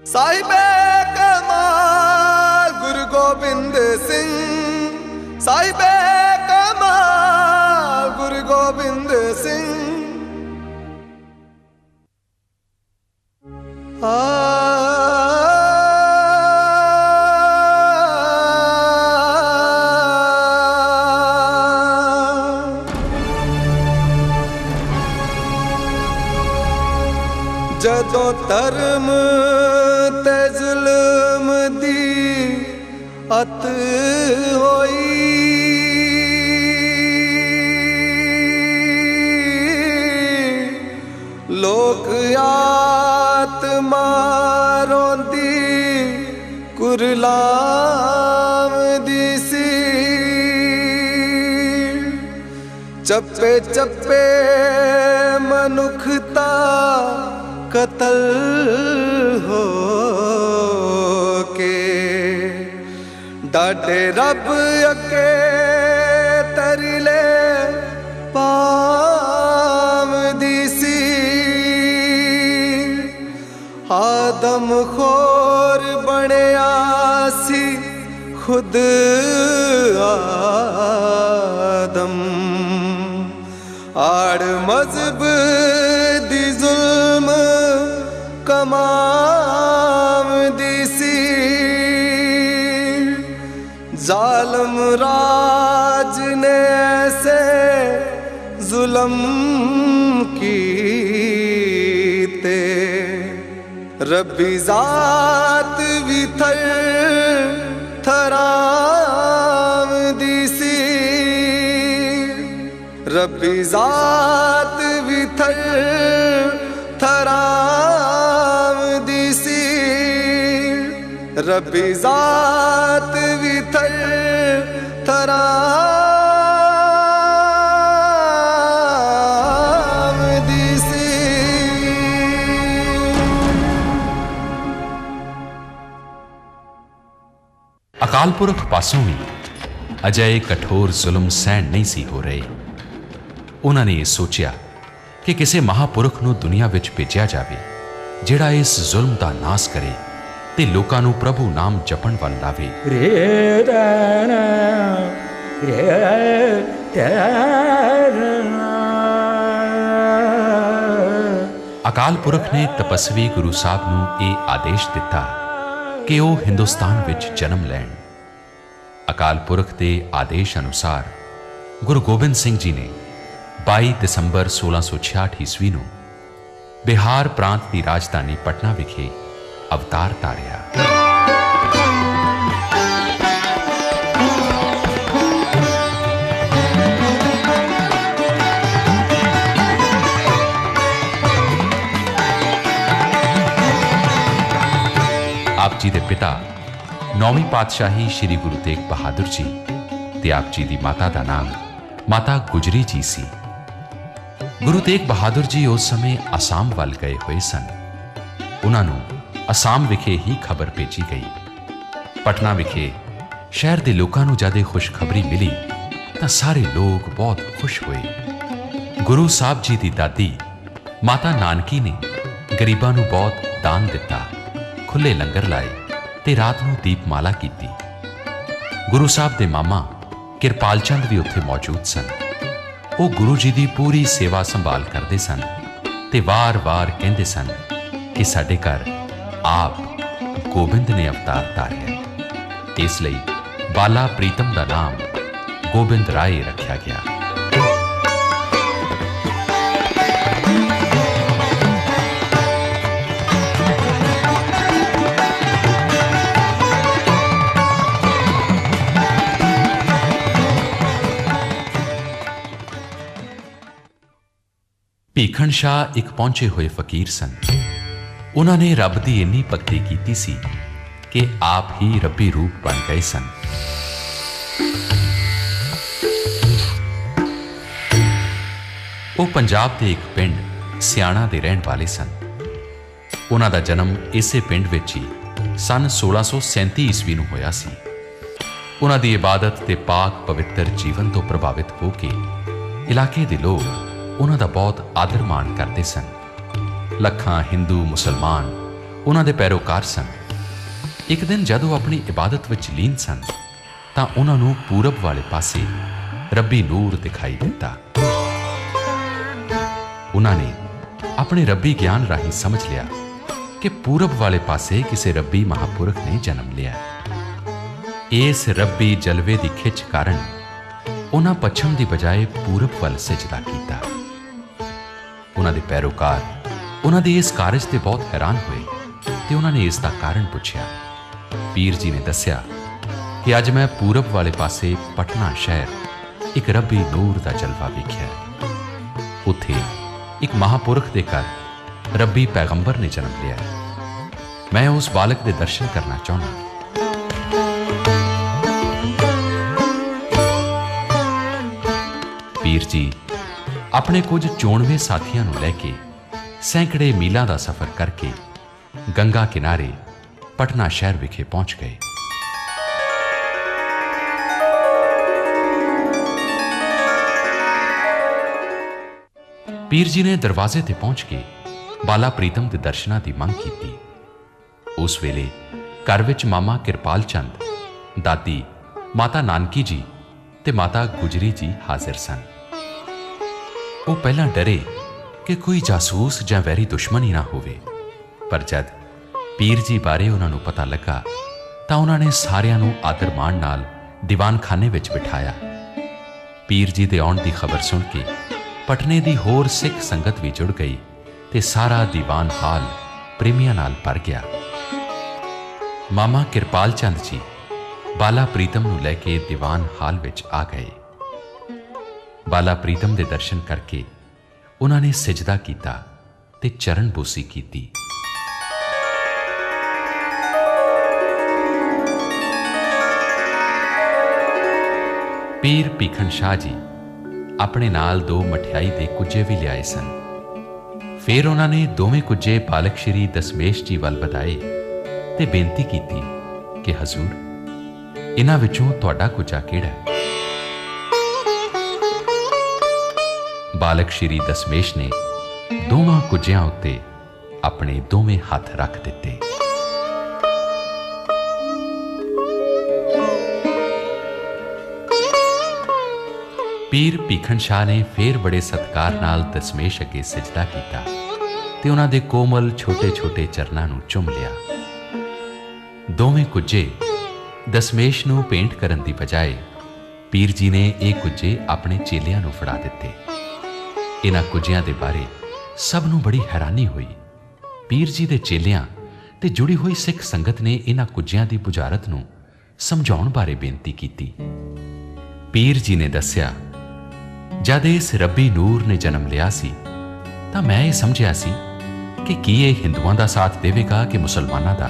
साहिबे कमाल गुरु गोबिंद सिंह, साहिबे कमाल गुरु गोबिंद सिंह। जदों धर्म ते जुल्म दी अत होई, लोक आत्मा रोंदी कुरलाम दी सी। चप्पे चप्पे मनुखता कतल हो के डाटे रब अके तरिले पाम दीसी। आदम खोर बने आसी खुद आदम, आड़ मजहब दी जुल्म कमाम दीसी। जालम राज ने ऐसे जुल्म कीते, रब्बी जात भी थर थराम दीसी। रब्बी जात भी थर थराम दीसी। रब्बी जात भी थर थराम दीसी। अकाल पुरख पासों भी अजय कठोर जुल्म सहन नहीं सी हो रहे। उन्होंने ये सोचा कि किसी महापुरख नूं दुनिया विच भेजिया जावे जिहड़ा इस जुल्म दा नाश करे ते लोकां नूं प्रभु नाम जपण वल लावे। अकाल पुरख ने तपस्वी गुरु साहब नूं ये आदेश दिता कि वह हिंदुस्तान विच जन्म लैण। अकाल पुरख के आदेश अनुसार गुरु गोबिंद सिंह जी ने 22 दिसंबर 1666 ईस्वी नूं बिहार प्रांत की राजधानी पटना विखे अवतार धारिया। आप जी के पिता 9वीं पातशाही श्री गुरु तेग बहादुर जी ते आप जी की माता का नाम माता गुजरी जी सी। गुरु तेग बहादुर जी उस समय आसाम वाल गए हुए सन। उन्होंने आसाम विखे ही खबर भेजी गई। पटना विखे शहर के लोगों को जद खुशखबरी मिली तो सारे लोग बहुत खुश हुए। गुरु साहब जी की दादी माता नानकी ने गरीबों को बहुत दान दिता, खुले लंगर लाए ते रात को दीपमाला की। गुरु साहब के मामा किरपाल चंद भी उत्थे मौजूद सन। वो गुरु जी की पूरी सेवा संभाल करते सन ते वार वार कहते सन कि साडे घर आप गोबिंद ने अवतार धारिया। इसलिए बाला प्रीतम का नाम गोबिंद राय रखा गया। भीखण शाह एक पहुंचे हुए फकीर सन। उन्होंने रब की इन्नी भगती की सी कि आप ही रब्बी रूप बन गए सन। वो पंजाब के एक पिंड सियाणा के रहने वाले सन। उन्हों का जन्म इसे पिंड विच ही सन 1637 ईस्वी नूं होया सी। उन्हों की इबादत ते पाक पवित्र जीवन तो प्रभावित होकर इलाके के लोग उन्हों का बहुत आदर मान करते सन। लखां हिंदू मुसलमान ਉਹਨਾਂ ਦੇ ਪੈਰੋਕਾਰ ਸਨ। ਇੱਕ ਦਿਨ ਜਦੋਂ ਆਪਣੀ ਇਬਾਦਤ ਵਿੱਚ ਲੀਨ ਸਨ ਤਾਂ ਉਹਨਾਂ ਨੂੰ ਪੂਰਬ ਵਾਲੇ ਪਾਸੇ ਰੱਬੀ ਨੂਰ ਦਿਖਾਈ ਦਿੱਤਾ। ਉਹਨਾਂ ਨੇ ਆਪਣੇ ਰੱਬੀ ਗਿਆਨ ਰਾਹੀਂ ਸਮਝ ਲਿਆ ਕਿ ਪੂਰਬ ਵਾਲੇ ਪਾਸੇ ਕਿਸੇ ਰੱਬੀ ਮਹਾਪੁਰਖ ਨੇ ਜਨਮ ਲਿਆ। ਇਸ ਰੱਬੀ ਜਲਵੇ ਦੀ ਖਿੱਚ ਕਾਰਨ ਉਹਨਾਂ ਪੱਛਮ ਦੀ ਬਜਾਏ ਪੂਰਬ ਵੱਲ ਸਜਦਾ ਕੀਤਾ। ਉਹਨਾਂ ਦੇ ਪੈਰੋਕਾਰ ਉਹਨਾਂ ਦੇ ਇਸ ਕਾਰਜ ਤੇ ਬਹੁਤ ਹੈਰਾਨ ਹੋਏ ਤੇ ਉਹਨਾਂ ਨੇ ਇਸ ਦਾ ਕਾਰਨ ਪੁੱਛਿਆ। ਪੀਰ ਜੀ ਨੇ ਦੱਸਿਆ ਕਿ ਅੱਜ ਮੈਂ ਪੂਰਬ ਵਾਲੇ ਪਾਸੇ ਪਟਨਾ ਸ਼ਹਿਰ ਇੱਕ ਰੱਬੀ ਨੂਰ ਦਾ ਜਲਵਾ ਵੇਖਿਆ। ਉੱਥੇ ਇੱਕ ਮਹਾਪੁਰਖ ਦੇ ਘਰ ਰੱਬੀ ਪੈਗੰਬਰ ਨੇ ਜਨਮ ਲਿਆ। ਮੈਂ ਉਸ ਬਾਲਕ ਦੇ ਦਰਸ਼ਨ ਕਰਨਾ ਚਾਹੁੰਦਾ। ਪੀਰ ਜੀ ਆਪਣੇ ਕੁਝ ਚੋਣਵੇਂ ਸਾਥੀਆਂ ਨੂੰ ਲੈ ਕੇ ਸੈਂਕੜੇ ਮੀਲਾਂ ਦਾ ਸਫ਼ਰ ਕਰਕੇ ਗੰਗਾ ਕਿਨਾਰੇ ਪਟਨਾ ਸ਼ਹਿਰ ਵਿਖੇ ਪਹੁੰਚ ਗਏ। ਪੀਰ ਜੀ ਨੇ ਦਰਵਾਜ਼ੇ ਤੇ ਪਹੁੰਚ ਕੇ ਬਾਲਾ ਪ੍ਰੀਤਮ ਦੇ ਦਰਸ਼ਨਾਂ ਦੀ ਮੰਗ ਕੀਤੀ। ਉਸ ਵੇਲੇ ਘਰ ਵਿੱਚ ਮਾਮਾ ਕਿਰਪਾਲ ਚੰਦ, ਦਾਦੀ ਮਾਤਾ ਨਾਨਕੀ ਜੀ ਤੇ ਮਾਤਾ ਗੁਜਰੀ ਜੀ ਹਾਜ਼ਰ ਸਨ। ਉਹ ਪਹਿਲਾਂ ਡਰੇ ਕਿ ਕੋਈ ਜਾਸੂਸ ਜਾਂ ਵੈਰੀ ਦੁਸ਼ਮਣ ਹੀ ਨਾ ਹੋਵੇ, ਪਰ ਜਦ ਪੀਰ ਜੀ ਬਾਰੇ ਉਹਨਾਂ ਨੂੰ ਪਤਾ ਲੱਗਾ ਤਾਂ ਉਹਨਾਂ ਨੇ ਸਾਰਿਆਂ ਨੂੰ ਆਦਰ ਮਾਣ ਨਾਲ ਦੀਵਾਨਖਾਨੇ ਵਿੱਚ ਬਿਠਾਇਆ। ਪੀਰ ਜੀ ਦੇ ਆਉਣ ਦੀ ਖਬਰ ਸੁਣ ਕੇ ਪਟਨੇ ਦੀ ਹੋਰ ਸਿੱਖ ਸੰਗਤ ਵੀ ਜੁੜ ਗਈ ਤੇ ਸਾਰਾ ਦੀਵਾਨ ਹਾਲ ਪ੍ਰੇਮੀਆਂ ਨਾਲ ਭਰ ਗਿਆ। ਮਾਮਾ ਕਿਰਪਾਲ ਚੰਦ ਜੀ ਬਾਲਾ ਪ੍ਰੀਤਮ ਨੂੰ ਲੈ ਕੇ ਦੀਵਾਨ ਹਾਲ ਵਿੱਚ ਆ ਗਏ। ਬਾਲਾ ਪ੍ਰੀਤਮ ਦੇ ਦਰਸ਼ਨ ਕਰਕੇ ਉਹਨਾਂ ਨੇ ਸਜਦਾ ਕੀਤਾ ਤੇ ਚਰਨ ਬੋਸੀ ਕੀਤੀ। ਪੀਰ ਭੀਖਣ ਸ਼ਾਹ ਜੀ ਆਪਣੇ ਨਾਲ 2 ਮਠਿਆਈ ਦੇ ਕੁੱਜੇ ਵੀ ਲਿਆਏ ਸਨ। ਫਿਰ ਉਹਨਾਂ ਨੇ ਦੋਵੇਂ ਕੁੱਜੇ ਬਾਲਕ ਸ਼੍ਰੀ ਦਸਮੇਸ਼ ਜੀ ਵੱਲ ਵਧਾਏ ਤੇ ਬੇਨਤੀ ਕੀਤੀ ਕਿ ਹਜ਼ੂਰ, ਇਹਨਾਂ ਵਿੱਚੋਂ ਤੁਹਾਡਾ ਕੁੱਜਾ ਕਿਹੜਾ ਹੈ? ਬਾਲਕ ਸ਼੍ਰੀ ਦਸਮੇਸ਼ ਨੇ ਦੋਵਾਂ ਕੁੱਜਿਆਂ ਉੱਤੇ ਆਪਣੇ ਦੋਵੇਂ ਹੱਥ ਰੱਖ ਦਿੱਤੇ। ਪੀਰ ਭੀਖਣ ਸ਼ਾਹ ਨੇ ਫੇਰ ਬੜੇ ਸਤਿਕਾਰ ਨਾਲ ਦਸਮੇਸ਼ ਅੱਗੇ ਸਜਦਾ ਕੀਤਾ ਤੇ ਉਹਨਾਂ ਦੇ ਕੋਮਲ ਛੋਟੇ-ਛੋਟੇ ਚਰਨਾਂ ਨੂੰ ਚੁੰਮ ਲਿਆ। ਦੋਵੇਂ ਕੁੱਜੇ ਦਸਮੇਸ਼ ਨੂੰ ਪੇਂਟ ਕਰਨ ਦੀ ਬਜਾਏ ਪੀਰ ਜੀ ਨੇ ਇਹ ਕੁੱਜੇ ਆਪਣੇ ਚੇਲਿਆਂ ਨੂੰ ਫੜਾ ਦਿੱਤੇ। ਇਹਨਾਂ ਕੁੱਜਿਆਂ ਦੇ ਬਾਰੇ ਸਭ ਨੂੰ ਬੜੀ ਹੈਰਾਨੀ ਹੋਈ। ਪੀਰ ਜੀ ਦੇ ਚੇਲਿਆਂ ਤੇ ਜੁੜੀ ਹੋਈ ਸਿੱਖ ਸੰਗਤ ਨੇ ਇਹਨਾਂ ਕੁੱਜਿਆਂ ਦੀ ਬੁਝਾਰਤ ਨੂੰ ਸਮਝਾਉਣ ਬਾਰੇ ਬੇਨਤੀ ਕੀਤੀ। ਪੀਰ ਜੀ ਨੇ ਦੱਸਿਆ, ਜਦ ਇਸ ਰੱਬੀ ਨੂਰ ਨੇ ਜਨਮ ਲਿਆ ਸੀ ਤਾਂ ਮੈਂ ਇਹ ਸਮਝਿਆ ਸੀ ਕਿ ਕੀ ਇਹ ਹਿੰਦੂਆਂ ਦਾ ਸਾਥ ਦੇਵੇਗਾ ਕਿ ਮੁਸਲਮਾਨਾਂ ਦਾ।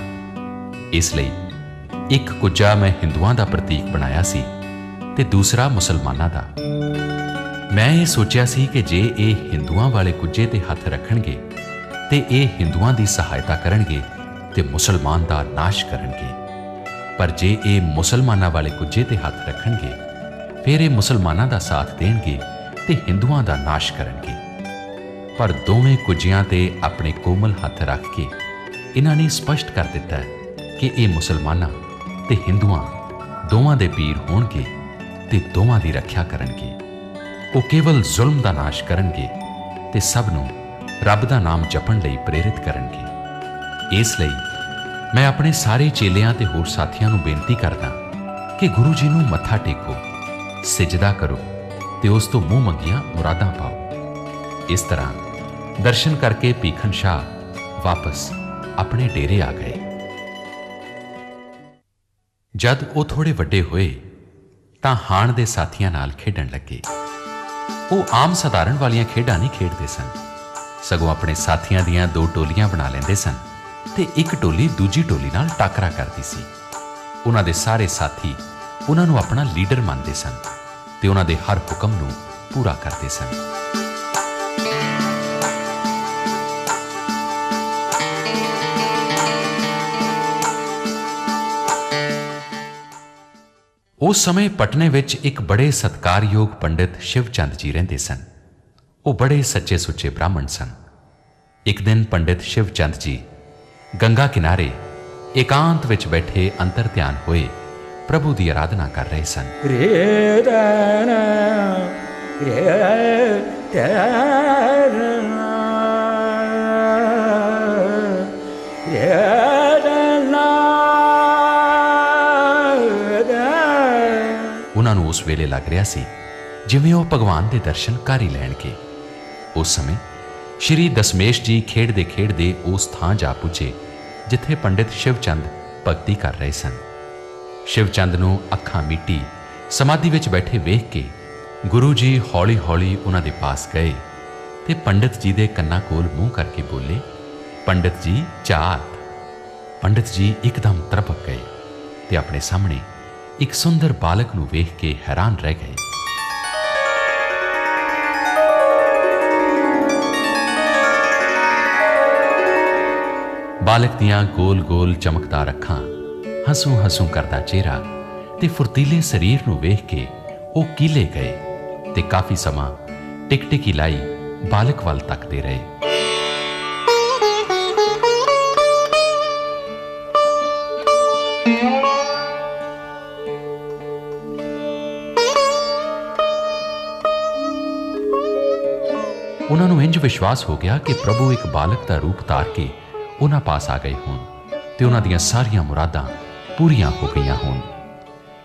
ਇਸ ਲਈ ਇੱਕ ਕੁੱਜਾ ਮੈਂ ਹਿੰਦੂਆਂ ਦਾ ਪ੍ਰਤੀਕ ਬਣਾਇਆ ਸੀ ਤੇ ਦੂਸਰਾ ਮੁਸਲਮਾਨਾਂ ਦਾ। ਮੈਂ ਇਹ ਸੋਚਿਆ ਸੀ ਕਿ ਜੇ ਇਹ ਹਿੰਦੂਆਂ ਵਾਲੇ ਕੁੱਜੇ ਤੇ ਹੱਥ ਰੱਖਣਗੇ ਤੇ ਇਹ ਹਿੰਦੂਆਂ ਦੀ ਸਹਾਇਤਾ ਕਰਨਗੇ ਤੇ ਮੁਸਲਮਾਨ ਦਾ ਨਾਸ਼ ਕਰਨਗੇ, ਪਰ ਜੇ ਇਹ ਮੁਸਲਮਾਨਾਂ ਵਾਲੇ ਕੁੱਜੇ ਤੇ ਹੱਥ ਰੱਖਣਗੇ ਫਿਰ ਇਹ ਮੁਸਲਮਾਨਾਂ ਦਾ ਸਾਥ ਦੇਣਗੇ ਤੇ ਹਿੰਦੂਆਂ ਦਾ ਨਾਸ਼ ਕਰਨਗੇ। ਪਰ ਦੋਵੇਂ ਕੁੱਜਿਆਂ ਤੇ ਆਪਣੇ ਕੋਮਲ ਹੱਥ ਰੱਖ ਕੇ ਇਹਨਾਂ ਨੇ ਸਪਸ਼ਟ ਕਰ ਦਿੱਤਾ ਕਿ ਇਹ ਮੁਸਲਮਾਨਾਂ ਤੇ ਹਿੰਦੂਆਂ ਦੋਵਾਂ ਦੇ ਪੀਰ ਹੋਣਗੇ ਤੇ ਦੋਵਾਂ ਦੀ ਰੱਖਿਆ ਕਰਨਗੇ। ਉਹ ਕੇਵਲ ਜ਼ੁਲਮ ਦਾ ਨਾਸ਼ ਕਰਨਗੇ ਤੇ ਸਭ ਨੂੰ ਰੱਬ ਦਾ ਨਾਮ ਜਪਣ ਲਈ ਪ੍ਰੇਰਿਤ ਕਰਨਗੇ। ਇਸ ਲਈ ਮੈਂ ਆਪਣੇ ਸਾਰੇ ਚੇਲਿਆਂ ਤੇ ਹੋਰ ਸਾਥੀਆਂ ਨੂੰ ਬੇਨਤੀ ਕਰਦਾ ਕਿ ਗੁਰੂ ਜੀ ਨੂੰ ਮੱਥਾ ਟੇਕੋ, ਸਜਦਾ ਕਰੋ ਤੇ ਉਸ ਤੋਂ ਮੂੰਹ ਮੰਗੀਆਂ ਮੁਰਾਦਾਂ ਪਾਓ। ਇਸ ਤਰ੍ਹਾਂ ਦਰਸ਼ਨ ਕਰਕੇ ਭੀਖਣ ਸ਼ਾਹ ਵਾਪਸ ਆਪਣੇ ਡੇਰੇ ਆ ਗਏ। ਜਦ ਉਹ ਥੋੜੇ ਵੱਡੇ ਹੋਏ ਤਾਂ ਹਾਣ ਦੇ ਸਾਥੀਆਂ ਨਾਲ ਖੇਡਣ ਲੱਗੇ। ਉਹ ਆਮ ਸਧਾਰਨ ਵਾਲੀਆਂ ਖੇਡਾਂ ਨਹੀਂ ਖੇਡਦੇ ਸਨ, ਸਗੋਂ ਆਪਣੇ ਸਾਥੀਆਂ ਦੀਆਂ 2 ਟੋਲੀਆਂ ਬਣਾ ਲੈਂਦੇ ਸਨ ਤੇ ਇੱਕ ਟੋਲੀ ਦੂਜੀ ਟੋਲੀ ਨਾਲ ਟਾਕਰਾ ਕਰਦੀ ਸੀ। ਉਹਨਾਂ ਦੇ ਸਾਰੇ ਸਾਥੀ ਉਹਨਾਂ ਨੂੰ ਆਪਣਾ ਲੀਡਰ ਮੰਨਦੇ ਸਨ ਤੇ ਉਹਨਾਂ ਦੇ ਹਰ ਹੁਕਮ ਨੂੰ ਪੂਰਾ ਕਰਦੇ ਸਨ। ਉਸ ਸਮੇਂ ਪਟਨੇ ਵਿੱਚ ਇੱਕ ਬੜੇ ਸਤਿਕਾਰਯੋਗ ਪੰਡਿਤ ਸ਼ਿਵਚੰਦ ਜੀ ਰਹਿੰਦੇ ਸਨ। ਉਹ ਬੜੇ ਸੱਚੇ ਸੁੱਚੇ ਬ੍ਰਾਹਮਣ ਸਨ। ਇੱਕ ਦਿਨ ਪੰਡਿਤ ਸ਼ਿਵਚੰਦ ਜੀ ਗੰਗਾ ਕਿਨਾਰੇ ਇਕਾਂਤ ਵਿੱਚ ਬੈਠੇ ਅੰਤਰ ਧਿਆਨ ਹੋਏ ਪ੍ਰਭੂ ਦੀ ਆਰਾਧਨਾ ਕਰ ਰਹੇ ਸਨ। ਉਹਨਾਂ ਨੂੰ ਉਸ ਵੇਲੇ ਲੱਗ ਰਿਹਾ ਸੀ ਜਿਵੇਂ ਉਹ ਭਗਵਾਨ ਦੇ ਦਰਸ਼ਨ ਕਰ ਹੀ ਲੈਣਗੇ। ਉਸ ਸਮੇਂ ਸ਼੍ਰੀ ਦਸਮੇਸ਼ ਜੀ ਖੇਡਦੇ ਖੇਡਦੇ ਉਸ ਥਾਂ ਜਾ ਪੁੱਜੇ ਜਿੱਥੇ ਪੰਡਿਤ ਸ਼ਿਵਚੰਦ ਭਗਤੀ ਕਰ ਰਹੇ ਸਨ। ਸ਼ਿਵਚੰਦ ਨੂੰ ਅੱਖਾਂ ਮੀਟੀ ਸਮਾਧੀ ਵਿੱਚ ਬੈਠੇ ਵੇਖ ਕੇ ਗੁਰੂ ਜੀ ਹੌਲੀ ਹੌਲੀ ਉਹਨਾਂ ਦੇ ਪਾਸ ਗਏ ਤੇ ਪੰਡਿਤ ਜੀ ਦੇ ਕੰਨਾਂ ਕੋਲ ਮੂੰਹ ਕਰਕੇ ਬੋਲੇ, ਪੰਡਿਤ ਜੀ ਝਾਤ। ਪੰਡਿਤ ਜੀ ਇੱਕਦਮ ਤਰਪਕ ਗਏ ਤੇ ਆਪਣੇ ਸਾਹਮਣੇ ਇੱਕ ਸੁੰਦਰ ਬਾਲਕ ਨੂੰ ਵੇਖ ਕੇ ਹੈਰਾਨ ਰਹਿ ਗਏ। ਬਾਲਕ ਦੀਆਂ ਗੋਲ ਗੋਲ ਚਮਕਦਾਰ ਅੱਖਾਂ, ਹੰਸੂ ਹੰਸੂ ਕਰਦਾ ਚਿਹਰਾ ਤੇ ਫੁਰਤੀਲੇ ਸਰੀਰ ਨੂੰ ਵੇਖ ਕੇ ਉਹ ਕੀਲੇ ਗਏ ਤੇ ਕਾਫੀ ਸਮਾਂ ਟਿਕ-ਟਿਕੀ ਲਾਈ ਬਾਲਕ ਵੱਲ ਤੱਕਦੇ ਰਹੇ। ਉਹਨਾਂ ਨੂੰ ਇੰਜ ਵਿਸ਼ਵਾਸ ਹੋ ਗਿਆ ਕਿ ਪ੍ਰਭੂ ਇੱਕ ਬਾਲਕ ਦਾ ਰੂਪ ਧਾਰ ਕੇ ਉਹਨਾਂ ਪਾਸ ਆ ਗਏ ਹੋਣ ਤੇ ਉਹਨਾਂ ਦੀਆਂ ਸਾਰੀਆਂ ਮੁਰਾਦਾਂ ਪੂਰੀਆਂ ਹੋ ਗਈਆਂ ਹੋਣ।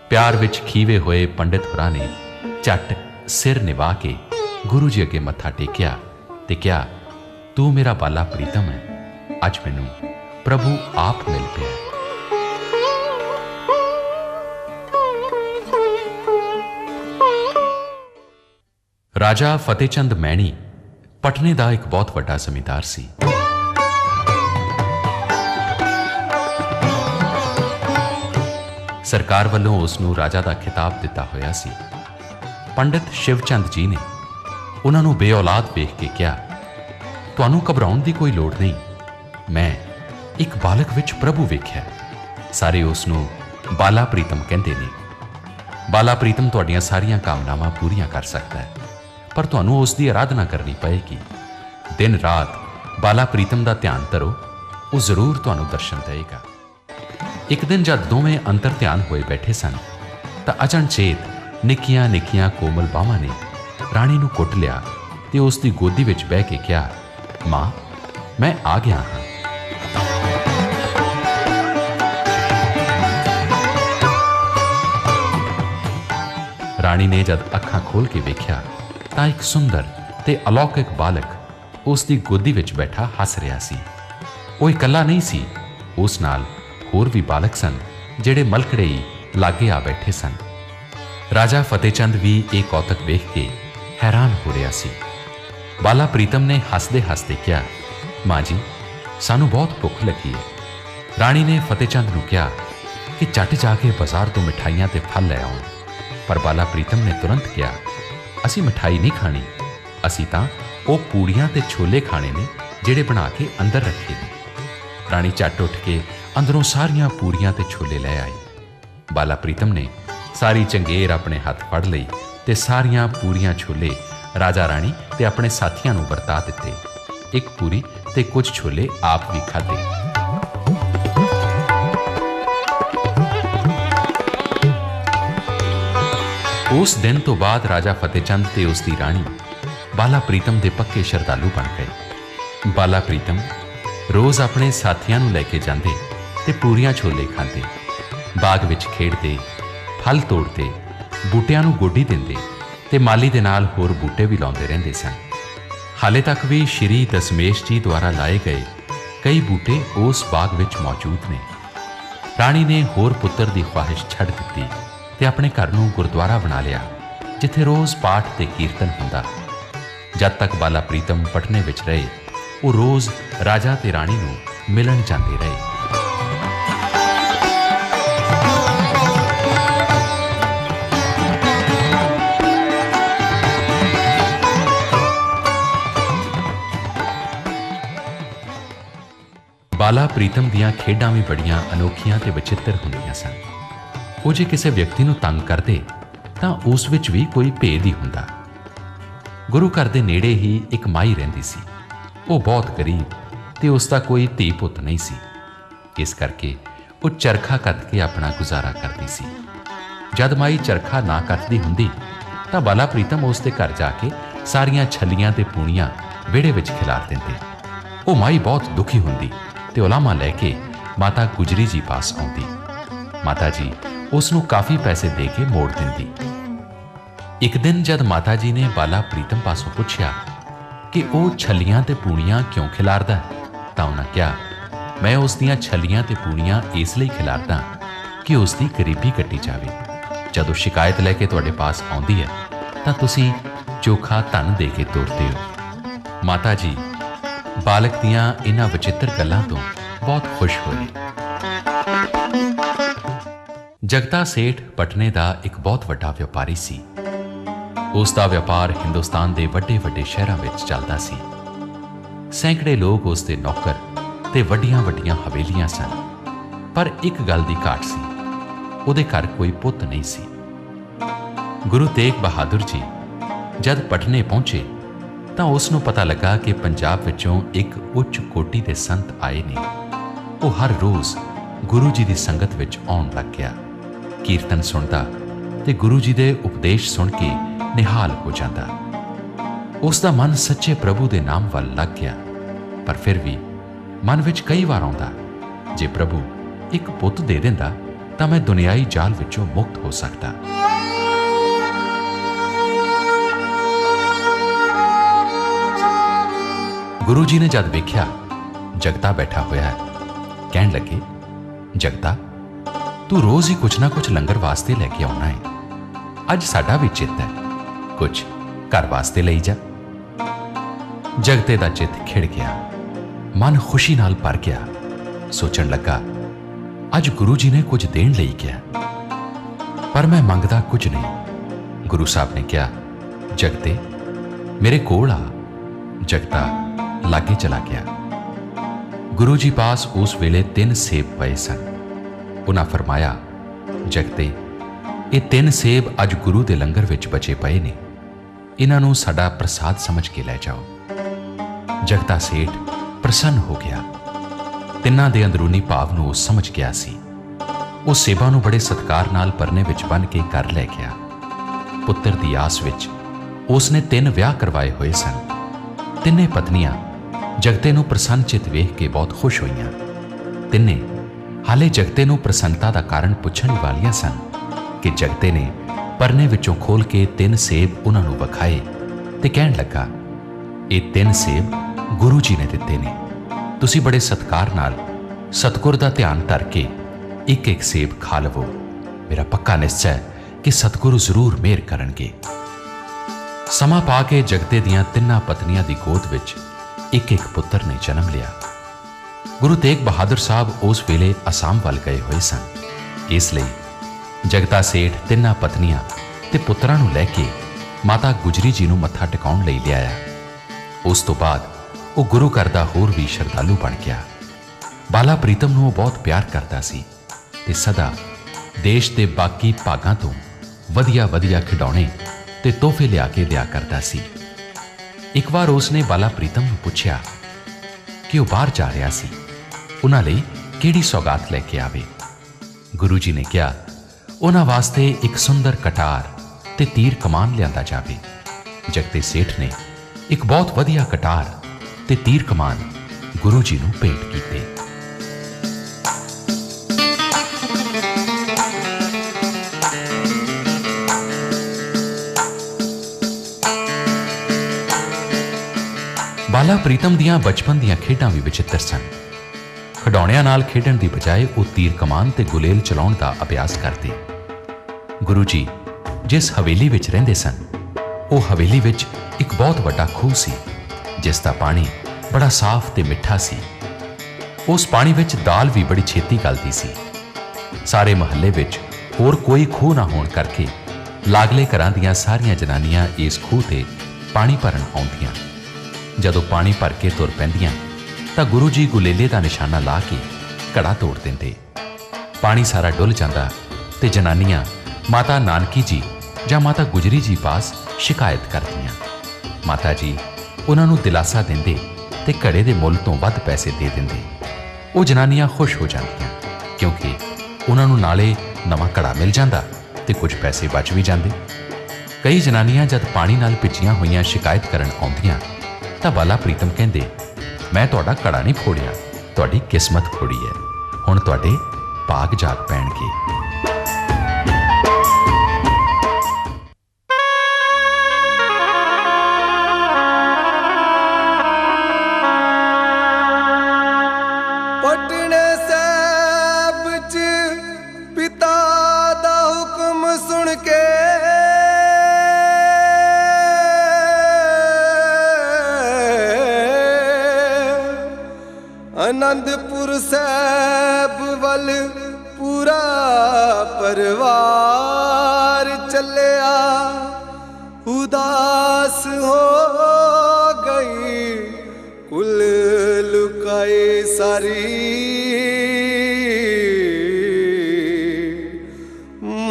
ਪਿਆਰ ਵਿੱਚ ਖੀਵੇ ਹੋਏ ਪੰਡਿਤ ਹੋਰਾਂ ਨੇ ਝੱਟ ਸਿਰ ਨਿਵਾ ਕੇ ਗੁਰੂ ਜੀ ਅੱਗੇ ਮੱਥਾ ਟੇਕਿਆ ਤੇ ਕਿਹਾ, ਤੂੰ ਮੇਰਾ ਬਾਲਾ ਪ੍ਰੀਤਮ ਹੈ, ਅੱਜ ਮੈਨੂੰ ਪ੍ਰਭੂ ਆਪ ਮਿਲ ਪਿਆ। ਰਾਜਾ ਫਤਿਹਚੰਦ ਮੈਣੀ ਪਟਨੇ ਦਾ ਇੱਕ ਬਹੁਤ ਵੱਡਾ ਜ਼ਮੀਂਦਾਰ ਸੀ। ਸਰਕਾਰ ਵੱਲੋਂ ਉਸ ਨੂੰ ਰਾਜਾ ਦਾ ਖਿਤਾਬ ਦਿੱਤਾ ਹੋਇਆ ਸੀ। ਪੰਡਿਤ ਸ਼ਿਵਚੰਦ ਜੀ ਨੇ ਉਹਨਾਂ ਨੂੰ ਬੇਔਲਾਦ ਵੇਖ ਕੇ ਕਿਹਾ, ਤੁਹਾਨੂੰ ਘਬਰਾਉਣ ਦੀ ਕੋਈ ਲੋੜ ਨਹੀਂ, ਮੈਂ ਇੱਕ ਬਾਲਕ ਵਿੱਚ ਪ੍ਰਭੂ ਵੇਖਿਆ। ਸਾਰੇ ਉਸ ਨੂੰ ਬਾਲਾ ਪ੍ਰੀਤਮ ਕਹਿੰਦੇ ਨੇ। ਬਾਲਾ ਪ੍ਰੀਤਮ ਤੁਹਾਡੀਆਂ ਸਾਰੀਆਂ ਕਾਮਨਾਵਾਂ ਪੂਰੀਆਂ ਕਰ ਸਕਦਾ ਹੈ, ਪਰ ਤੁਹਾਨੂੰ ਉਸ ਦੀ ਆਰਾਧਨਾ ਕਰਨੀ ਪਏਗੀ। ਦਿਨ ਰਾਤ ਬਾਲਾ ਪ੍ਰੀਤਮ ਦਾ ਧਿਆਨ ਧਰੋ, ਉਹ ਜ਼ਰੂਰ ਤੁਹਾਨੂੰ ਦਰਸ਼ਨ ਦੇਵੇਗਾ। ਇੱਕ ਦਿਨ ਜਦ ਦੋਵੇਂ ਅੰਤਰ ਧਿਆਨ ਹੋਏ ਬੈਠੇ ਸਨ ਤਾਂ ਅਚਨਚੇਤ ਨਿੱਕੀਆਂ ਨਿੱਕੀਆਂ ਕੋਮਲ ਬਾਹਾਂ ਨੇ ਰਾਣੀ ਨੂੰ ਕੁੱਟ ਲਿਆ ਤੇ ਉਸ ਦੀ ਗੋਦੀ ਵਿੱਚ ਬਹਿ ਕੇ ਕਿਹਾ, ਮਾਂ ਮੈਂ ਆ ਗਿਆ ਹਾਂ। ਰਾਣੀ ਨੇ ਜਦ ਅੱਖਾਂ ਖੋਲ ਕੇ ਵੇਖਿਆ ਤਾਂ ਇੱਕ ਸੁੰਦਰ ਤੇ ਅਲੌਕਿਕ ਬਾਲਕ ਉਸ ਦੀ ਗੋਦੀ ਵਿੱਚ ਬੈਠਾ ਹੱਸ ਰਿਹਾ ਸੀ। ਉਹ ਇਕੱਲਾ ਨਹੀਂ ਸੀ, ਉਸ ਨਾਲ ਹੋਰ ਵੀ ਬਾਲਕ ਸਨ ਜਿਹੜੇ ਮਲਕੜੇ ਹੀ ਲਾਗੇ ਆ ਬੈਠੇ ਸਨ। ਰਾਜਾ ਫਤਿਹਚੰਦ ਵੀ ਇਹ ਕੌਤਕ ਵੇਖ ਕੇ ਹੈਰਾਨ ਹੋ ਰਿਹਾ ਸੀ। ਬਾਲਾ ਪ੍ਰੀਤਮ ਨੇ ਹੱਸਦੇ ਹੱਸਦੇ ਕਿਹਾ, ਮਾਂ ਜੀ ਸਾਨੂੰ ਬਹੁਤ ਭੁੱਖ ਲੱਗੀ ਹੈ। ਰਾਣੀ ਨੇ ਫਤਿਹਚੰਦ ਨੂੰ ਕਿਹਾ ਕਿ ਝੱਟ ਜਾ ਕੇ ਬਾਜ਼ਾਰ ਤੋਂ ਮਿਠਾਈਆਂ ਤੇ ਫਲ ਲੈ ਆਉਣ, ਪਰ ਬਾਲਾ ਪ੍ਰੀਤਮ ਨੇ ਤੁਰੰਤ ਕਿਹਾ, ਅਸੀਂ ਮਿਠਾਈ ਨਹੀਂ ਖਾਣੀ, ਅਸੀਂ ਤਾਂ ਉਹ ਪੂੜੀਆਂ ਤੇ ਛੋਲੇ ਖਾਣੇ ਨੇ ਜਿਹੜੇ ਬਣਾ ਕੇ ਅੰਦਰ ਰੱਖੇ ਨੇ। ਰਾਣੀ ਝੱਟ ਉੱਠ ਕੇ ਅੰਦਰੋਂ ਸਾਰੀਆਂ ਪੂੜੀਆਂ ਤੇ ਛੋਲੇ ਲੈ ਆਈ। ਬਾਲਾ ਪ੍ਰੀਤਮ ਨੇ ਸਾਰੀ ਚੰਗੇਰ ਆਪਣੇ ਹੱਥ ਫੜ ਲਈ ਤੇ ਸਾਰੀਆਂ ਪੂੜੀਆਂ ਛੋਲੇ ਰਾਜਾ ਰਾਣੀ ਤੇ ਆਪਣੇ ਸਾਥੀਆਂ ਨੂੰ ਵਰਤਾ ਦਿੱਤੇ। ਇੱਕ ਪੂਰੀ ਤੇ ਕੁਝ ਛੋਲੇ ਆਪ ਵੀ ਖਾਧੇ। ਉਸ ਦਿਨ ਤੋਂ ਬਾਅਦ ਰਾਜਾ ਫਤਿਹਚੰਦ ਤੇ ਉਸ ਦੀ ਰਾਣੀ ਬਾਲਾ ਪ੍ਰੀਤਮ ਦੇ ਪੱਕੇ ਸ਼ਰਧਾਲੂ ਬਣ ਗਏ। ਬਾਲਾ ਪ੍ਰੀਤਮ ਰੋਜ਼ ਆਪਣੇ ਸਾਥੀਆਂ ਨੂੰ ਲੈ ਕੇ ਜਾਂਦੇ ਤੇ ਪੂਰੀਆਂ ਛੋਲੇ ਖਾਂਦੇ, ਬਾਗ ਵਿੱਚ ਖੇਡਦੇ, ਫਲ ਤੋੜਦੇ, ਬੂਟਿਆਂ ਨੂੰ ਗੋਡੀ ਦਿੰਦੇ ਤੇ ਮਾਲੀ ਦੇ ਨਾਲ ਹੋਰ ਬੂਟੇ ਵੀ ਲਾਉਂਦੇ ਰਹਿੰਦੇ ਸਨ। ਹਾਲੇ ਤੱਕ ਵੀ ਸ਼੍ਰੀ ਦਸਮੇਸ਼ ਜੀ ਦੁਆਰਾ ਲਾਏ ਗਏ ਕਈ ਬੂਟੇ ਉਸ ਬਾਗ ਵਿੱਚ ਮੌਜੂਦ ਨੇ। ਰਾਣੀ ਨੇ ਹੋਰ ਪੁੱਤਰ ਦੀ ਖੁਆਹਿਸ਼ ਛੱਡ ਦਿੱਤੀ ਤੇ ਆਪਣੇ ਘਰ ਨੂੰ ਗੁਰਦੁਆਰਾ ਬਣਾ ਲਿਆ, ਜਿੱਥੇ ਰੋਜ਼ ਪਾਠ ਤੇ ਕੀਰਤਨ ਹੁੰਦਾ। ਜਦ ਤੱਕ ਬਾਲਾ ਪ੍ਰੀਤਮ ਪਟਨੇ ਵਿੱਚ ਰਹੇ, ਉਹ ਰੋਜ਼ ਰਾਜਾ ਤੇ ਰਾਣੀ ਨੂੰ ਮਿਲਣ ਜਾਂਦੇ ਰਹੇ। ਬਾਲਾ ਪ੍ਰੀਤਮ ਦੀਆਂ ਖੇਡਾਂ ਵੀ ਬੜੀਆਂ ਅਨੋਖੀਆਂ ਤੇ ਵਿਚਿੱਤਰ ਹੁੰਦੀਆਂ ਸਨ। ਉਹ ਜੇ ਕਿਸੇ ਵਿਅਕਤੀ ਨੂੰ ਤੰਗ ਕਰਦੇ ਤਾਂ ਉਸ ਵਿੱਚ ਵੀ ਕੋਈ ਭੇਦ ਹੀ ਹੁੰਦਾ। ਗੁਰੂ ਘਰ ਦੇ ਨੇੜੇ ਹੀ ਇੱਕ ਮਾਈ ਰਹਿੰਦੀ ਸੀ। ਉਹ ਬਹੁਤ ਗਰੀਬ ਤੇ ਉਸ ਦਾ ਕੋਈ ਧੀ ਪੁੱਤ ਨਹੀਂ ਸੀ। इस करके वो चरखा कत के अपना गुजारा करती सी। जद माई चरखा ना कतदी हुंदी तां बाला प्रीतम उसके घर जाके सारियां छलियां ते पूणियां विहड़े विच खिलार दिंदे। वो माई बहुत दुखी हुंदी ते उलामा लैके माता गुजरी जी पास आउंदी। माता जी उसनूं काफ़ी पैसे दे के मोड़ दिंदी। एक दिन जद माता जी ने बाला प्रीतम पासों पुछया कि वह छलियां ते पूणियां क्यों खिलारदा तां उन्हां कहा, मैं उसदियां छलियां ते पूणियां इसलिए खिलारदा कि उसकी गरीबी कट्टी जावे। जदों शिकायत लैके तुहाडे पास आउंदी है तां तुसीं चोखा धन दे के तोरते हो। माता जी बालक दियां इन्हां विचित्र गल्लां तो बहुत खुश होए। जगता सेठ पटने का एक बहुत वड्डा व्यापारी सी। उसका व्यापार हिंदुस्तान के वड्डे वड्डे शहरों में चलता सी। सैकड़े लोग उसके नौकर ते वड्डियां वड्डियां हवेलियां सन, पर एक गल की घाट सी, उहदे घर कोई पुत नहीं सी। गुरु तेग बहादुर जी जद पटने पहुंचे तां उसनूं पता लगा कि पंजाब विचों एक उच्च कोटि के संत आए ने। वो हर रोज़ गुरु जी की संगत विच आउण लग गया। कीर्तन सुनता ते गुरु जी के उपदेश सुन के निहाल हो जाता। उसका मन सच्चे प्रभु के नाम वाल लग गया, पर फिर भी मन विच कई बार आउंदा, जे प्रभु एक पुत दे दिंदा तां मैं दुनियाई जाल विचों मुक्त हो सकता। गुरु जी ने जद वेख्या जगता बैठा होया है, कहन लगे, जगता तू रोज ही कुछ ना कुछ लंगर वास्ते लैके आउणा है। अज साडा भी चित है, कुछ घर वास्ते लई जा। जगते दा चित खिड़ गया, मन खुशी नाल भर गया। सोचण लगा, अज गुरु जी ने कुछ देण लई किया, पर मैं मंगदा कुछ नहीं। गुरु साहब ने कहा, जगते मेरे कोल आ। जगता लागे चला गया। गुरु जी पास उस वेले 3 सेब पए सन। उन्हां फरमाया, जगते ये 3 सेब अज गुरु के लंगर विच बचे पए ने, इन्हां नूं साडा प्रसाद समझ के लै जाओ। जगता सेठ प्रसन्न हो गया। तिन्हां दे अंदरूनी भाव नूं समझ गया सी। वो सेबां नूं बड़े सत्कार नाल परने विच बन के घर लै गया। पुत्र दी आस विच उसने 3 विआह करवाए हुए सन। तिन्ने पत्नियां जगते नूं प्रसन्न चित वेख के बहुत खुश होईयां। तिन्ने हाले जगते नूं प्रसन्नता का कारण पुछण वालियां सन कि जगते ने परने विचों खोल के 3 सेब उन्हां नूं विखाए ते कहण लगा, ये 3 सेब गुरु जी ने दिते ने। तुसीं बड़े सत्कार नाल सतगुर दा ध्यान धर के एक एक सेब खा लवो। मेरा पक्का निश्चय है कि सतगुरु जरूर मेहर करनगे। समा पा के जगते दियां 3 पत्नियां दी गोद विच एक एक पुत्र ने जन्म लिया। गुरु तेग बहादुर साहब उस वेले असम वाल गए हुए सन। इसलिए जगता सेठ 3 पत्नियां ते पुत्रां नूं लैके माता गुजरी जी नूं मत्था टिकाउण लई लिआया। उस तो बाद वो गुरु घर दा होर भी श्रद्धालु बन गया। बाला प्रीतम नूं बहुत प्यार करता सी ते सदा देश के बाकी भागां तों वधिया वधिया खिडौणे ते तोहफे लिया के दिया करता सी। एक बार उसने बाला प्रीतम नूं पुछया कि वह बाहर जा रहा सी, उन्हां लई किहड़ी सौगात लैके आवे। गुरु जी ने कहा, उन्हां वास्ते एक सुंदर कटार ते तीर कमान लियांदा जावे। जगते सेठ ने एक बहुत वधिया कटार ते तीर कमान गुरु जी नूं भेंट कीते। बाला प्रीतम दियां बचपन दियां खेडां भी विचित्र सन। खिडौणियां नाल खेडण दी बजाय वो तीर कमान ते गुलेल चलाउण दा अभ्यास करदे। गुरु जी जिस हवेली विच रहिंदे सन, वो हवेली विच एक बहुत वड्डा खूह सी, जिसदा पानी बड़ा साफ ते मिठा सी। उस पानी विच दाल भी बड़ी छेती गलदी सी। सारे महल्ले विच होर कोई खूह ना होण करके लागले घरां दियां सारियां जनानियां इस खूह ते पानी भरन आउंदियां। जदों पानी भर के तुर पैंदियां तां गुरु जी गुलेले का निशाना ला के घड़ा तोड़ देंदे। पानी सारा डुल जांदा ते जनानियां माता नानकी जी जां माता गुजरी जी पास शिकायत करदियां। माता जी उन्हां नूं दिलासा देंदे ते घड़े दे मुੱਲ ਤੋਂ ਵੱਧ पैसे दे देंदे। ਉਹ ਜਨਾਨੀਆਂ ਖੁਸ਼ ਹੋ ਜਾਂਦੀਆਂ ਕਿਉਂਕਿ ਉਹਨਾਂ ਨੂੰ ਨਾਲੇ ਨਵਾਂ ਘੜਾ ਮਿਲ ਜਾਂਦਾ ਤੇ ਕੁਝ ਪੈਸੇ ਬਚ ਵੀ ਜਾਂਦੇ। ਕਈ ਜਨਾਨੀਆਂ ਜਦ ਪਾਣੀ ਨਾਲ ਭਿੱਜੀਆਂ ਹੋਈਆਂ ਸ਼ਿਕਾਇਤ ਕਰਨ ਆਉਂਦੀਆਂ ਤਾਂ ਬਾਲਾ ਪ੍ਰੀਤਮ ਕਹਿੰਦੇ, ਮੈਂ ਤੁਹਾਡਾ ਘੜਾ ਨਹੀਂ ਫੋੜਿਆ, ਤੁਹਾਡੀ ਕਿਸਮਤ ਫੋੜੀ ਹੈ, ਹੁਣ ਤੁਹਾਡੇ ਭਾਗ ਜਾਗ ਪੈਣਗੇ। ਪਟਨੇ ਸਾਹਿਬ ਚ ਪਿਤਾ ਦਾ ਹੁਕਮ ਸੁਣ ਕੇ ਅਨੰਦਪੁਰ ਸਾਹਿਬ ਵੱਲ ਪੂਰਾ ਪਰਿਵਾਰ ਚੱਲਿਆ। ਉਦਾਸ ਹੋ ਗਈ ਕੁਲ ਲੁਕਾਏ ਸਾਰੀ,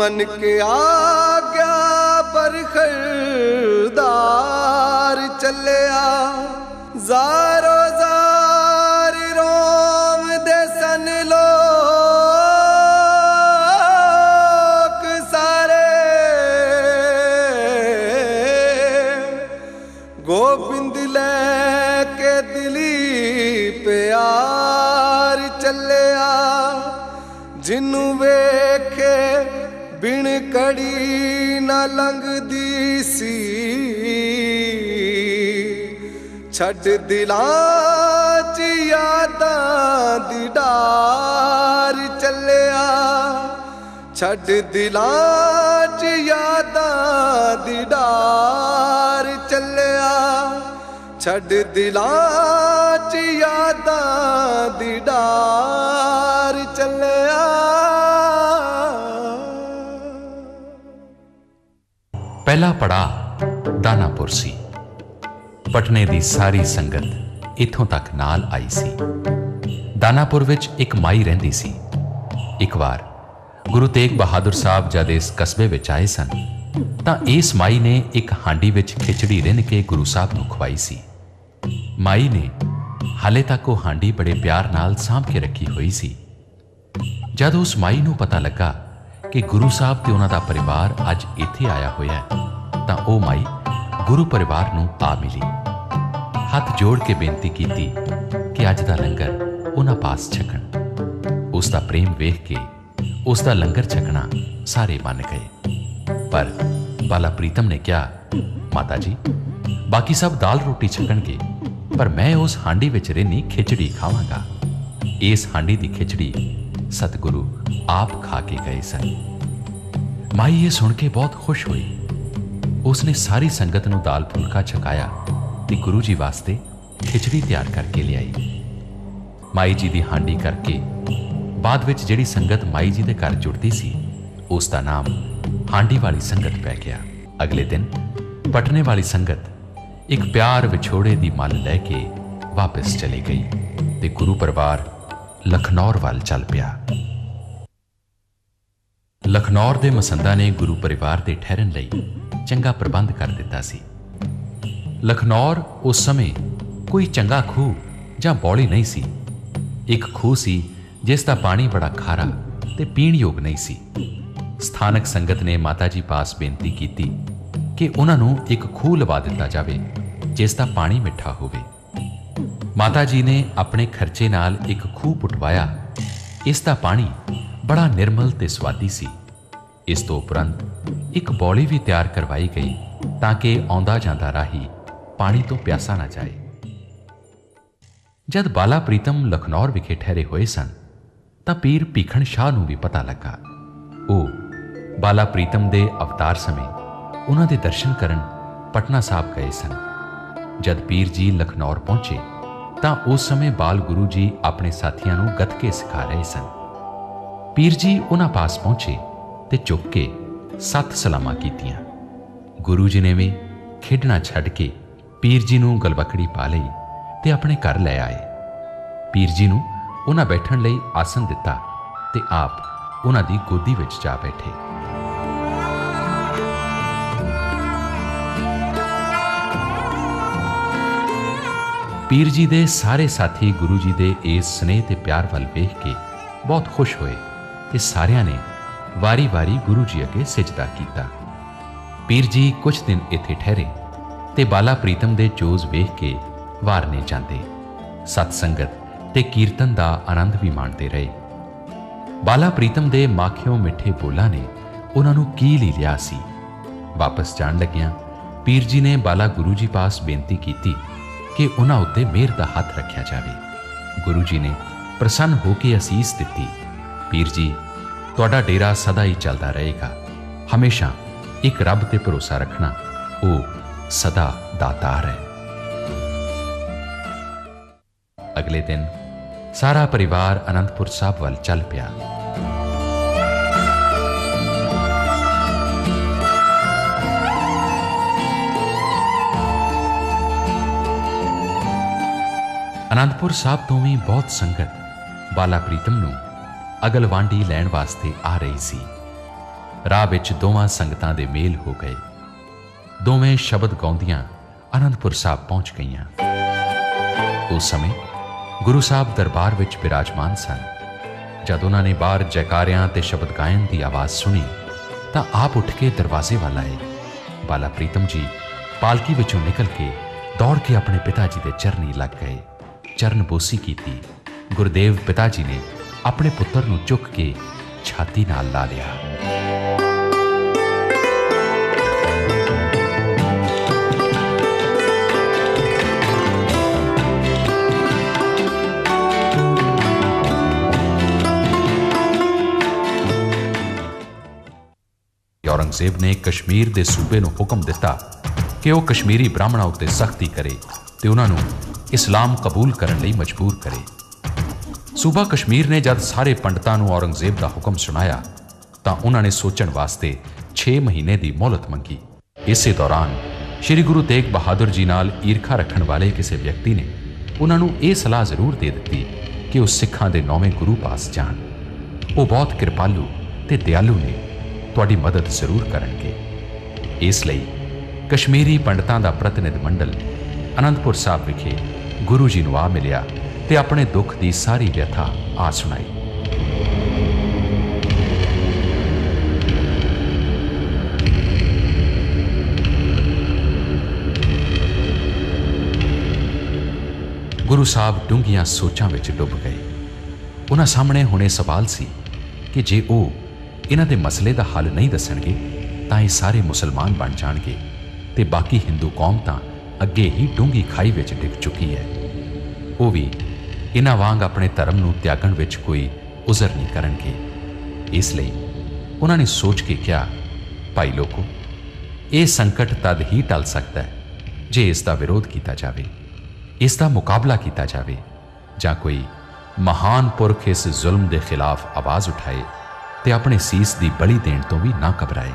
मन के आज्ञा बरखरदार चलिया। ਜ਼ਾਰੋ ਜ਼ਾਰ ਰੋਮ ਦੇ ਸਨ ਲੋਕ ਸਾਰੇ, ਗੋਬਿੰਦ ਲੈ ਕੇ ਦਿਲੀ ਪਿਆਰ ਚੱਲਿਆ। ਜਿਨੂੰ ਵੇਖੇ ਬਿਨ ਕੜੀ ਨਾ ਲੰਘਦੀ ਸੀ, ਛੱਡ ਦਿਲਾਂ 'ਚ ਯਾਦਾਂ ਦੀ ਡਾਰ ਚੱਲਿਆ। ਛੱਡ ਦਿਲਾਂ 'ਚ ਯਾਦਾਂ ਦੀ ਡਾਰ ਚੱਲਿਆ। ਛੱਡ ਦਿਲਾਂ 'ਚ ਯਾਦਾਂ ਦੀ ਡਾਰ ਚੱਲਿਆ। ਪਹਿਲਾ ਪੜਾਅ ਦਾਨਾਪੁਰ ਸੀ। ਪਟਨੇ ਦੀ ਸਾਰੀ ਸੰਗਤ ਇੱਥੋਂ ਤੱਕ ਨਾਲ ਆਈ ਸੀ। ਦਾਨਾਪੁਰ ਵਿੱਚ ਇੱਕ ਮਾਈ ਰਹਿੰਦੀ ਸੀ। ਇੱਕ ਵਾਰ ਗੁਰੂ ਤੇਗ ਬਹਾਦਰ ਸਾਹਿਬ ਜਦ ਇਸ ਕਸਬੇ ਵਿੱਚ ਆਏ ਸਨ ਤਾਂ ਇਸ ਮਾਈ ਨੇ ਇੱਕ ਹਾਂਡੀ ਵਿੱਚ ਖਿਚੜੀ ਰਿੰਨ ਕੇ ਗੁਰੂ ਸਾਹਿਬ ਨੂੰ ਖਵਾਈ ਸੀ। ਮਾਈ ਨੇ ਹਾਲੇ ਤੱਕ ਉਹ ਹਾਂਡੀ ਬੜੇ ਪਿਆਰ ਨਾਲ ਸਾਂਭ ਕੇ ਰੱਖੀ ਹੋਈ ਸੀ। ਜਦ ਉਸ ਮਾਈ ਨੂੰ ਪਤਾ ਲੱਗਾ ਕਿ ਗੁਰੂ ਸਾਹਿਬ ਤੇ ਉਹਨਾਂ ਦਾ ਪਰਿਵਾਰ ਅੱਜ ਇੱਥੇ ਆਇਆ ਹੋਇਆ ਹੈ ਤਾਂ ਉਹ ਮਾਈ ਗੁਰੂ ਪਰਿਵਾਰ ਨੂੰ ਆ ਮਿਲੀ, ਹੱਥ ਜੋੜ ਕੇ ਬੇਨਤੀ ਕੀਤੀ ਕਿ ਅੱਜ ਦਾ ਲੰਗਰ ਉਹਨਾਂ ਪਾਸ ਛਕਣ। ਉਸ ਦਾ ਪ੍ਰੇਮ ਵੇਖ ਕੇ ਉਸ ਦਾ ਲੰਗਰ ਛਕਣਾ ਸਾਰੇ ਮੰਨ ਗਏ। ਪਰ ਬਾਲਾ ਪ੍ਰੀਤਮ ਨੇ ਕਿਹਾ, ਮਾਤਾ ਜੀ ਬਾਕੀ ਸਭ ਦਾਲ ਰੋਟੀ ਛਕਣਗੇ ਪਰ ਮੈਂ ਉਸ ਹਾਂਡੀ ਵਿੱਚ ਰਿੰਨੀ ਖਿਚੜੀ ਖਾਵਾਂਗਾ। ਇਸ ਹਾਂਡੀ ਦੀ ਖਿਚੜੀ ਸਤਿਗੁਰੂ ਆਪ ਖਾ ਕੇ ਗਏ ਸਨ। ਮਾਈ ਇਹ ਸੁਣ ਕੇ ਬਹੁਤ ਖੁਸ਼ ਹੋਈ। ਉਸਨੇ ਸਾਰੀ ਸੰਗਤ ਨੂੰ ਦਾਲ ਫੁਲਕਾ ਛਕਾਇਆ ਤੇ ਗੁਰੂ ਜੀ ਵਾਸਤੇ ਖਿਚੜੀ ਤਿਆਰ ਕਰਕੇ ਲਿਆਈ। ਮਾਈ ਜੀ ਦੀ ਹਾਂਡੀ ਕਰਕੇ ਬਾਅਦ ਵਿੱਚ ਜਿਹੜੀ ਸੰਗਤ ਮਾਈ ਜੀ ਦੇ ਘਰ ਜੁੜਦੀ ਸੀ ਉਸ ਦਾ ਨਾਮ ਹਾਂਡੀ ਵਾਲੀ ਸੰਗਤ ਪੈ ਗਿਆ। ਅਗਲੇ ਦਿਨ ਪਟਨੇ ਵਾਲੀ ਸੰਗਤ ਇੱਕ ਪਿਆਰ ਵਿਛੋੜੇ ਦੀ ਮੱਲ ਲੈ ਕੇ ਵਾਪਸ ਚਲੀ ਗਈ ਤੇ ਗੁਰੂ ਪਰਿਵਾਰ ਲਖਨੌਰ ਵੱਲ ਚੱਲ ਪਿਆ। ਲਖਨੌਰ ਦੇ ਮਸੰਦਾਂ ਨੇ ਗੁਰੂ ਪਰਿਵਾਰ ਦੇ ਠਹਿਰਨ ਲਈ ਚੰਗਾ ਪ੍ਰਬੰਧ ਕਰ ਦਿੱਤਾ ਸੀ। ਲਖਨੌਰ ਉਸ ਸਮੇਂ ਕੋਈ ਚੰਗਾ ਖੂਹ ਜਾਂ ਬੌਲੀ ਨਹੀਂ ਸੀ। ਇੱਕ ਖੂਹ ਸੀ ਜਿਸ ਦਾ ਪਾਣੀ ਬੜਾ ਖਾਰਾ ਤੇ ਪੀਣ ਯੋਗ ਨਹੀਂ ਸੀ। ਸਥਾਨਕ ਸੰਗਤ ਨੇ ਮਾਤਾ ਜੀ ਪਾਸ ਬੇਨਤੀ ਕੀਤੀ ਕਿ ਉਹਨਾਂ ਨੂੰ ਇੱਕ ਖੂਹ ਲਵਾ ਦਿੱਤਾ ਜਾਵੇ ਜਿਸ ਦਾ ਪਾਣੀ ਮਿੱਠਾ ਹੋਵੇ। ਮਾਤਾ ਜੀ ਨੇ ਆਪਣੇ ਖਰਚੇ ਨਾਲ ਇੱਕ ਖੂਹ ਪੁੱਟਵਾਇਆ। ਇਸ ਦਾ ਪਾਣੀ ਬੜਾ ਨਿਰਮਲ ਤੇ ਸਵਾਦੀ ਸੀ। ਇਸ ਤੋਂ ਉਪਰੰਤ ਇੱਕ ਬੌਲੀ ਵੀ ਤਿਆਰ ਕਰਵਾਈ ਗਈ ਤਾਂ ਕਿ ਆਉਂਦਾ ਜਾਂਦਾ ਰਾਹੀ ਪਾਣੀ ਤੋਂ ਪਿਆਸਾ ਨਾ ਜਾਏ। ਜਦ ਬਾਲਾ ਪ੍ਰੀਤਮ ਲਖਨੌਰ ਵਿਖੇ ਠਹਿਰੇ ਹੋਏ ਸਨ ਤਾਂ ਪੀਰ ਭੀਖਣ ਸ਼ਾਹ ਨੂੰ ਵੀ ਪਤਾ ਲੱਗਾ। ਉਹ ਬਾਲਾ ਪ੍ਰੀਤਮ ਦੇ ਅਵਤਾਰ ਸਮੇਂ ਉਹਨਾਂ ਦੇ ਦਰਸ਼ਨ ਕਰਨ ਪਟਨਾ ਸਾਹਿਬ ਗਏ ਸਨ। ਜਦ ਪੀਰ ਜੀ ਲਖਨੌਰ ਪਹੁੰਚੇ ਤਾਂ ਉਸ ਸਮੇਂ ਬਾਲ ਗੁਰੂ ਜੀ ਆਪਣੇ ਸਾਥੀਆਂ ਨੂੰ ਗੱਤਕੇ ਸਿਖਾ ਰਹੇ ਸਨ। ਪੀਰ ਜੀ ਉਹਨਾਂ ਪਾਸ ਪਹੁੰਚੇ ਤੇ ਝੁਕ ਕੇ 7 ਸਲਾਮਾਂ ਕੀਤੀਆਂ। ਗੁਰੂ ਜੀ ਨੇ ਵੀ ਖੇਡਣਾ ਛੱਡ ਕੇ ਪੀਰ ਜੀ ਨੂੰ ਗਲਵਕੜੀ ਪਾ ਲਈ ਤੇ ਆਪਣੇ ਘਰ ਲੈ ਆਏ। ਪੀਰ ਜੀ ਨੂੰ ਉਹਨਾਂ ਬੈਠਣ ਲਈ ਆਸਨ ਦਿੱਤਾ ਤੇ ਆਪ ਉਹਨਾਂ ਦੀ ਗੋਦੀ ਵਿੱਚ ਜਾ ਬੈਠੇ। पीर जी दे सारे साथी गुरु जी दे इस स्नेह ते प्यार वल वेख के बहुत खुश होए ते सारियां ने वारी वारी गुरु जी अगे सिजदा कीता। पीर जी कुछ दिन इत्थे ठहरे ते बाला प्रीतम दे चोज वेख के वारने जांदे, सतसंगत ते कीर्तन दा आनंद भी माणते रहे। बाला प्रीतम दे माखियों मिठे बोलां ने उन्हां नूं की ली लिया सी। वापस जाण लग्गियां पीर जी ने बाला गुरु जी पास बेनती कीती कि उन्हां उत्ते मेहर दा हथ रखिया जावे। गुरु जी ने प्रसन्न होके असीस दित्ती, पीर जी तुहाडा डेरा सदा ही चलदा रहेगा। हमेशा एक रब ते भरोसा रखना, वो सदा दातार है। अगले दिन सारा परिवार आनंदपुर साहब वल चल पिया। आनंदपुर साहब तो भी बहुत संगत बाला प्रीतम नूं अगलवांडी लैण वास्ते आ रही सी। राह विच दोवां संगतां दे मेल हो गए। दोवें शब्द गाउंदियां आनंदपुर साहब पहुंच गईयां। उस समय गुरु साहब दरबार विच विराजमान सन। जद उन्होंने बाहर जयकारियां ते शब्द गायन की आवाज़ सुनी तां आप उठ के दरवाजे वाल आए। बाला प्रीतम जी पालकी विचों निकल के दौड़ के अपने पिता जी दे चरनी लग गए। चरण बोसी कीती। गुरुदेव पिता जी ने अपने पुत्र नूं चुक के छाती नाल ला लिया। औरंगजेब ने कश्मीर दे सूबे नूं हुक्म दिता कि वह कश्मीरी ब्राह्मणों उत्ते सख्ती करे ते उन्हां नूं इस्लाम कबूल करने लई मजबूर करे। सूबा कश्मीर ने जद सारे पंडितां नूं औरंगजेब दा हुक्म सुनाया तां उन्हां ने सोचण वास्ते 6 महीने की मोहलत मंगी। इसे दौरान श्री गुरु तेग बहादुर जी नाल ईरखा रखण वाले किसी व्यक्ति ने उन्हां नूं इह सलाह जरूर दे दित्ती कि वह सिखां दे 9वें गुरु पास जाण। वो बहुत कृपालू ते दयालु ने, तुहाडी मदद जरूर करनगे। इसलिए कश्मीरी पंडितां दा प्रतिनिध मंडल आनंदपुर साहब विखे गुरु जी नूं आ मिलिया ते अपने दुख की सारी व्यथा आ सुनाई। गुरु साहब डूंघियां सोचां विच डुब गए। उन्हां सामने हुणे सवाल सी कि जे वो इन्हां दे मसले दा हल नहीं दसणगे तां ये सारे मुसलमान बन जाणगे ते बाकी हिंदू कौम तां अगे ही डूंघी खाई विच डिग चुकी है। वो भी इन्हां वांग अपने धर्म नूं त्यागण विच कोई उज़र नहीं करनगे। इसलिए उन्होंने सोच के कहा, भाई लोगों, ये संकट तद ही टल सकता है जे इसका विरोध किया जाए, इसका मुकाबला किया जाए, जां कोई महान पुरख इस जुल्म के खिलाफ आवाज़ उठाए ते अपने सीस की बलि देण तो भी ना घबराए।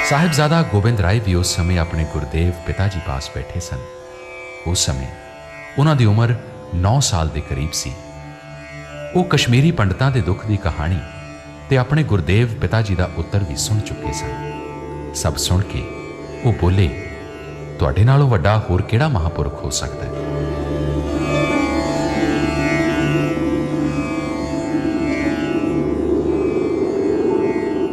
साहिबजादा गोबिंद राय भी उस समय अपने गुरुदेव पिताजी पास बैठे सन। उस समय उन्हां दी उम्र 9 साल के करीब सी। वो कश्मीरी पंडितां दे दुख की कहानी ते अपने गुरुदेव पिताजी का उत्तर भी सुन चुके सन। सब सुन के वो बोले, तुहाडे नालों वड्डा होर किहड़ा महापुरख हो सकता है।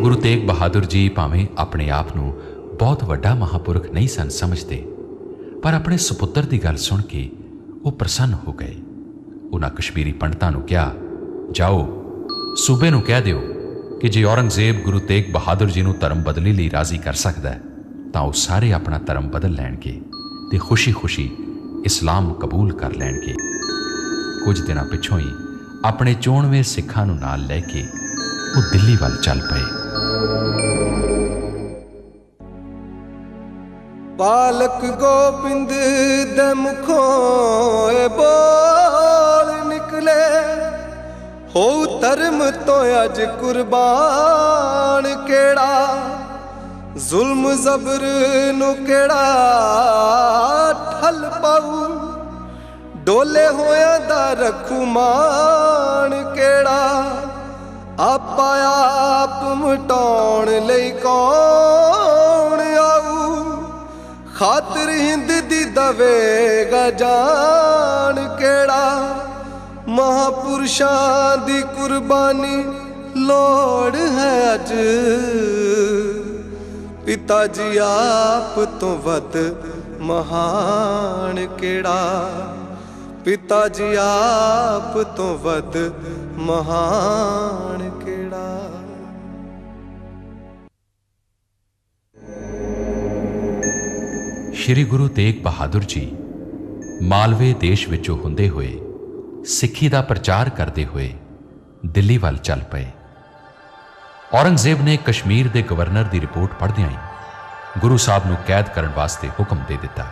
गुरु तेग बहादुर जी भावें अपने आप नूं बहुत वड्डा महापुरख नहीं सन समझते, पर अपने सुपुत्र की गल सुन के वो प्रसन्न हो गए। उन्हां कश्मीरी पंडितां नूं कहा, जाओ सूबे नूं कह दिओ कि जे औरंगजेब गुरु तेग बहादुर जी नूं धर्म बदली लई राजी कर सकता है तां वो सारे अपना धर्म बदल लैणगे ते खुशी खुशी इस्लाम कबूल कर लैणगे। कुछ दिनां पिछों ही अपने 94 सिखां नूं नाल लै के वो दिल्ली वल चल पए। बालक गोबिंद दे मुखों ए बोल निकले, हो धर्म तो अज कुर्बान केड़ा, जुल्म जबर नु केड़ा ठल पाऊ, ਡੋਲੇ ਹੋਇਆਂ ਦਾ ਰੱਖੂ ਮਾਣ ਕਿਹੜਾ, ਆਪਾ ਆਪ ਮਿਟਾਉਣ ਲਈ ਕੌਣ ਆਊ, ਖਾਤਰ ਹਿੰਦ ਦੀ ਦਵੇਗਾ ਜਾਨ ਕਿਹੜਾ, ਮਹਾਂਪੁਰਸ਼ਾਂ ਦੀ ਕੁਰਬਾਨੀ ਲੋੜ ਹੈ ਅੱਜ, ਪਿਤਾ ਜੀ ਆਪ ਤੋਂ ਵੱਧ ਮਹਾਨ ਕਿਹੜਾ, ਪਿਤਾ ਜੀ ਆਪ ਤੋਂ ਵੱਧ ਮਹਾਨ ਕਿਹੜਾ। ਸ਼੍ਰੀ ਗੁਰੂ ਤੇਗ ਬਹਾਦਰ ਜੀ ਮਾਲਵੇ ਦੇਸ਼ ਵਿੱਚੋਂ ਹੁੰਦੇ ਹੋਏ ਸਿੱਖੀ ਦਾ ਪ੍ਰਚਾਰ ਕਰਦੇ ਹੋਏ ਦਿੱਲੀ ਵੱਲ ਚੱਲ ਪਏ। ਔਰੰਗਜ਼ੇਬ ਨੇ ਕਸ਼ਮੀਰ ਦੇ ਗਵਰਨਰ ਦੀ ਰਿਪੋਰਟ ਪੜ੍ਹਦਿਆਂ ਹੀ ਗੁਰੂ ਸਾਹਿਬ ਨੂੰ ਕੈਦ ਕਰਨ ਵਾਸਤੇ ਹੁਕਮ ਦੇ ਦਿੱਤਾ।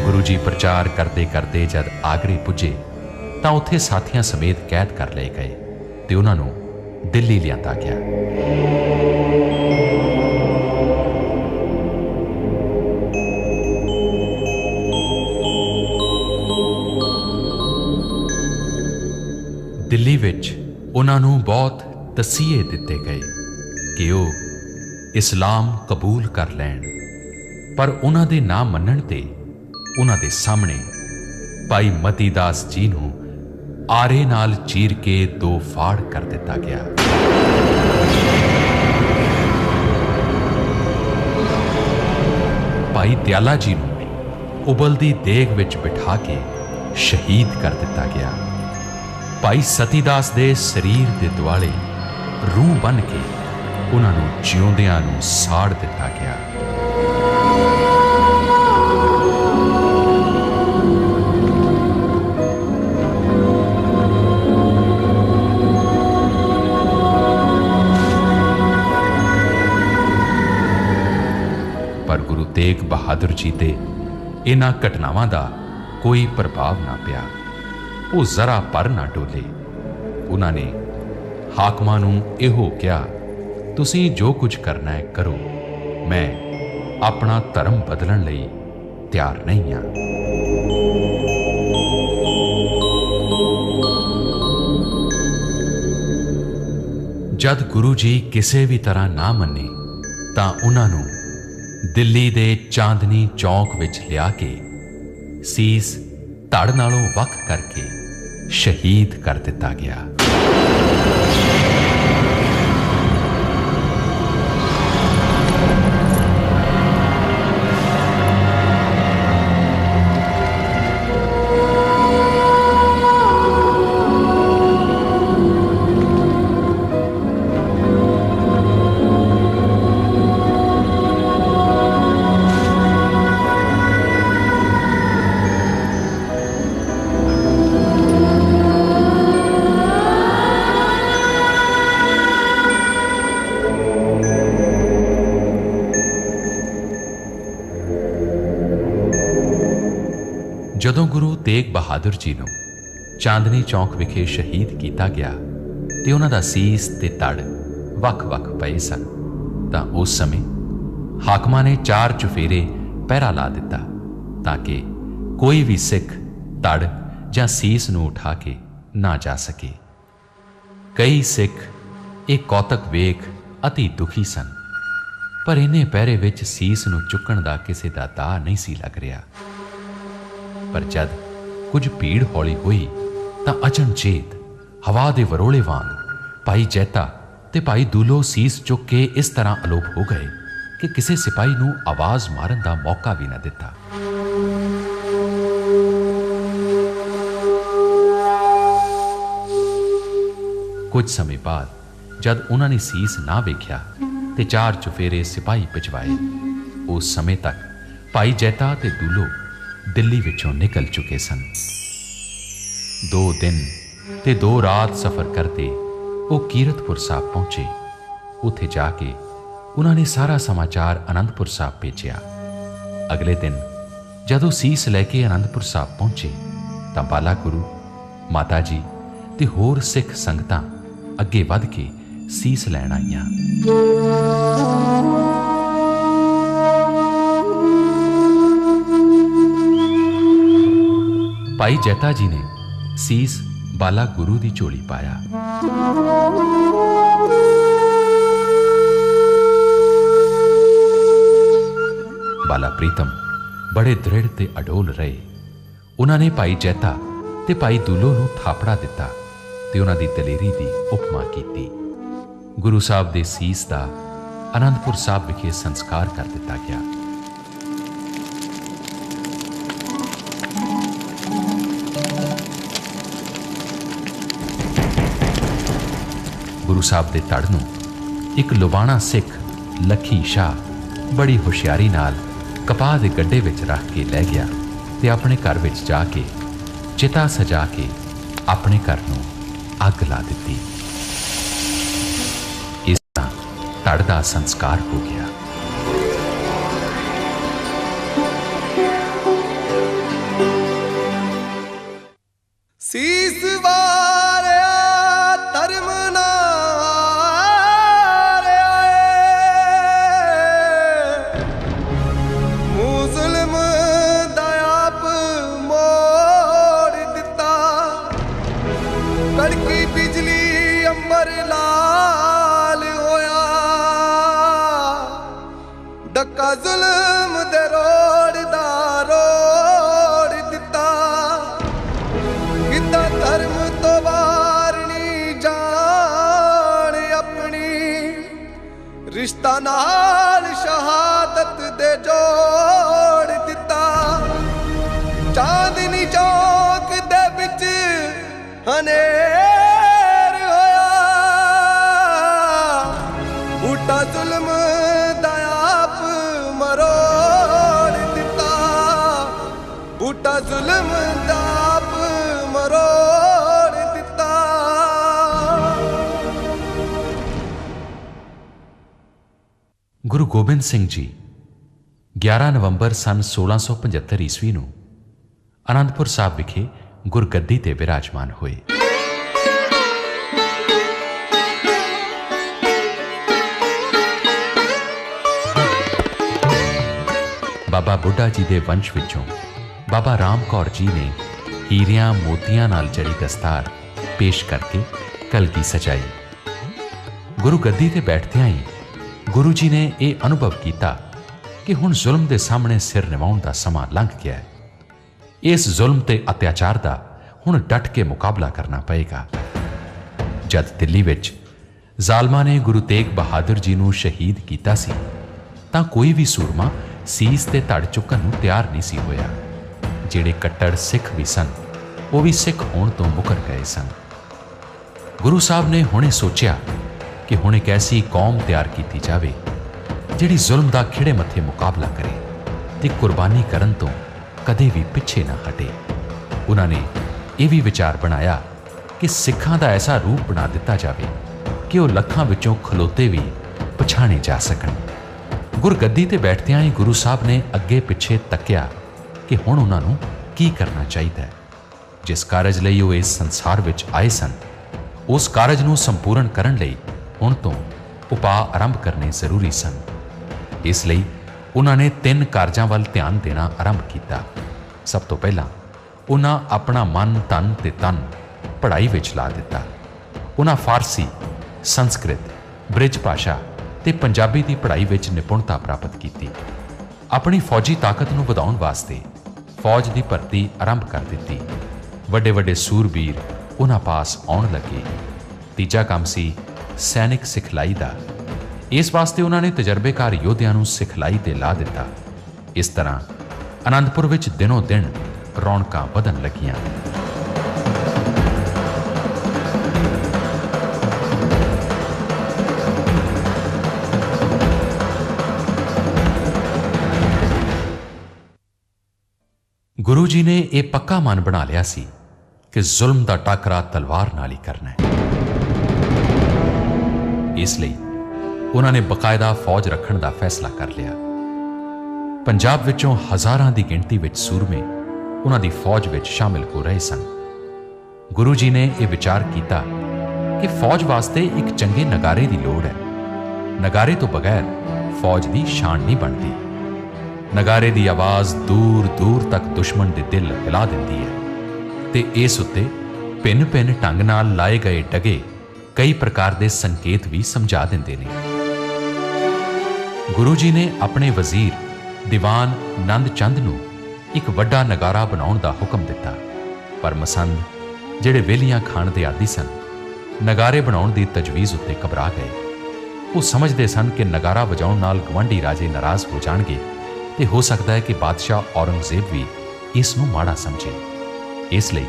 ਗੁਰੂ ਜੀ ਪ੍ਰਚਾਰ ਕਰਦੇ ਕਰਦੇ ਜਦ ਆਗਰੇ ਪੁੱਜੇ ਤਾਂ ਉੱਥੇ ਸਾਥੀਆਂ ਸਮੇਤ ਕੈਦ ਕਰ ਲਏ ਗਏ ਤੇ ਉਹਨਾਂ ਨੂੰ ਦਿੱਲੀ ਲਿਆਂਦਾ ਗਿਆ। ਦਿੱਲੀ ਵਿੱਚ ਉਹਨਾਂ ਨੂੰ ਬਹੁਤ ਤਸੀਹੇ ਦਿੱਤੇ ਗਏ ਕਿ ਉਹ ਇਸਲਾਮ ਕਬੂਲ ਕਰ ਲੈਣ, ਪਰ ਉਹਨਾਂ ਦੇ ਨਾ ਮੰਨਣ ਤੇ ਉਹਨਾਂ ਦੇ ਸਾਹਮਣੇ ਭਾਈ ਮਤੀ ਦਾਸ ਜੀ ਨੂੰ ਆਰੇ ਨਾਲ ਚੀਰ ਕੇ 2 ਫਾੜ ਕਰ ਦਿੱਤਾ ਗਿਆ। ਭਾਈ ਦਿਆਲਾ ਜੀ ਨੂੰ ਉਬਲਦੀ ਦੇਗ ਵਿੱਚ ਬਿਠਾ ਕੇ ਸ਼ਹੀਦ ਕਰ ਦਿੱਤਾ ਗਿਆ। ਭਾਈ ਸਤੀਦਾਸ ਦੇ ਸਰੀਰ ਦੇ ਦੁਆਲੇ ਰੂਹ ਬਣ ਕੇ ਉਹਨਾਂ ਨੂੰ ਜਿਉਂਦਿਆਂ ਨੂੰ ਸਾੜ ਦਿੱਤਾ ਗਿਆ। ਪਰ ਗੁਰੂ ਤੇਗ ਬਹਾਦਰ ਜੀ ਤੇ ਇਹਨਾਂ ਘਟਨਾਵਾਂ ਦਾ ਕੋਈ ਪ੍ਰਭਾਵ ਨਾ ਪਿਆ। ਉਹ ਜ਼ਰਾ ਪਰ ਨਾ ਡੋਲੇ। ਉਹਨਾਂ ਨੇ ਹਾਕਮਾਂ ਨੂੰ ਇਹੋ ਕਿਹਾ, ਤੁਸੀਂ ਜੋ ਕੁਝ ਕਰਨਾ ਹੈ ਕਰੋ, ਮੈਂ ਆਪਣਾ ਧਰਮ ਬਦਲਣ ਲਈ ਤਿਆਰ ਨਹੀਂ ਹਾਂ। ਜਦ ਗੁਰੂ ਜੀ ਕਿਸੇ ਵੀ ਤਰ੍ਹਾਂ ਨਾ ਮੰਨੇ ਤਾਂ ਉਹਨਾਂ ਨੂੰ ਦਿੱਲੀ ਦੇ ਚਾਂਦਨੀ ਚੌਕ ਵਿੱਚ ਲਿਆ ਕੇ ਸੀਸ ਧੜ ਨਾਲੋਂ ਵੱਖ ਕਰਕੇ ਸ਼ਹੀਦ ਕਰ ਦਿੱਤਾ ਗਿਆ। ਜਦੋਂ ਗੁਰੂ ਤੇਗ ਬਹਾਦਰ ਜੀ ਨੂੰ ਚਾਂਦਨੀ ਚੌਕ ਵਿਖੇ ਸ਼ਹੀਦ ਕੀਤਾ ਗਿਆ ਤੇ ਉਹਨਾਂ ਦਾ ਸੀਸ ਤੇ ਧੜ ਵੱਖ-ਵੱਖ ਪਏ ਸਨ ਤਾਂ ਉਸ ਸਮੇਂ ਹਾਕਮਾਂ ਨੇ 4 ਚੁਫੇਰੇ ਪਹਿਰਾ ਲਾ ਦਿੱਤਾ ਤਾਂ ਕਿ ਕੋਈ ਵੀ ਸਿੱਖ ਧੜ ਜਾਂ ਸੀਸ ਨੂੰ ਉਠਾ ਕੇ ਨਾ ਜਾ ਸਕੇ। ਕਈ ਸਿੱਖ ਇਹ ਕੌਤਕ ਵੇਖ ਅਤੀ ਦੁਖੀ ਸਨ, ਪਰ ਇਹਨੇ ਪਹਿਰੇ ਵਿੱਚ ਸੀਸ ਨੂੰ ਚੁੱਕਣ ਦਾ ਕਿਸੇ ਦਾ ਦਾਅ ਨਹੀਂ ਸੀ ਲੱਗ ਰਿਹਾ। ਪਰ ਜਦ ਕੁਝ ਭੀੜ ਹੌਲੀ ਹੋਈ ਤਾਂ ਅਚਨਚੇਤ ਹਵਾ ਦੇ ਵਰੋਲੇ ਵਾਂਗ ਭਾਈ ਜੈਤਾ ਤੇ ਭਾਈ ਦੂਲੋ ਸੀਸ ਚੁੱਕ ਕੇ ਇਸ ਤਰ੍ਹਾਂ ਅਲੋਪ ਹੋ ਗਏ ਕਿ ਕਿਸੇ ਸਿਪਾਹੀ ਨੂੰ ਆਵਾਜ਼ ਮਾਰਨ ਦਾ ਮੌਕਾ ਵੀ ਨਾ ਦਿੱਤਾ। ਕੁਝ ਸਮੇਂ ਬਾਅਦ ਜਦ ਉਹਨਾਂ ਨੇ ਸੀਸ ਨਾ ਵੇਖਿਆ ਤੇ 4 ਚੁਫੇਰੇ ਸਿਪਾਹੀ ਭਿਜਵਾਏ, ਉਸ ਸਮੇਂ ਤੱਕ ਭਾਈ ਜੈਤਾ ਤੇ ਦੂਲੋ ਦਿੱਲੀ ਵਿੱਚੋਂ ਨਿਕਲ ਚੁੱਕੇ ਸਨ। 2 ਦਿਨ ਤੇ 2 ਰਾਤ ਸਫ਼ਰ ਕਰਦੇ ਉਹ ਕੀਰਤਪੁਰ ਸਾਹਿਬ ਪਹੁੰਚੇ। ਉੱਥੇ ਜਾ ਕੇ ਉਹਨਾਂ ਨੇ ਸਾਰਾ ਸਮਾਚਾਰ ਅਨੰਦਪੁਰ ਸਾਹਿਬ ਭੇਜਿਆ अगले दिन जदों सीस लैके आनंदपुर साहब पहुंचे तां बाला गुरु, माता जी ते होर सिख संगतां अगे वध के सीस लैण आईयां। भाई जैता जी ने सीस बाला गुरु दी झोली पाया। बाला प्रीतम बड़े दृढ़ ते अडोल रहे। उन्होंने भाई जैता ते भाई दूलो नूं थापड़ा दिता ते उन्हां दी दलेरी दी उपमा कीती। गुरु साहब दे सीस दा आनंदपुर साहब विखे संस्कार कर दिता गया। गुरु साहब दे तड़ नूं एक लुबाणा सिख लखी शाह बड़ी हुशियारी नाल कपाह दे गड्ढे विच रख के लै गया ते अपने घर विच जाके चिता सजा के अपने घर नूं अग ला दित्ती। इस तरह तड़ दा संस्कार हो गया। सीस वारिया धर्म कड़की बिजली अंबर लाल होया, डक्का जुल्म दे रोड़ दा रोड़ दिता। किता धर्म तो वारनी जान अपनी, रिश्ता नाल शहादत दे जोड़ दिता। चांदनी चौक दे विच हनेर होया, बूटा जुल्म दा आप मरोड़ दिता। बूटा जुल्म दा आप मरोड़ दिता। गुरु गोबिंद सिंह जी 11 नवंबर सन 1675 ईस्वी नूं आनंदपुर साहब विखे गुरगद्दी ते विराजमान होए। बाबा बुढ़ा जी दे वंश विचों बाबा राम कौर जी ने हीरियां मोतियां नाल जड़ी दस्तार पेश करके कलगी सजाई। गुरु गद्दी ते बैठदियां ही गुरु जी ने यह अनुभव किया कि हुण जुल्म दे सामने सिर निवाउण दा समां लंघ गया है। इस जुल्म ते अत्याचार दा हुण डट के मुकाबला करना पएगा। जद दिल्ली विच जालमा ने गुरु तेग बहादुर जी नूं शहीद कीता सी तां कोई भी सूरमा सीस ते धड़ चुकण नूं तैयार नहीं सी होया। जिहड़े कट्टड़ सिख भी सन वो भी सिख होण तों मुकर गए सन। गुरु साहब ने हुणे सोचिया कि हुण एक ऐसी कौम तैयार की जावे जिहड़ी जुल्म दा खिड़े मत्थे मुकाबला करे ते कुर्बानी करन तों कदे भी पिछे ना हटे। उन्होंने यह भी विचार बनाया कि सिखां दा ऐसा रूप बना दिता जाए कि वह लखां विचों खलोते भी पछाणे जा सकन। गुरगद्दी ते बैठदियां ही गुरु साहब ने अगे पिछे तक्या कि हुण उन्हां नूं की करना चाहिए। जिस कारज लई वो इस संसार विच आए सन उस कारज नूं संपूर्ण करन लई हुण तों उपाਅ आरंभ करने जरूरी सन। इसलिए उन्होंने 3 कारजां वल ध्यान देना आरंभ किया। सब तो पहला उन्हां अपना मन तन ते तन पढ़ाई विच ला दिता। उन्हां फारसी, संस्कृत, ब्रिज भाषा ते पंजाबी की पढ़ाई विच निपुणता प्राप्त की। अपनी फौजी ताकत नूं वधाउण वास्ते फौज की भर्ती आरंभ कर दी। वड्डे वड्डे सूरबीर उन्हां पास आउण लगे। तीजा काम सी सैनिक सिखलाई दा। इस वास्ते उन्होंने तजर्बेकार योद्धियां नूं सिखलाई ते ला दिता। इस तरह आनंदपुर विच दिनों दिन रौनकां वधन लगियां। गुरु जी ने यह पक्का मन बना लिया सी कि जुल्म दा टाकरा तलवार नाल ही करना है। इसलिए उन्होंने बकायदा फौज रखने का फैसला कर लिया। पंजाब विचों हज़ारां दी गिणती विच सूरमे उन्हां दी फौज विच शामिल हो रहे सन। गुरु जी ने यह विचार किया कि फौज वास्ते एक चंगे नगारे की लोड़ है। नगारे तो बगैर फौज की शान नहीं बनती। नगारे की आवाज़ दूर दूर तक दुश्मन के दिल हिला दिंदी है ते इस उत्ते भिन्न भिन्न ढंग नाल लाए गए डगे कई प्रकार के संकेत भी समझा देंदे ने। गुरु जी ने अपने वजीर दीवान नंद चंद नूं एक वड्डा नगारा बनाउण दा हुक्म दिता, पर मसंद जिहड़े वेलियां खाण दे आदी सन नगारे बनाउण दी तजवीज़ उत्ते घबरा गए। वो समझते सन कि नगारा वजाउण नाल गवांढी राजे नाराज़ हो जाणगे ते हो सकता है कि बादशाह औरंगजेब भी इस नूं माड़ा समझे। इसलिए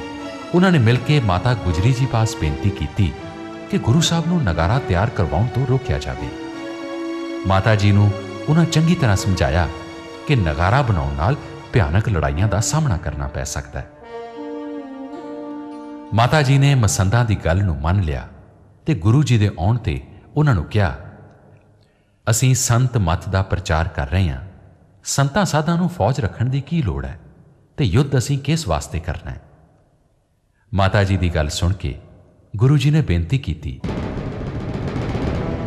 उन्होंने मिल के माता गुजरी जी पास बेनती की कि गुरु साहब नूं नगारा तैयार करवाउण तो रोकिया जाए। माता जी नूं उन्हां चंगी तरह समझाया कि नगारा बनाउण नाल भयानक लड़ाइयां दा सामना करना पै सकता है। माता जी ने मसंदां दी गल नूं मन लिया ते गुरु जी दे आउण ते उन्हां नूं कहा, असीं संत मत दा प्रचार कर रहे हां, संतां साधां नूं फौज रखण दी की लोड़ है ते युद्ध असीं किस वास्ते करना है। माता जी दी गल सुन के गुरु जी ने बेनती की,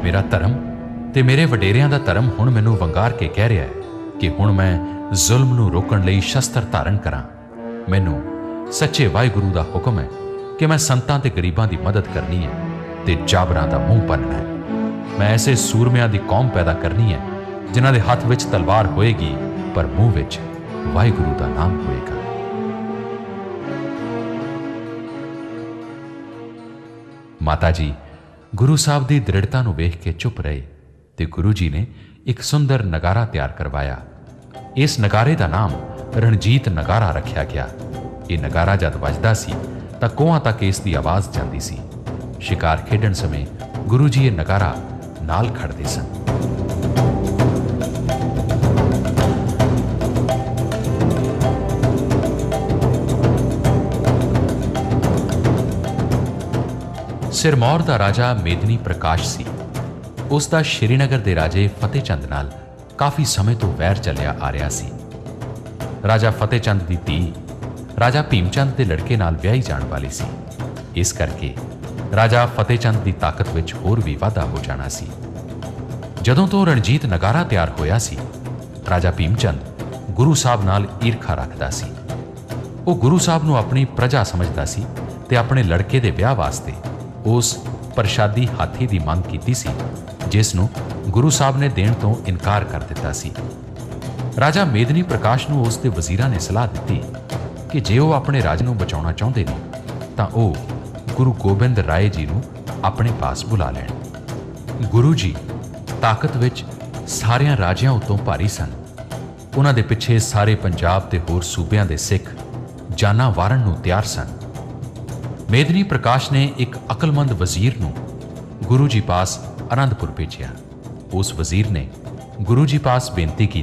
मेरा धर्म ते मेरे वडेरियां दा धर्म हुण मैनूं वंगार के कह रहा है कि हुण मैं जुल्म नूं रोकण लई शस्त्र धारण करां। मैनूं सच्चे वाहिगुरू दा हुक्म है कि मैं संतां ते गरीबां दी मदद करनी है ते जाबरां दा मूंह भरना है। मैं ऐसे सूरमियां दी कौम पैदा करनी है जिन्हां दे हत्थ विच तलवार होएगी पर मूंह विच वाहिगुरू दा नाम होएगा। माता जी गुरु साहब दी दृढ़ता नूं वेख के चुप रहे ते गुरु जी ने एक सुंदर नगारा तैयार करवाया। इस नगारे दा नाम रणजीत नगारा रखिया गया। ये नगारा जद वजदा सी तां कोहां तक इस दी आवाज़ जांदी सी। शिकार खेडण समय गुरु जी ये नगारा नाल खड़दे सन। सिरमौर दा राजा मेदनी प्रकाश सी। उसका श्रीनगर के राजे फतेह चंद नाल काफ़ी समय तो वैर चलिया आ रहा सी। राजा फतेह चंद की धी राजा भीमचंद के लड़के नाल व्याही जाण वाली सी। इस करके राजा फतेह चंद की ताकत विच होर भी वाधा हो जाना सी। जदों तो रणजीत नगारा तैयार होया सी, राजा भीमचंद गुरु साहब नाल ईरखा रखदा सी। वो गुरु साहब नूं अपनी प्रजा समझदा सी ते अपने लड़के दे विआह वास्ते उस प्रशादी हाथी की मंग की सी जिस नूं गुरु साहब ने देण तो इनकार कर दिता सी। राजा मेदनी प्रकाश नूं उसके वजीरां ने सलाह दी कि जे वो अपने राज नूं बचाउणा चाहुंदे ने तां वो गुरु गोबिंद राय जी नूं अपने पास बुला लैण। गुरु जी ताकत विच सारियां राजियां उत्तों भारी सन। उन्हां दे पिछे सारे पंजाब ते होर सूबियां दे सिख जाना वारन नूं तैयार सन। मेदनी प्रकाश ने एक अकलमंद वजीर नूं गुरु जी पास आनंदपुर भेजिया। उस वजीर ने गुरु जी पास बेनती की,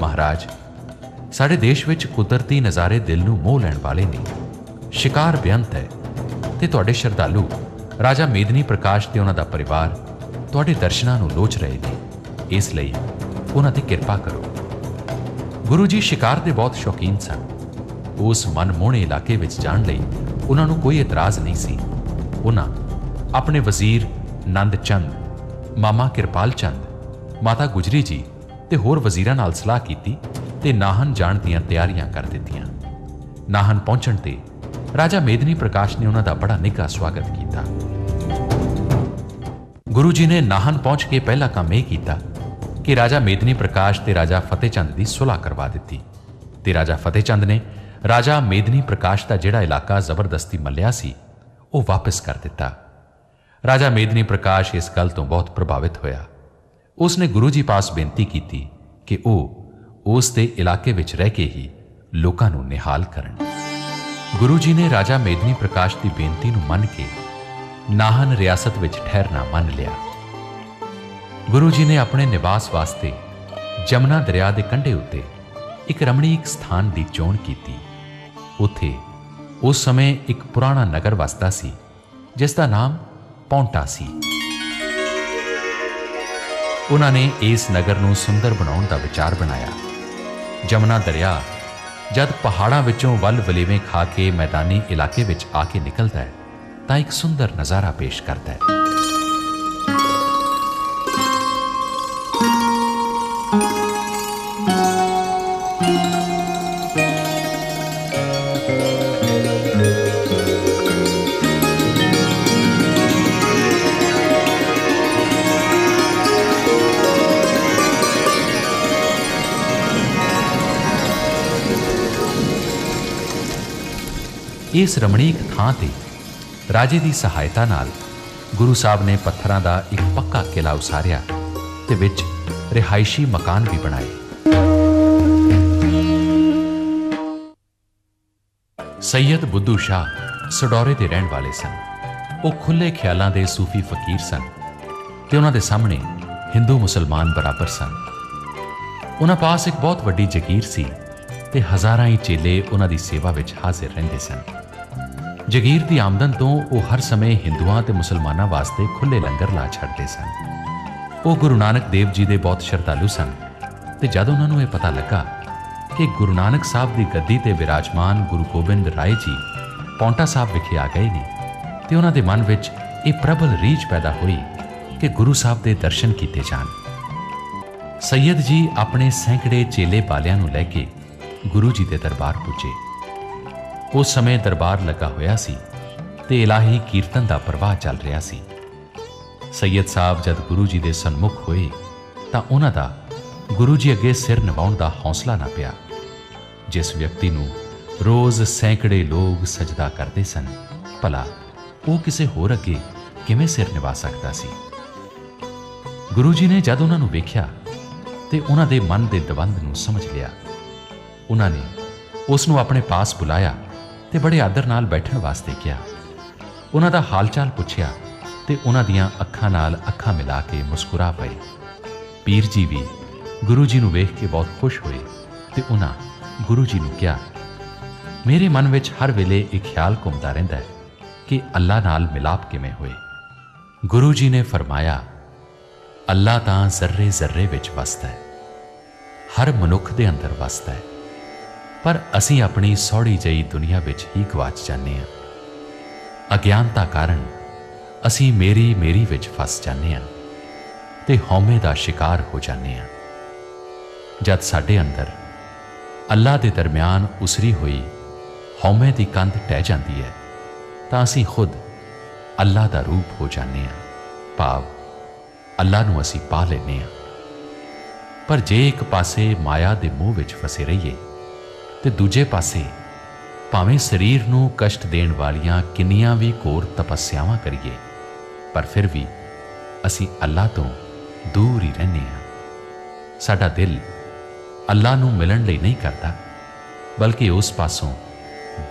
महाराज साढ़े देश विच कुदरती नज़ारे दिल नूं मोह लैण वाले ने। शिकार बेअंत है ते तुहाडे श्रद्धालु राजा मेदनी प्रकाश ते उन्हां दा परिवार तुहाडे दर्शनां नूं लोच रहे ने। इसलिए उन्हां ते किरपा करो। गुरु जी शिकार दे बहुत शौकीन सन। उस मनमोहणे इलाके विच जाण लई उन्हां नूं कोई इतराज़ नहीं सी। उन्हां अपने वजीर नंद चंद, मामा किरपाल चंद, माता गुजरी जी ते होर वजीरां नाल सलाह कीती ते नाहन जाण दीआं तैयारियां कर दित्तियां। नाहन पहुंचण ते राजा मेदनी प्रकाश ने उन्हां दा बड़ा निघा स्वागत किया। गुरु जी ने नाहन पहुंच के पहला काम यह किया कि राजा मेदनी प्रकाश ते राजा फतेह चंद की सुलह करवा दी ते राजा फतेह चंद ने राजा मेदनी प्रकाश का जिहड़ा इलाका जबरदस्ती मलिया सी वो वापस कर दिता। राजा मेदनी प्रकाश इस गल तो बहुत प्रभावित होया। उसने गुरु जी पास बेनती की कि वो उस दे इलाके विच रह के ही लोकां नूं निहाल करन। गुरु जी ने राजा मेदनी प्रकाश की बेनती नूं मन के नाहन रियासत विच ठहरना मन लिया। गुरु जी ने अपने निवास वास्ते जमुना दरिया के कंढे उत्ते एक रमणीक स्थान की चोण की। उत्थे उस समय एक पुराना नगर वसदा सी जिसका नाम पौंटा सी। उन्होंने इस नगर नूं सुंदर बनाउण दा विचार बनाया ਜਮਨਾ ਦਰਿਆ ਜਦ ਪਹਾੜਾਂ ਵਿੱਚੋਂ ਵੱਲ ਵਲੇਵੇਂ ਖਾ ਕੇ ਮੈਦਾਨੀ ਇਲਾਕੇ ਵਿੱਚ ਆ ਕੇ ਨਿਕਲਦਾ ਹੈ ਤਾਂ ਇੱਕ ਸੁੰਦਰ ਨਜ਼ਾਰਾ ਪੇਸ਼ ਕਰਦਾ ਹੈ। ਇਸ ਰਮਣੀਕ ਥਾਂ ਤੇ ਰਾਜੇ ਦੀ ਸਹਾਇਤਾ ਨਾਲ ਗੁਰੂ ਸਾਹਿਬ ਨੇ ਪੱਥਰਾਂ ਦਾ ਇੱਕ ਪੱਕਾ ਕਿਲ੍ਹਾ ਉਸਾਰਿਆ ਤੇ ਵਿੱਚ ਰਿਹਾਇਸ਼ੀ ਮਕਾਨ ਵੀ ਬਣਾਏ। ਸੈਯਦ ਬੁੱਧੂ ਸ਼ਾਹ ਸਡੌਰੇ ਦੇ ਰਹਿਣ ਵਾਲੇ ਸਨ। ਉਹ ਖੁੱਲ੍ਹੇ ਖਿਆਲਾਂ ਦੇ ਸੂਫੀ ਫਕੀਰ ਸਨ ਤੇ ਉਹਨਾਂ ਦੇ ਸਾਹਮਣੇ ਹਿੰਦੂ ਮੁਸਲਮਾਨ ਬਰਾਬਰ ਸਨ। ਉਹਨਾਂ ਪਾਸ ਇੱਕ ਬਹੁਤ ਵੱਡੀ ਜਗੀਰ ਸੀ ਤੇ ਹਜ਼ਾਰਾਂ ਹੀ ਚੇਲੇ ਉਹਨਾਂ ਦੀ ਸੇਵਾ ਵਿੱਚ ਹਾਜ਼ਰ ਰਹਿੰਦੇ ਸਨ। ਜਗੀਰ ਦੀ ਆਮਦਨ ਤੋਂ ਉਹ ਹਰ ਸਮੇਂ ਹਿੰਦੂਆਂ ਤੇ ਮੁਸਲਮਾਨਾਂ ਵਾਸਤੇ ਖੁੱਲ੍ਹੇ ਲੰਗਰ ਲਾ ਛੱਡਦੇ ਸਨ। ਉਹ ਗੁਰੂ ਨਾਨਕ ਦੇਵ ਜੀ ਦੇ ਬਹੁਤ ਸ਼ਰਧਾਲੂ ਸਨ ਤੇ ਜਦ ਉਹਨਾਂ ਨੂੰ ਇਹ ਪਤਾ ਲੱਗਾ ਕਿ ਗੁਰੂ ਨਾਨਕ ਸਾਹਿਬ ਦੀ ਗੱਦੀ ਤੇ ਵਿਰਾਜਮਾਨ ਗੁਰੂ ਗੋਬਿੰਦ ਰਾਏ ਜੀ ਪੌਂਟਾ ਸਾਹਿਬ ਵਿਖੇ ਆ ਗਏ ਨੇ ਤੇ ਉਹਨਾਂ ਦੇ ਮਨ ਵਿੱਚ ਇਹ ਪ੍ਰਬਲ ਰੀਝ ਪੈਦਾ ਹੋਈ ਕਿ ਗੁਰੂ ਸਾਹਿਬ ਦੇ ਦਰਸ਼ਨ ਕੀਤੇ ਜਾਣ। ਸੈਯਦ ਜੀ ਆਪਣੇ ਸੈਂਕੜੇ ਚੇਲੇ ਬਾਲਿਆਂ ਨੂੰ ਲੈ ਕੇ ਗੁਰੂ ਜੀ ਦੇ ਦਰਬਾਰ ਪੁੱਜੇ। ਉਸ ਸਮੇਂ ਦਰਬਾਰ ਲੱਗਾ ਹੋਇਆ ਸੀ ਤੇ ਇਲਾਹੀ ਕੀਰਤਨ ਦਾ ਪ੍ਰਵਾਹ ਚੱਲ ਰਿਹਾ ਸੀ। ਸੈਯਦ ਸਾਹਿਬ ਜਦ ਗੁਰੂ ਜੀ ਦੇ ਸਨਮੁਖ ਹੋਏ ਤਾਂ ਉਹਨਾਂ ਦਾ ਗੁਰੂ ਜੀ ਅੱਗੇ ਸਿਰ ਨਿਵਾਉਣ ਦਾ ਹੌਸਲਾ ਨਾ ਪਿਆ। ਜਿਸ ਵਿਅਕਤੀ ਨੂੰ ਰੋਜ਼ ਸੈਂਕੜੇ ਲੋਕ ਸਜਦਾ ਕਰਦੇ ਸਨ, ਭਲਾ ਉਹ ਕਿਸੇ ਹੋਰ ਅੱਗੇ ਕਿਵੇਂ ਸਿਰ ਨਿਵਾ ਸਕਦਾ ਸੀ। ਗੁਰੂ ਜੀ ਨੇ ਜਦ ਉਹਨਾਂ ਨੂੰ ਵੇਖਿਆ ਤੇ ਉਹਨਾਂ ਦੇ ਮਨ ਦੇ ਦਵੰਦ ਨੂੰ ਸਮਝ ਲਿਆ। ਉਹਨਾਂ ਨੇ ਉਸ ਨੂੰ ਆਪਣੇ ਪਾਸ ਬੁਲਾਇਆ ਤੇ ਬੜੇ ਆਦਰ ਨਾਲ ਬੈਠਣ ਵਾਸਤੇ ਕਿਹਾ। ਉਹਨਾਂ ਦਾ ਹਾਲ ਚਾਲ ਪੁੱਛਿਆ ਤੇ ਉਹਨਾਂ ਦੀਆਂ ਅੱਖਾਂ ਨਾਲ ਅੱਖਾਂ ਮਿਲਾ ਕੇ ਮੁਸਕਰਾ ਪਏ। ਪੀਰ ਜੀ ਵੀ ਗੁਰੂ ਜੀ ਨੂੰ ਵੇਖ ਕੇ ਬਹੁਤ ਖੁਸ਼ ਹੋਏ ਤੇ ਉਹਨਾਂ ਗੁਰੂ ਜੀ ਨੂੰ ਕਿਹਾ, ਮੇਰੇ ਮਨ ਵਿੱਚ ਹਰ ਵੇਲੇ ਇਹ ਖਿਆਲ ਘੁੰਮਦਾ ਰਹਿੰਦਾ ਹੈ ਕਿ ਅੱਲਾ ਨਾਲ ਮਿਲਾਪ ਕਿਵੇਂ ਹੋਏ। ਗੁਰੂ ਜੀ ਨੇ ਫਰਮਾਇਆ, ਅੱਲਾ ਤਾਂ ਜ਼ਰਰੇ ਜ਼ਰਰੇ ਵਿੱਚ ਵਸਦਾ ਹੈ, ਹਰ ਮਨੁੱਖ ਦੇ ਅੰਦਰ ਵਸਦਾ ਹੈ, ਪਰ ਅਸੀਂ ਆਪਣੀ ਸੌੜੀ ਜਿਹੀ ਦੁਨੀਆ ਵਿੱਚ ਹੀ ਗਵਾਚ ਜਾਂਦੇ ਹਾਂ। ਅਗਿਆਨਤਾ ਕਾਰਨ ਅਸੀਂ ਮੇਰੀ ਮੇਰੀ ਵਿੱਚ ਫਸ ਜਾਂਦੇ ਹਾਂ ਤੇ ਹਉਮੈ ਦਾ ਸ਼ਿਕਾਰ ਹੋ ਜਾਂਦੇ ਹਾਂ। ਜਦ ਸਾਡੇ ਅੰਦਰ ਅੱਲਾ ਦੇ ਦਰਮਿਆਨ ਉਸਰੀ ਹੋਈ ਹਉਮੈ ਦੀ ਕੰਧ ਟਹਿ ਜਾਂਦੀ ਹੈ ਤਾਂ ਅਸੀਂ ਖੁਦ ਅੱਲਾ ਦਾ ਰੂਪ ਹੋ ਜਾਂਦੇ ਹਾਂ, ਭਾਵ ਅੱਲਾ ਨੂੰ ਅਸੀਂ ਪਾ ਲੈਂਦੇ ਹਾਂ। ਪਰ ਜੇ ਇੱਕ ਪਾਸੇ ਮਾਇਆ ਦੇ ਮੋਹ ਵਿੱਚ ਫਸੇ ਰਹੀਏ ਤੇ ਦੂਜੇ ਪਾਸੇ ਭਾਵੇਂ ਸਰੀਰ ਨੂੰ ਕਸ਼ਟ ਦੇਣ ਵਾਲੀਆਂ ਕਿੰਨੀਆਂ ਵੀ ਘੋਰ ਤਪੱਸਿਆਵਾਂ ਕਰੀਏ, ਪਰ ਫਿਰ ਵੀ ਅਸੀਂ ਅੱਲਾ ਤੋਂ ਦੂਰ ਹੀ ਰਹਿੰਦੇ ਹਾਂ। ਸਾਡਾ ਦਿਲ ਅੱਲਾ ਨੂੰ ਮਿਲਣ ਲਈ ਨਹੀਂ ਕਰਦਾ, ਬਲਕਿ ਉਸ ਪਾਸੋਂ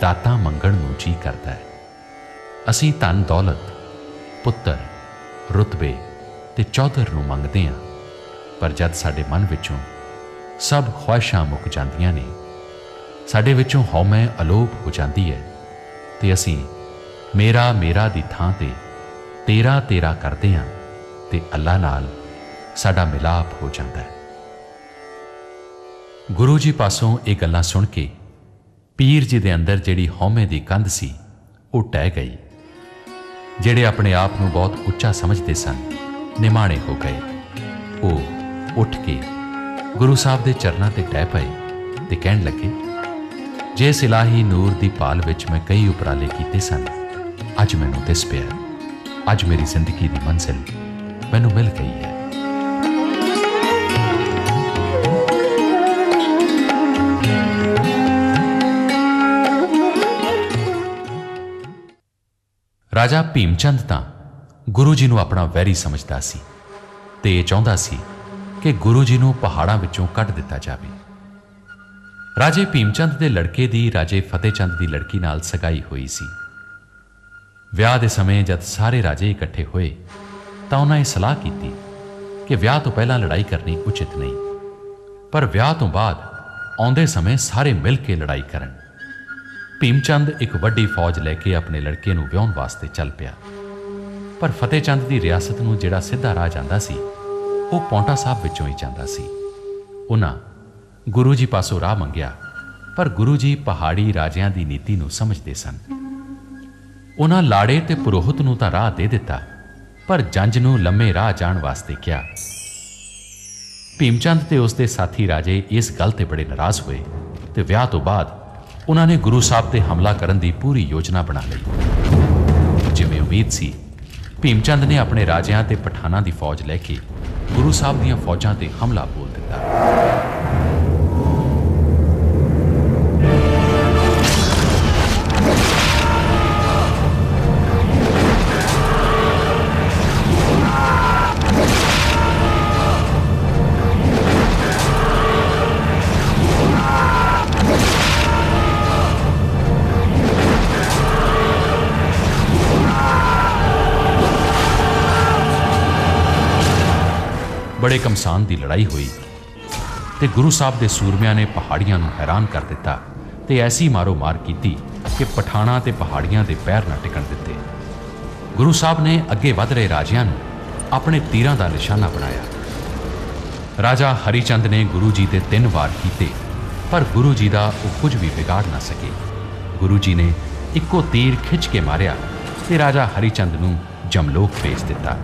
ਦਾਤਾਂ ਮੰਗਣ ਨੂੰ ਜੀ ਕਰਦਾ ਹੈ। ਅਸੀਂ ਧਨ ਦੌਲਤ, ਪੁੱਤਰ, ਰੁਤਬੇ ਤੇ ਚੌਧਰ ਨੂੰ ਮੰਗਦੇ ਹਾਂ, ਪਰ ਜਦ ਸਾਡੇ ਮਨ ਵਿੱਚੋਂ ਸਭ ਖੁਆਇਸ਼ਾਂ ਮੁੱਕ ਜਾਂਦੀਆਂ ਨੇ, ਸਾਡੇ ਵਿੱਚੋਂ ਹਉਮੈ ਅਲੋਪ ਹੋ ਜਾਂਦੀ ਹੈ ਤੇ ਅਸੀਂ ਮੇਰਾ ਮੇਰਾ ਦੀ ਥਾਂ ਤੇ ਤੇਰਾ ਤੇਰਾ ਕਰਦੇ ਹਾਂ ਤੇ ਅੱਲਾ ਨਾਲ ਸਾਡਾ ਮਿਲਾਪ ਹੋ ਜਾਂਦਾ ਹੈ। ਗੁਰੂ ਜੀ ਪਾਸੋਂ ਇਹ ਗੱਲਾਂ ਸੁਣ ਕੇ ਪੀਰ ਜੀ ਦੇ ਅੰਦਰ ਜਿਹੜੀ ਹਉਮੈ ਦੀ ਕੰਧ ਸੀ ਉਹ ਟਹਿ ਗਈ। ਜਿਹੜੇ ਆਪਣੇ ਆਪ ਨੂੰ ਬਹੁਤ ਉੱਚਾ ਸਮਝਦੇ ਸਨ, ਨਿਮਾਣੇ ਹੋ ਗਏ। ਉਹ ਉੱਠ ਕੇ ਗੁਰੂ ਸਾਹਿਬ ਦੇ ਚਰਨਾਂ ਤੇ ਟਹਿ ਪਏ ਤੇ ਕਹਿਣ ਲੱਗੇ, ਜਿਸ ਇਲਾਹੀ ਨੂਰ ਦੀ ਭਾਲ ਵਿੱਚ ਮੈਂ ਕਈ ਉਪਰਾਲੇ ਕੀਤੇ ਸਨ, ਅੱਜ ਮੈਨੂੰ ਦਿਸ ਪਿਆ, ਅੱਜ ਮੇਰੀ ਜ਼ਿੰਦਗੀ ਦੀ ਮੰਜ਼ਿਲ ਮੈਨੂੰ ਮਿਲ ਗਈ ਹੈ। ਰਾਜਾ ਭੀਮ ਚੰਦ ਤਾਂ ਗੁਰੂ ਜੀ ਨੂੰ ਆਪਣਾ ਵੈਰੀ ਸਮਝਦਾ ਸੀ ਤੇ ਇਹ ਚਾਹੁੰਦਾ ਸੀ ਕਿ ਗੁਰੂ ਜੀ ਨੂੰ ਪਹਾੜਾਂ ਵਿੱਚੋਂ ਕੱਢ ਦਿੱਤਾ ਜਾਵੇ। ਰਾਜੇ ਭੀਮ ਚੰਦ ਦੇ ਲੜਕੇ ਦੀ ਰਾਜੇ ਫਤਿਹ ਚੰਦ ਦੀ ਲੜਕੀ ਨਾਲ ਸਗਾਈ ਹੋਈ ਸੀ। ਵਿਆਹ ਦੇ ਸਮੇਂ ਜਦ ਸਾਰੇ ਰਾਜੇ ਇਕੱਠੇ ਹੋਏ ਤਾਂ ਉਹਨਾਂ ਇਹ ਸਲਾਹ ਕੀਤੀ ਕਿ ਵਿਆਹ ਤੋਂ ਪਹਿਲਾਂ ਲੜਾਈ ਕਰਨੀ ਉਚਿਤ ਨਹੀਂ, ਪਰ ਵਿਆਹ ਤੋਂ ਬਾਅਦ ਆਉਂਦੇ ਸਮੇਂ ਸਾਰੇ ਮਿਲ ਕੇ ਲੜਾਈ ਕਰਨ। ਭੀਮ ਚੰਦ ਇੱਕ ਵੱਡੀ ਫੌਜ ਲੈ ਕੇ ਆਪਣੇ ਲੜਕੇ ਨੂੰ ਵਿਆਹੁਣ ਵਾਸਤੇ ਚੱਲ ਪਿਆ, ਪਰ ਫਤਿਹ ਚੰਦ ਦੀ ਰਿਆਸਤ ਨੂੰ ਜਿਹੜਾ ਸਿੱਧਾ ਰਾਹ ਜਾਂਦਾ ਸੀ ਉਹ ਪੌਂਟਾ ਸਾਹਿਬ ਵਿੱਚੋਂ ਹੀ ਜਾਂਦਾ ਸੀ। ਉਹਨਾਂ ਗੁਰੂ ਜੀ ਪਾਸੋਂ ਰਾਹ ਮੰਗਿਆ, ਪਰ ਗੁਰੂ ਜੀ ਪਹਾੜੀ ਰਾਜਿਆਂ ਦੀ ਨੀਤੀ ਨੂੰ ਸਮਝਦੇ ਸਨ। ਉਹਨਾਂ ਲਾੜੇ ਤੇ ਪੁਰੋਹਿਤ ਨੂੰ ਤਾਂ ਰਾਹ ਦੇ ਦਿੱਤਾ, ਪਰ ਜੰਝ ਨੂੰ ਲੰਮੇ ਰਾਹ ਜਾਣ ਵਾਸਤੇ ਕਿਹਾ। ਭੀਮ ਚੰਦ ਤੇ ਉਸ ਦੇ ਸਾਥੀ ਰਾਜੇ ਇਸ ਗੱਲ ਤੇ ਬੜੇ ਨਾਰਾਜ਼ ਹੋਏ ਤੇ ਵਿਆਹ ਤੋਂ ਬਾਅਦ ਉਹਨਾਂ ਨੇ ਗੁਰੂ ਸਾਹਿਬ ਤੇ ਹਮਲਾ ਕਰਨ ਦੀ ਪੂਰੀ ਯੋਜਨਾ ਬਣਾ ਲਈ। ਜਿਵੇਂ ਉਮੀਦ ਸੀ, ਭੀਮ ਚੰਦ ਨੇ ਆਪਣੇ ਰਾਜਿਆਂ ਤੇ ਪਠਾਨਾਂ ਦੀ ਫੌਜ ਲੈ ਕੇ ਗੁਰੂ ਸਾਹਿਬ ਦੀਆਂ ਫੌਜਾਂ ਤੇ ਹਮਲਾ ਬੋਲ ਦਿੱਤਾ। ਬੜੇ ਕਮਸਾਨ ਦੀ ਲੜਾਈ ਹੋਈ ਤੇ ਗੁਰੂ ਸਾਹਿਬ ਦੇ ਸੂਰਮਿਆਂ ਨੇ ਪਹਾੜੀਆਂ ਨੂੰ ਹੈਰਾਨ ਕਰ ਦਿੱਤਾ ਤੇ ਐਸੀ ਮਾਰੋ ਮਾਰ ਕੀਤੀ ਕਿ ਪਠਾਨਾਂ ਤੇ ਪਹਾੜੀਆਂ ਦੇ ਪੈਰ ਨਾ ਟਿਕਣ ਦਿੱਤੇ। ਗੁਰੂ ਸਾਹਿਬ ਨੇ ਅੱਗੇ ਵਧ ਰਹੇ ਰਾਜਿਆਂ ਨੂੰ ਆਪਣੇ ਤੀਰਾਂ ਦਾ ਨਿਸ਼ਾਨਾ ਬਣਾਇਆ। ਰਾਜਾ ਹਰੀ ਚੰਦ ਨੇ ਗੁਰੂ ਜੀ ਤੇ 3 ਵਾਰ ਕੀਤੇ, ਪਰ ਗੁਰੂ ਜੀ ਦਾ ਉਹ ਕੁਝ ਵੀ ਵਿਗਾੜ ਨਾ ਸਕੇ। ਗੁਰੂ ਜੀ ਨੇ ਇੱਕੋ ਤੀਰ ਖਿੱਚ ਕੇ ਮਾਰਿਆ ਤੇ ਰਾਜਾ ਹਰੀ ਚੰਦ ਨੂੰ ਜਮਲੋਕ ਭੇਜ ਦਿੱਤਾ।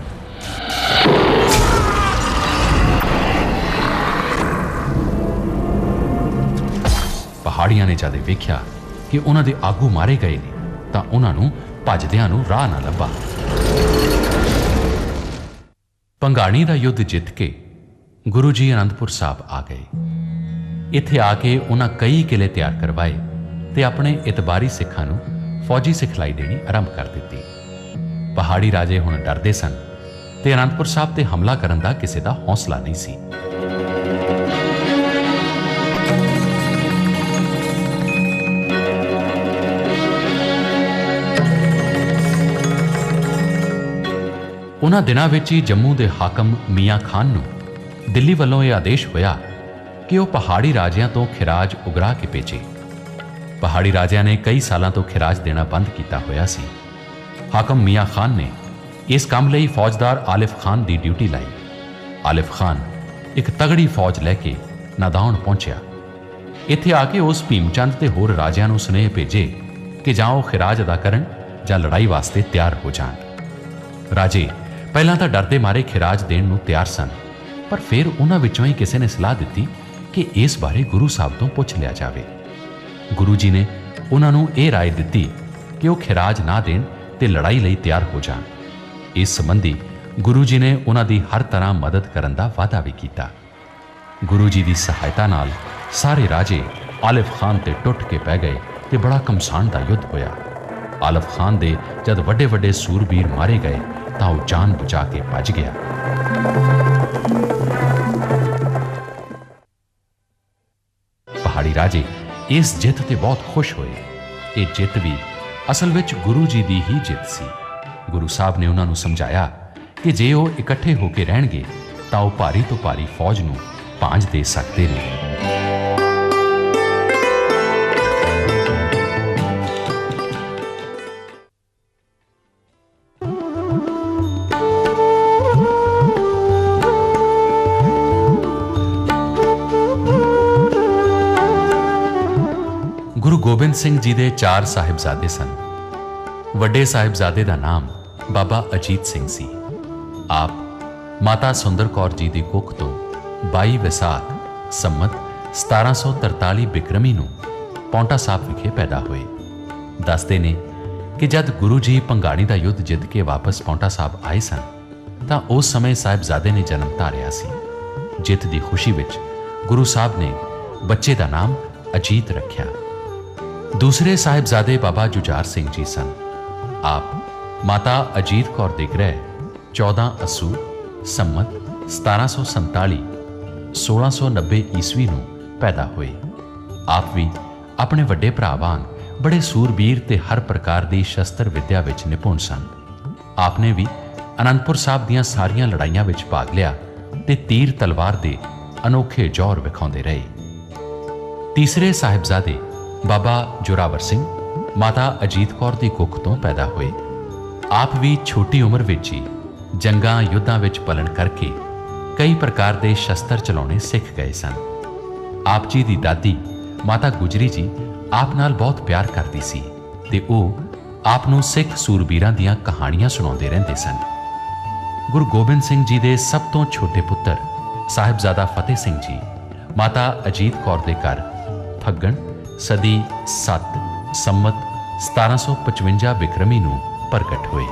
ਪਹਾੜੀਆਂ ਨੇ ਜਦ ਵੇਖਿਆ ਕਿ ਉਹਨਾਂ ਦੇ ਆਗੂ ਮਾਰੇ ਗਏ ਨੇ ਤਾਂ ਉਹਨਾਂ ਨੂੰ ਭੱਜਦਿਆਂ ਨੂੰ ਰਾਹ ਨਾ ਲੱਭਾ। ਭੰਗਾਣੀ ਦਾ ਯੁੱਧ ਜਿੱਤ ਕੇ ਗੁਰੂ ਜੀ ਅਨੰਦਪੁਰ ਸਾਹਿਬ ਆ ਗਏ। ਇੱਥੇ ਆ ਕੇ ਉਹਨਾਂ ਕਈ ਕਿਲੇ ਤਿਆਰ ਕਰਵਾਏ ਤੇ ਆਪਣੇ ਇਤਬਾਰੀ ਸਿੱਖਾਂ ਨੂੰ ਫੌਜੀ ਸਿਖਲਾਈ ਦੇਣੀ ਆਰੰਭ ਕਰ ਦਿੱਤੀ। ਪਹਾੜੀ ਰਾਜੇ ਹੁਣ ਡਰਦੇ ਸਨ ਤੇ ਅਨੰਦਪੁਰ ਸਾਹਿਬ ਤੇ ਹਮਲਾ ਕਰਨ ਦਾ ਕਿਸੇ ਦਾ ਹੌਸਲਾ ਨਹੀਂ ਸੀ। ਉਹਨਾਂ ਦਿਨਾਂ ਵਿੱਚ ਹੀ ਜੰਮੂ ਦੇ ਹਾਕਮ ਮੀਆਂ ਖਾਨ ਨੂੰ ਦਿੱਲੀ ਵੱਲੋਂ ਇਹ ਆਦੇਸ਼ ਹੋਇਆ ਕਿ ਉਹ ਪਹਾੜੀ ਰਾਜਿਆਂ ਤੋਂ ਖਿਰਾਜ ਉਗਰਾ ਕੇ ਭੇਜੇ। ਪਹਾੜੀ ਰਾਜਿਆਂ ਨੇ ਕਈ ਸਾਲਾਂ ਤੋਂ ਖਿਰਾਜ ਦੇਣਾ ਬੰਦ ਕੀਤਾ ਹੋਇਆ ਸੀ। ਹਾਕਮ ਮੀਆਂ ਖਾਨ ਨੇ ਇਸ ਕੰਮ ਲਈ ਫੌਜਦਾਰ ਆਲਿਫ ਖਾਨ ਦੀ ਡਿਊਟੀ ਲਾਈ। ਆਲਿਫ ਖਾਨ ਇੱਕ ਤਗੜੀ ਫੌਜ ਲੈ ਕੇ ਨਾਦੌਣ ਪਹੁੰਚਿਆ। ਇੱਥੇ ਆ ਕੇ ਉਸ ਭੀਮ ਚੰਦ ਤੇ ਹੋਰ ਰਾਜਿਆਂ ਨੂੰ ਸੁਨੇਹੇ ਭੇਜੇ ਕਿ ਜਾਂ ਉਹ ਖਿਰਾਜ ਅਦਾ ਕਰਨ ਜਾਂ ਲੜਾਈ ਵਾਸਤੇ ਤਿਆਰ ਹੋ ਜਾਣ। ਰਾਜੇ ਪਹਿਲਾਂ ਤਾਂ ਡਰਦੇ ਮਾਰੇ ਖਿਰਾਜ ਦੇਣ ਨੂੰ ਤਿਆਰ ਸਨ, ਪਰ ਫਿਰ ਉਹਨਾਂ ਵਿੱਚੋਂ ਹੀ ਕਿਸੇ ਨੇ ਸਲਾਹ ਦਿੱਤੀ ਕਿ ਇਸ ਬਾਰੇ ਗੁਰੂ ਸਾਹਿਬ ਤੋਂ ਪੁੱਛ ਲਿਆ ਜਾਵੇ। ਗੁਰੂ ਜੀ ਨੇ ਉਹਨਾਂ ਨੂੰ ਇਹ ਰਾਏ ਦਿੱਤੀ ਕਿ ਉਹ ਖਿਰਾਜ ਨਾ ਦੇਣ ਤੇ ਲੜਾਈ ਲਈ ਤਿਆਰ ਹੋ ਜਾਣ। ਇਸ ਸੰਬੰਧੀ ਗੁਰੂ ਜੀ ਨੇ ਉਹਨਾਂ ਦੀ ਹਰ ਤਰ੍ਹਾਂ ਮਦਦ ਕਰਨ ਦਾ ਵਾਅਦਾ ਵੀ ਕੀਤਾ। ਗੁਰੂ ਜੀ ਦੀ ਸਹਾਇਤਾ ਨਾਲ ਸਾਰੇ ਰਾਜੇ ਆਲਿਫ ਖਾਨ ਤੇ ਟੁੱਟ ਕੇ ਪੈ ਗਏ ਤੇ ਬੜਾ ਘਮਸਾਨ ਦਾ ਯੁੱਧ ਹੋਇਆ। ਆਲਿਫ ਖਾਨ ਦੇ ਜਦ ਵੱਡੇ ਵੱਡੇ ਸੂਰਬੀਰ ਮਾਰੇ ਗਏ ਤਾਂ ਉਹ ਜਾਨ ਬਚਾ ਕੇ ਭੱਜ ਗਿਆ। ਪਹਾੜੀ ਰਾਜੇ ਇਸ ਜਿੱਤ ਤੇ ਬਹੁਤ ਖੁਸ਼ ਹੋਏ। ਇਹ ਜਿੱਤ ਵੀ ਅਸਲ ਵਿੱਚ ਗੁਰੂ ਜੀ ਦੀ ਹੀ ਜਿੱਤ ਸੀ। ਗੁਰੂ ਸਾਹਿਬ ਨੇ ਉਹਨਾਂ ਨੂੰ ਸਮਝਾਇਆ ਕਿ ਜੇ ਉਹ ਇਕੱਠੇ ਹੋ ਕੇ ਰਹਿਣਗੇ ਤਾਂ ਉਹ ਭਾਰੀ ਤੋਂ ਭਾਰੀ ਫੌਜ ਨੂੰ ਭਾਂਜ ਦੇ ਸਕਦੇ ਨੇ। ਗੁਰੂ ਗੋਬਿੰਦ ਸਿੰਘ ਜੀ ਦੇ 4 ਸਾਹਿਬਜ਼ਾਦੇ ਸਨ। ਵੱਡੇ ਸਾਹਿਬਜ਼ਾਦੇ ਦਾ ਨਾਮ ਬਾਬਾ ਅਜੀਤ ਸਿੰਘ ਸੀ। ਆਪ ਮਾਤਾ ਸੁੰਦਰ ਕੌਰ ਜੀ ਦੀ ਕੁੱਖ ਤੋਂ 22 ਵਿਸਾਖ ਸੰਮਤ 1743 ਬਿਕਰਮੀ ਨੂੰ ਪੌਂਟਾ ਸਾਹਿਬ ਵਿਖੇ ਪੈਦਾ ਹੋਏ। ਦੱਸਦੇ ਨੇ ਕਿ ਜਦ ਗੁਰੂ ਜੀ ਭੰਗਾਣੀ ਦਾ ਯੁੱਧ ਜਿੱਤ ਕੇ ਵਾਪਸ ਪੌਂਟਾ ਸਾਹਿਬ ਆਏ ਸਨ ਤਾਂ ਉਸ ਸਮੇਂ ਸਾਹਿਬਜ਼ਾਦੇ ਨੇ ਜਨਮ ਧਾਰਿਆ ਸੀ। ਜਿੱਤ ਦੀ ਖੁਸ਼ੀ ਵਿੱਚ ਗੁਰੂ ਸਾਹਿਬ ਨੇ ਬੱਚੇ ਦਾ ਨਾਮ ਅਜੀਤ ਰੱਖਿਆ। ਦੂਸਰੇ ਸਾਹਿਬਜ਼ਾਦੇ ਬਾਬਾ ਜੁਝਾਰ ਸਿੰਘ ਜੀ ਸਨ। ਆਪ ਮਾਤਾ ਅਜੀਤ ਕੌਰ ਦੇ ਗ੍ਰਹਿ 14 ਅੱਸੂ ਸੰਮਤ 1747 1690 ਈਸਵੀ ਨੂੰ ਪੈਦਾ ਹੋਏ। ਆਪ ਵੀ ਆਪਣੇ ਵੱਡੇ ਭਰਾ ਵਾਂਗ ਬੜੇ ਸੂਰਬੀਰ ਤੇ ਹਰ ਪ੍ਰਕਾਰ ਦੀ ਸ਼ਸਤਰ ਵਿੱਦਿਆ ਵਿੱਚ ਨਿਪੁੰਨ ਸਨ। ਆਪ ਨੇ ਵੀ ਅਨੰਦਪੁਰ ਸਾਹਿਬ ਦੀਆਂ ਸਾਰੀਆਂ ਲੜਾਈਆਂ ਵਿੱਚ ਭਾਗ ਲਿਆ ਤੇ ਤੀਰ ਤਲਵਾਰ ਦੇ ਅਨੋਖੇ ਜੌਹਰ ਵਿਖਾਉਂਦੇ ਰਹੇ। ਤੀਸਰੇ ਸਾਹਿਬਜ਼ਾਦੇ ਬਾਬਾ ਜੋਰਾਵਰ ਸਿੰਘ ਮਾਤਾ ਅਜੀਤ ਕੌਰ ਦੀ ਕੁੱਖ ਤੋਂ ਪੈਦਾ ਹੋਏ। ਆਪ ਵੀ ਛੋਟੀ ਉਮਰ ਵਿੱਚ ਹੀ ਜੰਗਾਂ ਯੁੱਧਾਂ ਵਿੱਚ ਪਲਣ ਕਰਕੇ ਕਈ ਪ੍ਰਕਾਰ ਦੇ ਸ਼ਸਤਰ ਚਲਾਉਣੇ ਸਿੱਖ ਗਏ ਸਨ। आप जी की दादी माता गुजरी जी आप नाल बहुत प्यार करती सी ते ਉਹ ਆਪ ਨੂੰ ਸਿੱਖ ਸੂਰਬੀਰਾਂ ਦੀਆਂ ਕਹਾਣੀਆਂ ਸੁਣਾਉਂਦੇ ਰਹਿੰਦੇ ਸਨ। ਗੁਰੂ ਗੋਬਿੰਦ ਸਿੰਘ ਜੀ ਦੇ ਸਭ ਤੋਂ ਛੋਟੇ ਪੁੱਤਰ ਸਾਹਿਬਜ਼ਾਦਾ ਫਤਿਹ ਸਿੰਘ ਜੀ ਮਾਤਾ ਅਜੀਤ ਕੌਰ ਦੇ ਘਰ ਫੱਗਣ ਸਦੀ 7 ਸੰਮਤ 1755 ਬਿਕਰਮੀ ਨੂੰ ਪ੍ਰਗਟ ਹੋਏ।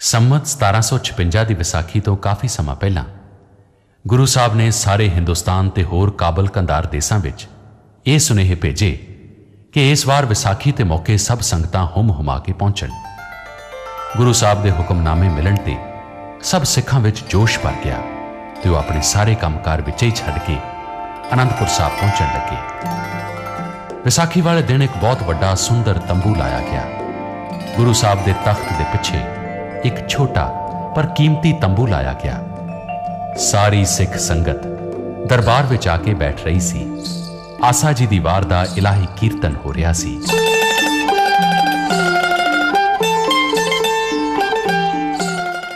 ਸੰਮਤ 1756 ਦੀ ਵਿਸਾਖੀ ਤੋਂ ਕਾਫੀ ਸਮਾਂ ਪਹਿਲਾਂ ਗੁਰੂ ਸਾਹਿਬ ਨੇ ਸਾਰੇ ਹਿੰਦੁਸਤਾਨ ਤੇ ਹੋਰ ਕਾਬਲ ਕੰਧਾਰ ਦੇਸਾਂ ਵਿੱਚ ਇਹ ਸੁਨੇਹੇ ਭੇਜੇ ਕਿ ਇਸ ਵਾਰ ਵਿਸਾਖੀ ਤੇ ਮੌਕੇ ਸਭ ਸੰਗਤਾਂ ਹੁਮ-ਹੁਮਾ ਕੇ ਪਹੁੰਚਣ। ਗੁਰੂ ਸਾਹਿਬ ਦੇ ਹੁਕਮਨਾਮੇ ਮਿਲਣ ਤੇ ਸਭ ਸਿੱਖਾਂ ਵਿੱਚ ਜੋਸ਼ ਭਰ ਗਿਆ ਤੇ ਉਹ ਆਪਣੇ ਸਾਰੇ ਕੰਮਕਾਰ ਵਿੱਚ ਹੀ ਛੱਡ ਕੇ ਅਨੰਦਪੁਰ ਸਾਹਿਬ ਪਹੁੰਚਣ ਲੱਗੇ। ਵਿਸਾਖੀ ਵਾਲੇ ਦਿਨ ਇੱਕ ਬਹੁਤ ਵੱਡਾ ਸੁੰਦਰ ਤੰਬੂ ਲਾਇਆ ਗਿਆ। ਗੁਰੂ ਸਾਹਿਬ ਦੇ ਤਖਤ ਦੇ ਪਿੱਛੇ ਇੱਕ ਛੋਟਾ ਪਰ ਕੀਮਤੀ ਤੰਬੂ ਲਾਇਆ ਗਿਆ। ਸਾਰੀ ਸਿੱਖ ਸੰਗਤ ਦਰਬਾਰ ਵਿੱਚ ਆ ਕੇ ਬੈਠ ਰਹੀ ਸੀ। ਆਸਾ ਜੀ ਦੀ ਵਾਰ ਦਾ ਇਲਾਹੀ ਕੀਰਤਨ ਹੋ ਰਿਹਾ ਸੀ।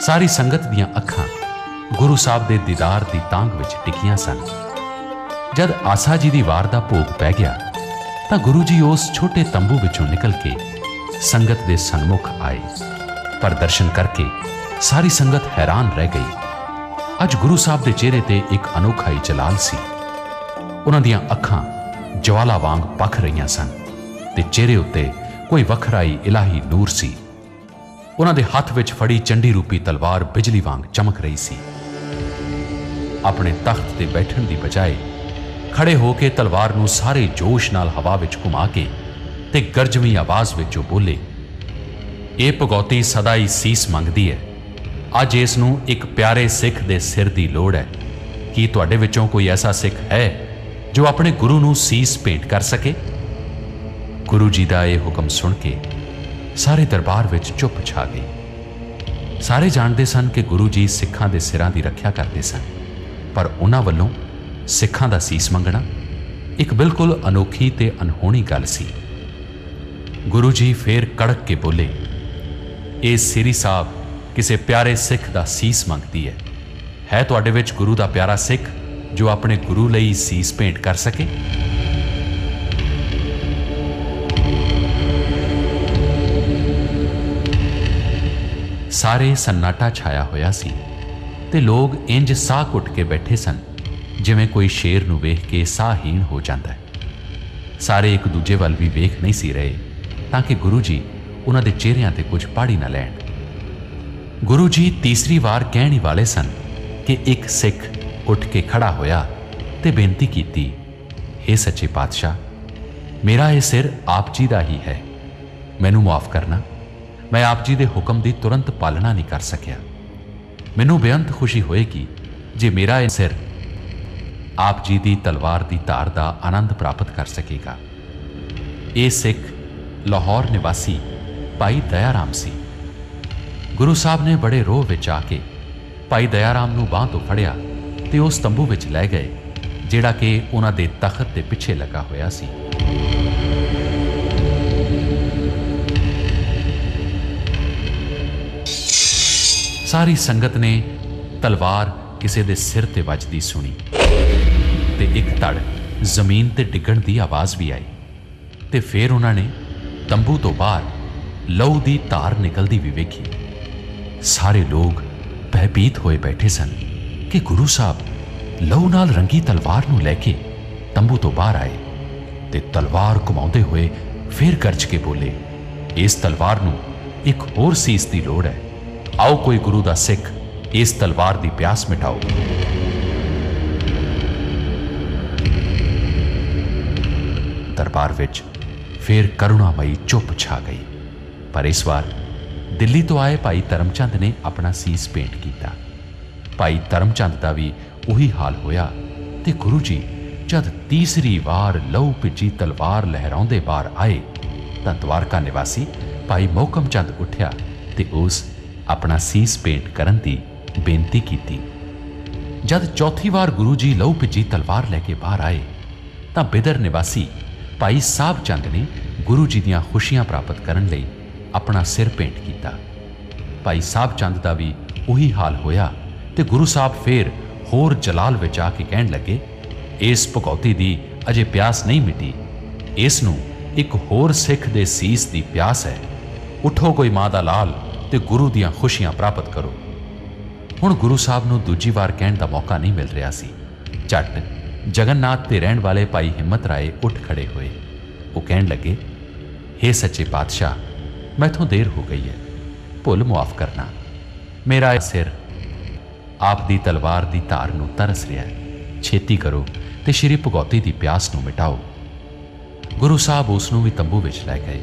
ਸਾਰੀ ਸੰਗਤ ਦੀਆਂ ਅੱਖਾਂ ਗੁਰੂ ਸਾਹਿਬ ਦੇ ਦੀਦਾਰ ਦੀ ਤਾਂਘ ਵਿੱਚ ਟਿਕੀਆਂ ਸਨ। ਜਦ ਆਸਾ ਜੀ ਦੀ ਵਾਰ ਦਾ ਭੋਗ ਪੈ ਗਿਆ ਤਾਂ ਗੁਰੂ ਜੀ ਉਸ ਛੋਟੇ ਤੰਬੂ ਵਿੱਚੋਂ ਨਿਕਲ ਕੇ ਸੰਗਤ ਦੇ ਸਨਮੁਖ ਆਏ। ਪਰ ਦਰਸ਼ਨ ਕਰਕੇ ਸਾਰੀ ਸੰਗਤ ਹੈਰਾਨ ਰਹਿ ਗਈ। ਅੱਜ ਗੁਰੂ ਸਾਹਿਬ ਦੇ ਚਿਹਰੇ ਤੇ ਇੱਕ ਅਨੋਖਾ ਹੀ ਜਲਾਲ ਸੀ। ਉਹਨਾਂ ਦੀਆਂ ਅੱਖਾਂ ਜਵਾਲਾ ਵਾਂਗ ਭਖ ਰਹੀਆਂ ਸਨ ਤੇ ਚਿਹਰੇ ਉੱਤੇ ਕੋਈ ਵੱਖਰਾ ਹੀ ਇਲਾਹੀ ਨੂਰ ਸੀ। ਉਹਨਾਂ ਦੇ ਹੱਥ ਵਿੱਚ ਫੜੀ ਚੰਡੀ ਰੂਪੀ ਤਲਵਾਰ ਬਿਜਲੀ ਵਾਂਗ ਚਮਕ ਰਹੀ ਸੀ। ਆਪਣੇ ਤਖਤ ਤੇ ਬੈਠਣ ਦੀ ਬਜਾਏ ਖੜੇ ਹੋ ਕੇ ਤਲਵਾਰ ਨੂੰ ਸਾਰੇ ਜੋਸ਼ ਨਾਲ ਹਵਾ ਵਿੱਚ ਘੁਮਾ ਕੇ ਤੇ ਗਰਜਵੀਂ ਆਵਾਜ਼ ਵਿੱਚ ਉਹ ਬੋਲੇ, ਇਹ ਭਗੌਤੀ ਸਦਾ ਹੀ ਸੀਸ ਮੰਗਦੀ ਹੈ। ਅੱਜ ਇਸ ਨੂੰ ਇੱਕ ਪਿਆਰੇ ਸਿੱਖ ਦੇ ਸਿਰ ਦੀ ਲੋੜ ਹੈ। ਕੀ ਤੁਹਾਡੇ ਵਿੱਚੋਂ ਕੋਈ ਐਸਾ ਸਿੱਖ ਹੈ ਜੋ ਆਪਣੇ ਗੁਰੂ ਨੂੰ ਸੀਸ ਭੇਂਟ ਕਰ ਸਕੇ? ਗੁਰੂ ਜੀ ਦਾ ਇਹ ਹੁਕਮ ਸੁਣ ਕੇ ਸਾਰੇ ਦਰਬਾਰ ਵਿੱਚ ਚੁੱਪ ਛਾ ਗਈ। ਸਾਰੇ ਜਾਣਦੇ ਸਨ ਕਿ ਗੁਰੂ ਜੀ ਸਿੱਖਾਂ ਦੇ ਸਿਰਾਂ ਦੀ ਰੱਖਿਆ ਕਰਦੇ ਸਨ, ਪਰ ਉਹਨਾਂ ਵੱਲੋਂ ਸਿੱਖਾਂ ਦਾ ਸੀਸ ਮੰਗਣਾ ਇੱਕ ਬਿਲਕੁਲ ਅਨੋਖੀ ਤੇ ਅਨਹੋਣੀ ਗੱਲ ਸੀ। ਗੁਰੂ ਜੀ ਫੇਰ ਕੜਕ ਕੇ ਬੋਲੇ, ਇਹ ਸ੍ਰੀ ਸਾਹਿਬ ਕਿਸੇ ਪਿਆਰੇ ਸਿੱਖ ਦਾ ਸੀਸ ਮੰਗਦੀ ਹੈ ਤੁਹਾਡੇ ਵਿੱਚ ਗੁਰੂ ਦਾ ਪਿਆਰਾ ਸਿੱਖ ਜੋ ਆਪਣੇ ਗੁਰੂ ਲਈ ਸੀਸ ਭੇਂਟ ਕਰ ਸਕੇ? ਸਾਰੇ ਸੰਨਾਟਾ ਛਾਇਆ ਹੋਇਆ ਸੀ ਤੇ ਲੋਕ ਇੰਜ ਸਾਹ ਘੁੱਟ ਕੇ ਬੈਠੇ ਸਨ ਜਿਵੇਂ ਕੋਈ ਸ਼ੇਰ ਨੂੰ ਵੇਖ ਕੇ ਸਾਹਹੀਣ ਹੋ ਜਾਂਦਾ ਹੈ। ਸਾਰੇ ਇੱਕ ਦੂਜੇ ਵੱਲ ਵੀ ਵੇਖ ਨਹੀਂ ਸੀ ਰਹੇ ਤਾਂ ਕਿ ਗੁਰੂ ਜੀ ਉਹਨਾਂ ਦੇ ਚਿਹਰਿਆਂ ਤੇ ਕੁਝ ਪਾੜੀ ਨਾ ਲੈਣ। ਗੁਰੂ ਜੀ ਤੀਸਰੀ ਵਾਰ ਕਹਿਣ ਹੀ ਵਾਲੇ ਸਨ ਕਿ ਇੱਕ ਸਿੱਖ ਉੱਠ ਕੇ ਖੜਾ ਹੋਇਆ ਤੇ ਬੇਨਤੀ ਕੀਤੀ, ਹੇ ਸੱਚੇ ਪਾਤਸ਼ਾਹ, ਮੇਰਾ ਇਹ ਸਿਰ ਆਪ ਜੀ ਦਾ ਹੀ ਹੈ। ਮੈਨੂੰ ਮੁਆਫ ਕਰਨਾ, ਮੈਂ ਆਪ ਜੀ ਦੇ ਹੁਕਮ ਦੀ ਤੁਰੰਤ ਪਾਲਣਾ ਨਹੀਂ ਕਰ ਸਕਿਆ। ਮੈਨੂੰ ਬੇਅੰਤ ਖੁਸ਼ੀ ਹੋਏਗੀ ਜੇ ਮੇਰਾ ਇਹ ਸਿਰ ਆਪ ਜੀ ਦੀ ਤਲਵਾਰ ਦੀ ਧਾਰ ਦਾ ਆਨੰਦ ਪ੍ਰਾਪਤ ਕਰ ਸਕੇਗਾ। ਇਹ ਸਿੱਖ ਲਾਹੌਰ ਨਿਵਾਸੀ ਭਾਈ ਦਇਆ ਰਾਮ ਸੀ। ਗੁਰੂ ਸਾਹਿਬ ਨੇ ਬੜੇ ਰੋਹ ਵਿੱਚ ਆ ਕੇ ਭਾਈ ਦਇਆ ਰਾਮ ਨੂੰ ਬਾਂਹ ਤੋਂ ਫੜਿਆ ਤੇ ਉਸ ਤੰਬੂ ਵਿੱਚ ਲੈ ਗਏ ਜਿਹੜਾ ਕਿ ਉਹਨਾਂ ਦੇ ਤਖਤ ਦੇ ਪਿੱਛੇ ਲੱਗਾ ਹੋਇਆ ਸੀ। ਸਾਰੀ ਸੰਗਤ ਨੇ ਤਲਵਾਰ ਕਿਸੇ ਦੇ ਸਿਰ ਤੇ ਵੱਜਦੀ ਸੁਣੀ ਤੇ ਇੱਕ ਧੜ ਜ਼ਮੀਨ ਤੇ ਡਿੱਗਣ ਦੀ ਆਵਾਜ਼ ਵੀ ਆਈ ਤੇ ਫਿਰ ਉਹਨਾਂ ਨੇ ਤੰਬੂ ਤੋਂ ਬਾਹਰ ਲਹੂ ਦੀ ਧਾਰ ਨਿਕਲਦੀ ਵੀ ਵੇਖੀ। ਸਾਰੇ ਲੋਕ ਭੈਭੀਤ ਹੋਏ ਬੈਠੇ ਸਨ ਕਿ ਗੁਰੂ ਸਾਹਿਬ ਲਹੂ ਨਾਲ ਰੰਗੀ ਤਲਵਾਰ ਨੂੰ ਲੈ ਕੇ ਤੰਬੂ ਤੋਂ ਬਾਹਰ ਆਏ ਤੇ ਤਲਵਾਰ ਘੁਮਾਉਂਦੇ ਹੋਏ ਫਿਰ ਗਰਜ ਕੇ ਬੋਲੇ, ਇਸ ਤਲਵਾਰ ਨੂੰ ਇੱਕ ਹੋਰ ਸੀਸ ਦੀ ਲੋੜ ਹੈ। ਆਓ ਕੋਈ ਗੁਰੂ ਦਾ ਸਿੱਖ ਇਸ ਤਲਵਾਰ ਦੀ ਪਿਆਸ ਮਿਟਾਓ। ਦਰਬਾਰ ਵਿੱਚ ਫਿਰ ਕਰੁਣਾਮਈ ਚੁੱਪ ਛਾ ਗਈ। ਪਰ ਇਸ ਵਾਰ ਦਿੱਲੀ ਤੋਂ ਆਏ ਭਾਈ ਧਰਮਚੰਦ ਨੇ ਆਪਣਾ ਸੀਸ ਭੇਂਟ ਕੀਤਾ। ਭਾਈ ਧਰਮਚੰਦ ਦਾ ਵੀ ਉਹੀ ਹਾਲ ਹੋਇਆ ਤੇ ਗੁਰੂ ਜੀ ਜਦ ਤੀਸਰੀ ਵਾਰ ਲਹੂ ਭਿੱਜੀ ਤਲਵਾਰ ਲਹਿਰਾਉਂਦੇ ਬਾਹਰ ਆਏ ਤਾਂ ਦਵਾਰਕਾ ਨਿਵਾਸੀ ਭਾਈ ਮੋਹਕਮ ਚੰਦ ਉੱਠਿਆ ਤੇ ਉਸ ਆਪਣਾ ਸੀਸ ਭੇਂਟ ਕਰਨ ਦੀ ਬੇਨਤੀ ਕੀਤੀ। जद चौथी वार गुरु जी लहू भिजी तलवार लैके बाहर आए तां बिदर निवासी भाई साहब चंद ने गुरु जी दीआं खुशियां प्राप्त करन लई अपना सिर भेंट कीता। भाई साहब चंद दा भी उही हाल होया ते गुरु साहब फिर होर जलाल विच आके कहण लगे, इस भगौती दी अजे प्यास नहीं मिटी, इसनूं एक होर सिख दे सीस दी प्यास है। उठो कोई मां दा लाल ते गुरु दीआं खुशियां प्राप्त करो। हुण गुरु साहब नूं दूजी वार कहण दा मौका नहीं मिल रहा सी। झट जगन्नाथ ते रहण वाले भाई हिम्मत राय उठ खड़े होए। वो कहण लगे, हे सच्चे पातशाह, मैथों देर हो गई है, भुल मुआफ करना। मेरा सिर आप दी तलवार दी धार नूं तरस रहा है, छेती करो ते श्री भगौती दी प्यास नूं मिटाओ। गुरु साहब उसनूं भी तंबू विच लै गए।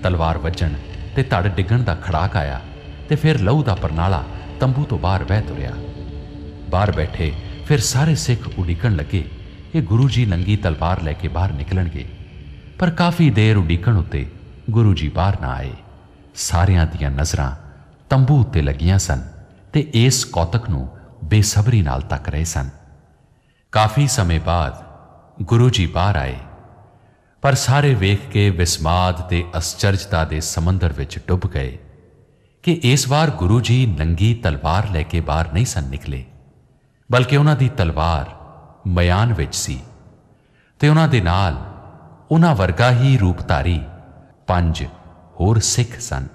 तलवार वजन ते धड़ डिगण दा खड़ाक आया ते फिर लहू दा परनाला तंबू तो बाहर बह तुरिया। बाहर बैठे फिर सारे सिख उड़ीकण लगे कि गुरु जी नंगी तलवार लैके बाहर निकलणगे, पर काफ़ी देर उड़ीकण उत्ते गुरु जी बाहर ना आए। सारियां दियां नज़रां तंबू उत्ते लगियां सन ते इस कौतक नूं बेसबरी नाल तक रहे सन। काफ़ी समय बाद गुरु जी बाहर आए, पर सारे वेख के विस्माद ते आश्चर्यता दे समंदर विच डुब गए कि इस बार गुरु जी नंगी तलवार लैके बाहर नहीं सन निकले, बल्कि उन्हां दी तलवार मयान विच सी ते उन्हां दे नाल उन्हां वर्गा ही रूपधारी 5 होर सिख सन।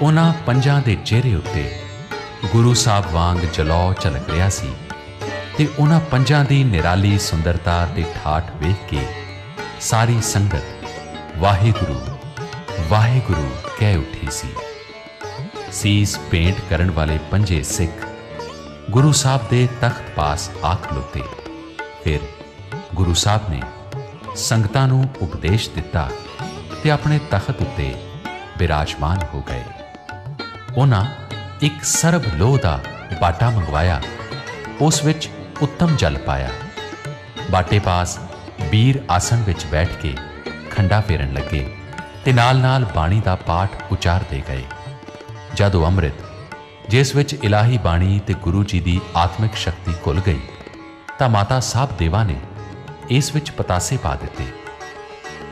उन्हां 5 दे चेहरे उत्ते गुरु साहब वांग जलौ झलक रहा सी ते उन्हां 5 दी निराली सुंदरता ते ठाठ वेख के सारी संगत वाहिगुरु वाहिगुरु कह उठी सी। सीस भेंट करन वाले 5 सिख गुरु साहब दे तख्त पास आ खलोते। फिर गुरु साहब ने संगतां नूं उपदेश दिता ते अपने तख्त उत्ते बिराजमान हो गए। उन्हां एक सरब लोह दा बाटा मंगवाया, उस विच उत्तम जल पाया। बाटे पास बीर आसन विच बैठ के खंडा फेरन लगे ते नाल नाल बाणी दा पाठ उचारदे गए। जदों अमृत जिस विच इलाही बाणी ते गुरु जी दी आत्मिक शक्ति घुल गई तां माता साहब देवा ने इस विच पतासे पा दिते।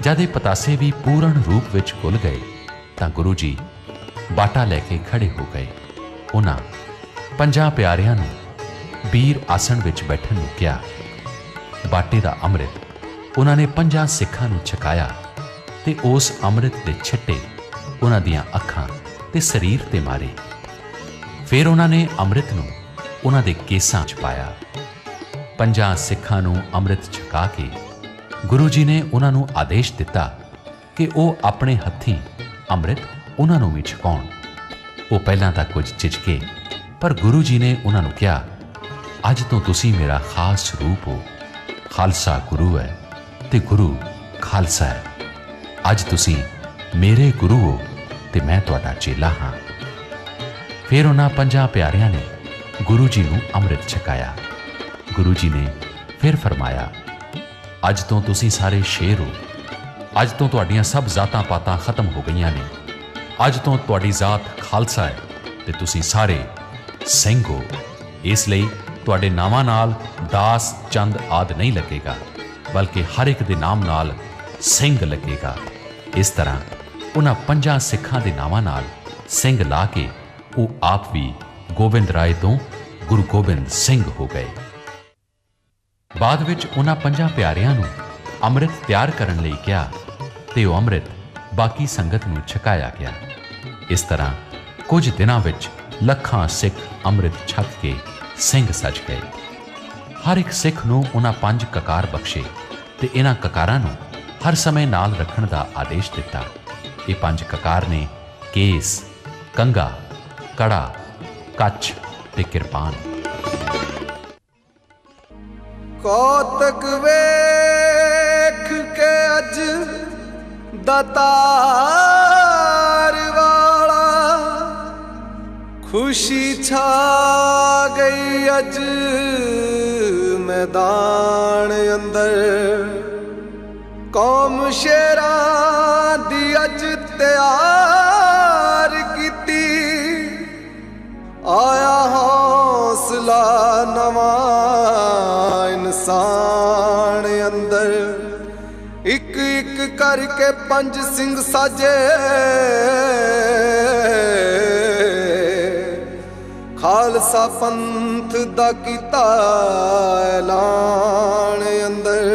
जद ये पतासे भी पूर्ण रूप विच घुल गए तां गुरु जी बाटा लैके खड़े हो गए। उन्हां 5 प्यारियां नूं बीर आसन विच बैठण नूं किहा। बाटे दा अमृत उन्हां ने 5 सिखां नूं छकाया ते उस अमृत दे छिट्टे उन्हां दियां अखां ते शरीर ते मारे। फिर उन्हां ने अमृत नूं उन्हां दे केसां च पाया। 5 सिखां नूं अमृत छका के गुरु जी ने उन्हां नूं आदेश दिता कि वह अपने हत्थीं अमृत उन्हां नूं भी छकाउण। वो पहलां तां कुछ झिझके, पर गुरु जी ने उन्हां नूं कहा, अज तो तुसीं मेरा खास रूप हो। खालसा गुरु है ते गुरु खालसा है। अज तुसीं मेरे गुरु हो ते मैं तुहाडा चेला हाँ। फिर उन्हां 5 प्यारियां ने गुरु जी नूं अमृत छकाया। गुरु जी ने फिर फरमाया, अज तो तुसीं सारे शेर हो। अज तो तुहाडीआं सब जातां पातां खत्म हो गईआं ने। अज तो तुहाडी जात खालसा है ते तुसीं सारे ਸਿੰਘ हो। इसलिए तुहाडे नावां नाल दास चंद आदि नहीं लगेगा, बल्कि हर एक दे नाम नाल ਸਿੰਘ लगेगा। इस तरह उन्हां 5 सिखां दे नावां नाल ਸਿੰਘ ला के वो आप भी गोबिंद राय तो गुरु गोबिंद ਸਿੰਘ हो गए। बाद विच उन्हां 5 प्यारियां नूं अमृत तैयार करन लई कहा ते वो अमृत बाकी संगत नूं छकाया गया। इस तरह कुछ दिनां विच ਲੱਖਾਂ सिख अमृत छक के ਸਿੰਘ सज गए। हर एक सिख नूं उन्हां 5 ककार बख्शे ते इन्हां ककारां नूं हर समय नाल रखण दा आदेश दिता। ये 5 ककार ने केस, कंगा, कड़ा, कच्छ ते किरपान। कौतक वेख के अज दातार वाला, खुशी छा गई अज मैदान अंदर। कौम शेरां दी अज तैयार कीती, आया हौसला नवा इंसान अंदर। एक एक करके पंज सिंह साजे, खालसा पंथ दा कीता ऐलान अंदर।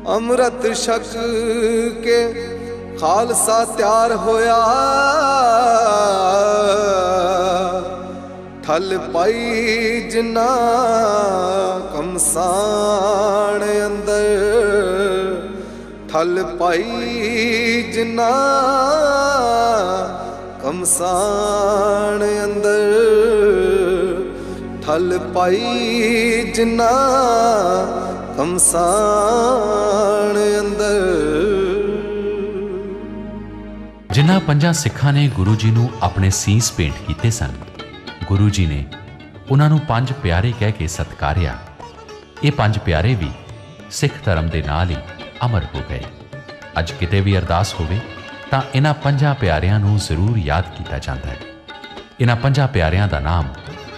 अमृत छक के खालसा तैयार होया, ठल पाई जिन्ना कमसान अंदर। ठल पाई जिन्ना कमसान अंदर। ठल पाई जिन्ना कमसान अंदर। जिन्हां पंजां सिखां ने गुरु जी नूं अपने सीस भेंट कीते सन, गुरु जी ने उन्हां नूं पंज प्यारे कह के सत्कारिया। ये पंज प्यारे भी सिख धर्म दे नाल ही अमर हो गए। अज किते भी अरदास होवे तां इन्हां पंजां प्यारियां नूं जरूर याद किया जाता है। इन्हां पंजां प्यारियां दा नाम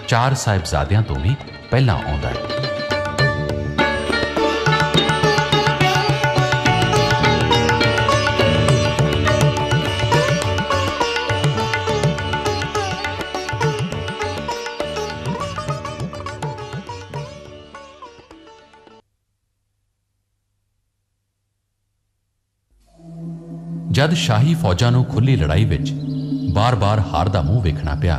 चार साहिबजादियां तो भी पहलां आउंदा है। जद शाही फौजां नूं खुली लड़ाई विच बार-बार हार दा मूँह वेखना पिया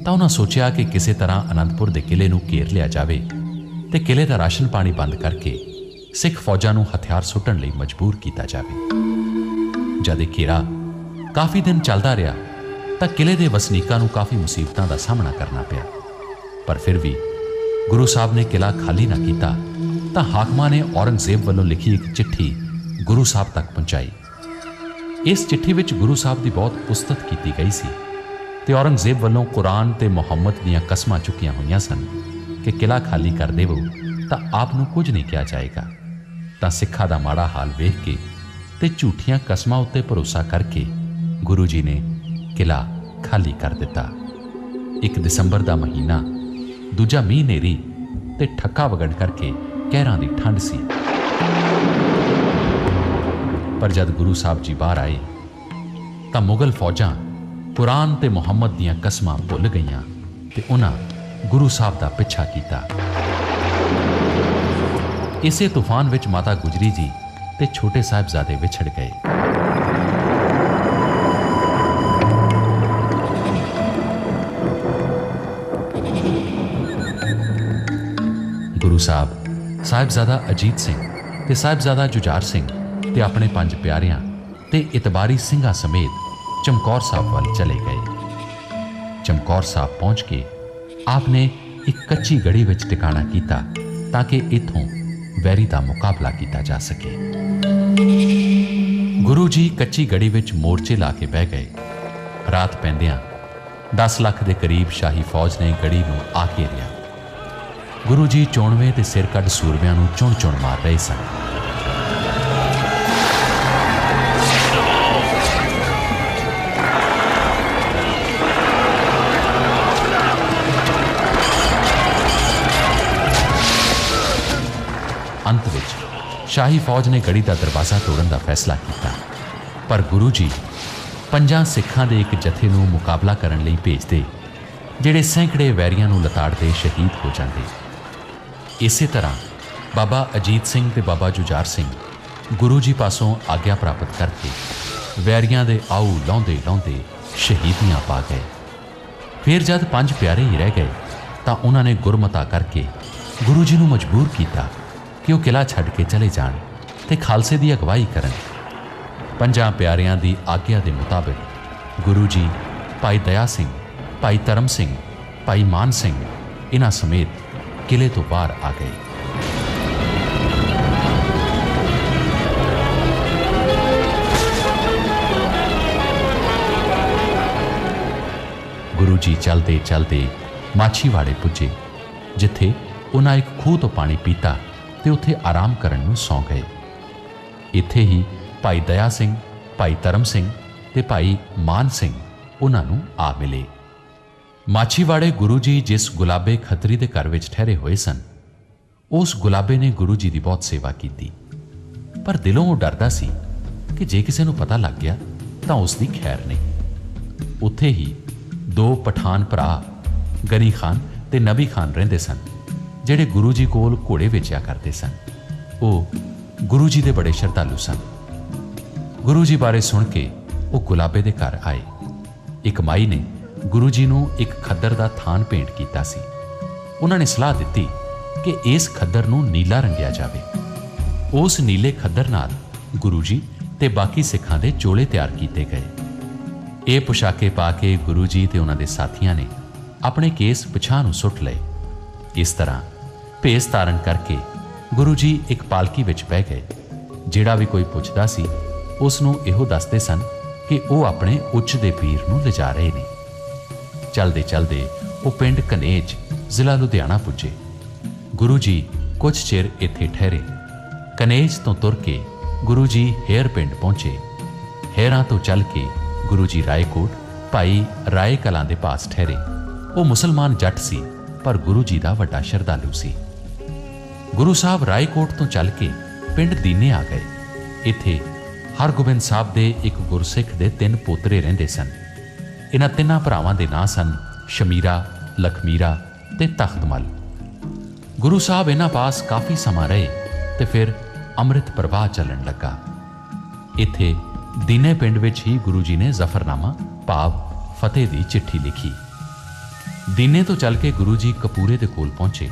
तां उन्हां सोचिया कि किसी तरह आनंदपुर दे किले नूं घेर लिया जावे ते किले दा राशन पानी बंद करके सिख फौजां नूं हथियार सुट्टण लई मजबूर किया जावे। जद इह घेरा काफ़ी दिन चलदा रहा तां किले दे वसनीकां नूं काफ़ी मुसीबतां दा सामना करना पिया, पर फिर भी गुरु साहब ने किला खाली ना कीता तां हाकमां ने औरंगजेब वल्लों लिखी एक चिट्ठी गुरु साहब तक पहुंचाई। इस चिट्ठी विच गुरु साहब की बहुत उस्तत की गई सी ते औरंगजेब वल्लों कुरान ते मुहम्मद दीयां कसमां चुकियां हुईयां सन कि किला खाली कर देवो तां आप नूं कुछ नहीं किया जाएगा। तां सिक्खां दा माड़ा हाल वेख के ते झूठियां कसमां उत्ते भरोसा करके गुरु जी ने किला खाली कर दिता। 1 दिसंबर दा महीना, दूजा मीह नेरी ते ठक्का वगड़ करके कहरां दी ठंड सी। पर जद गुरु साहब जी बाहर आए तां मुगल फौजां कुरान ते मुहम्मद दीयां कसमां भुल गईयां ते उन्हां गुरु साहब दा पिछा कीता। इसे तूफान विच माता गुजरी जी ते छोटे साहिबजादे विछड़ गए। गुरु साहब साहिबजादा अजीत सिंह ते साहिबजादा जुझार सिंह ते अपने 5 प्यारियां ते इतबारी सिंघां समेत चमकौर साहब वाल चले गए। चमकौर साहब पहुंच के आपने एक कच्ची गढ़ी विच टिकाणा कीता ताकि इथों वैरी दा मुकाबला किया जा सके। गुरु जी कच्ची गढ़ी विच मोर्चे ला के बह गए। रात पैंदियां 10 लाख के करीब शाही फौज ने गढ़ी नूं आ घेरिया। गुरु जी चोणवें ते सिर कढ़ सूरमियां नूं चुण चुण मार रहे सन। अंत विच शाही फौज ने गढ़ी का दरवाज़ा तोड़न का फैसला किया, पर गुरु जी 5 सिखां दे एक जथे नूं मुकाबला करन लई भेजदे जिहड़े सैकड़े वैरियां नूं लताड़दे शहीद हो जांदे। इसे तरह बाबा अजीत सिंह ते बाबा जुझार सिंह गुरु जी पासों आग्या प्राप्त करके वैरियां दे आऊ लाउंदे लाउंदे शहीदियां पा गए। फिर जद 5 प्यारे ही रह गए तां उन्हां ने गुरमता करके गुरु जी नूं मजबूर किया कि वह किला छड्ड के चले जाण ते खालसे की अगवाई करन। 5 प्यारियां की आग्या के मुताबिक गुरु जी भाई दया सिंह, भाई धर्म सिंह, भाई मान सिंह इन्हां समेत किले तो बाहर आ गए। गुरु जी चलते चलते माछीवाड़े पुजे, जिथे उन्हें एक खूह तो पानी पीता ते उत्थे आराम करन नूं सौ गए। ਇੱਥੇ ਹੀ ਭਾਈ ਦਇਆ ਸਿੰਘ, ਭਾਈ ਧਰਮ ਸਿੰਘ ਤੇ ਭਾਈ ਮਾਨ ਸਿੰਘ ਉਹਨਾਂ ਨੂੰ ਆ ਮਿਲੇ। ਮਾਛੀਵਾੜੇ ਗੁਰੂ ਜੀ ਜਿਸ ਗੁਲਾਬੇ ਖੱਤਰੀ ਦੇ ਘਰ ਵਿੱਚ ਠਹਿਰੇ ਹੋਏ ਸਨ, ਉਸ ਗੁਲਾਬੇ ਨੇ ਗੁਰੂ ਜੀ ਦੀ ਬਹੁਤ ਸੇਵਾ ਕੀਤੀ, ਪਰ ਦਿਲੋਂ ਉਹ ਡਰਦਾ ਸੀ ਕਿ ਜੇ ਕਿਸੇ ਨੂੰ ਪਤਾ ਲੱਗ ਗਿਆ ਤਾਂ ਉਸ ਦੀ ਖੈਰ ਨਹੀਂ। ਉੱਥੇ ਹੀ ਦੋ ਪਠਾਨ ਭਰਾ ਗਨੀ ਖਾਨ ਤੇ ਨਬੀ ਖਾਨ ਰਹਿੰਦੇ ਸਨ, ਜਿਹੜੇ ਗੁਰੂ ਜੀ ਕੋਲ ਘੋੜੇ ਵੇਚਿਆ ਕਰਦੇ ਸਨ। ਉਹ ਗੁਰੂ ਜੀ ਦੇ ਬੜੇ ਸ਼ਰਧਾਲੂ ਸਨ। ਗੁਰੂ ਜੀ ਬਾਰੇ ਸੁਣ ਕੇ ਉਹ ਗੁਲਾਬੇ ਦੇ ਘਰ ਆਏ। ਇੱਕ ਮਾਈ ਨੇ ਗੁਰੂ ਜੀ ਨੂੰ ਇੱਕ ਖੱਦਰ ਦਾ ਥਾਨ ਭੇਂਟ ਕੀਤਾ ਸੀ। ਉਹਨਾਂ ਨੇ ਸਲਾਹ ਦਿੱਤੀ ਕਿ ਇਸ ਖੱਦਰ ਨੂੰ ਨੀਲਾ ਰੰਗਿਆ ਜਾਵੇ। ਉਸ ਨੀਲੇ ਖੱਦਰ ਨਾਲ ਗੁਰੂ ਜੀ ਤੇ ਬਾਕੀ ਸਿੱਖਾਂ ਦੇ ਚੋਲੇ ਤਿਆਰ ਕੀਤੇ ਗਏ। ਇਹ ਪੁਸ਼ਾਕੇ ਪਾ ਕੇ ਗੁਰੂ ਜੀ ਤੇ ਉਹਨਾਂ ਦੇ ਸਾਥੀਆਂ ਨੇ ਆਪਣੇ ਕੇਸ ਪਿਛਾਂਹ ਨੂੰ ਸੁੱਟ ਲਏ। ਇਸ ਤਰ੍ਹਾਂ ਭੇਸ ਧਾਰਨ ਕਰਕੇ ਗੁਰੂ ਜੀ ਇੱਕ ਪਾਲਕੀ ਵਿੱਚ ਬਹਿ ਗਏ। ਜਿਹੜਾ ਵੀ ਕੋਈ ਪੁੱਛਦਾ ਸੀ ਉਸ ਨੂੰ ਇਹੋ ਦੱਸਦੇ ਸਨ ਕਿ ਉਹ ਆਪਣੇ ਉੱਚ ਦੇ ਪੀਰ ਨੂੰ ਲਿਜਾ ਰਹੇ ਨੇ। ਚਲਦੇ ਚਲਦੇ ਉਹ ਪਿੰਡ ਕਨੇਜ, ਜ਼ਿਲ੍ਹਾ ਲੁਧਿਆਣਾ ਪੁੱਜੇ। ਗੁਰੂ ਜੀ ਕੁਝ ਚਿਰ ਇੱਥੇ ਠਹਿਰੇ। ਕਨੇਜ ਤੋਂ ਤੁਰ ਕੇ ਗੁਰੂ ਜੀ ਹੇਰ ਪਿੰਡ ਪਹੁੰਚੇ। ਹੇਰਾਂ ਤੋਂ ਚੱਲ ਕੇ ਗੁਰੂ ਜੀ ਰਾਏਕੋਟ ਭਾਈ ਰਾਏ ਕਲਾਂ ਦੇ ਪਾਸ ਠਹਿਰੇ। ਉਹ ਮੁਸਲਮਾਨ ਜੱਟ ਸੀ, ਪਰ ਗੁਰੂ ਜੀ ਦਾ ਵੱਡਾ ਸ਼ਰਧਾਲੂ ਸੀ। ਗੁਰੂ ਸਾਹਿਬ ਰਾਏਕੋਟ ਤੋਂ ਚੱਲ ਕੇ ਪਿੰਡ ਦੀਨੇ ਆ ਗਏ। ਇੱਥੇ ਹਰਗੋਬਿੰਦ ਸਾਹਿਬ ਦੇ ਇੱਕ ਗੁਰਸਿੱਖ ਦੇ 3 ਪੋਤਰੇ ਰਹਿੰਦੇ ਸਨ। ਇਹਨਾਂ ਤਿੰਨਾਂ ਭਰਾਵਾਂ ਦੇ ਨਾਂ ਸਨ ਸ਼ਮੀਰਾ, ਲਖਮੀਰਾ ਤੇ ਤਖਤਮਲ। ਗੁਰੂ ਸਾਹਿਬ ਇਹਨਾਂ ਪਾਸ ਕਾਫੀ ਸਮਾਂ ਰਹੇ ਤੇ ਫਿਰ ਅੰਮ੍ਰਿਤ ਪ੍ਰਵਾਹ ਚੱਲਣ ਲੱਗਾ। ਇੱਥੇ ਦੀਨੇ ਪਿੰਡ ਵਿੱਚ ਹੀ ਗੁਰੂ ਜੀ ਨੇ ਜ਼ਫਰਨਾਮਾ ਭਾਵ ਫਤਿਹ ਦੀ ਚਿੱਠੀ ਲਿਖੀ। ਦੀਨੇ ਤੋਂ ਚੱਲ ਕੇ ਗੁਰੂ ਜੀ ਕਪੂਰੇ ਦੇ ਕੋਲ ਪਹੁੰਚੇ।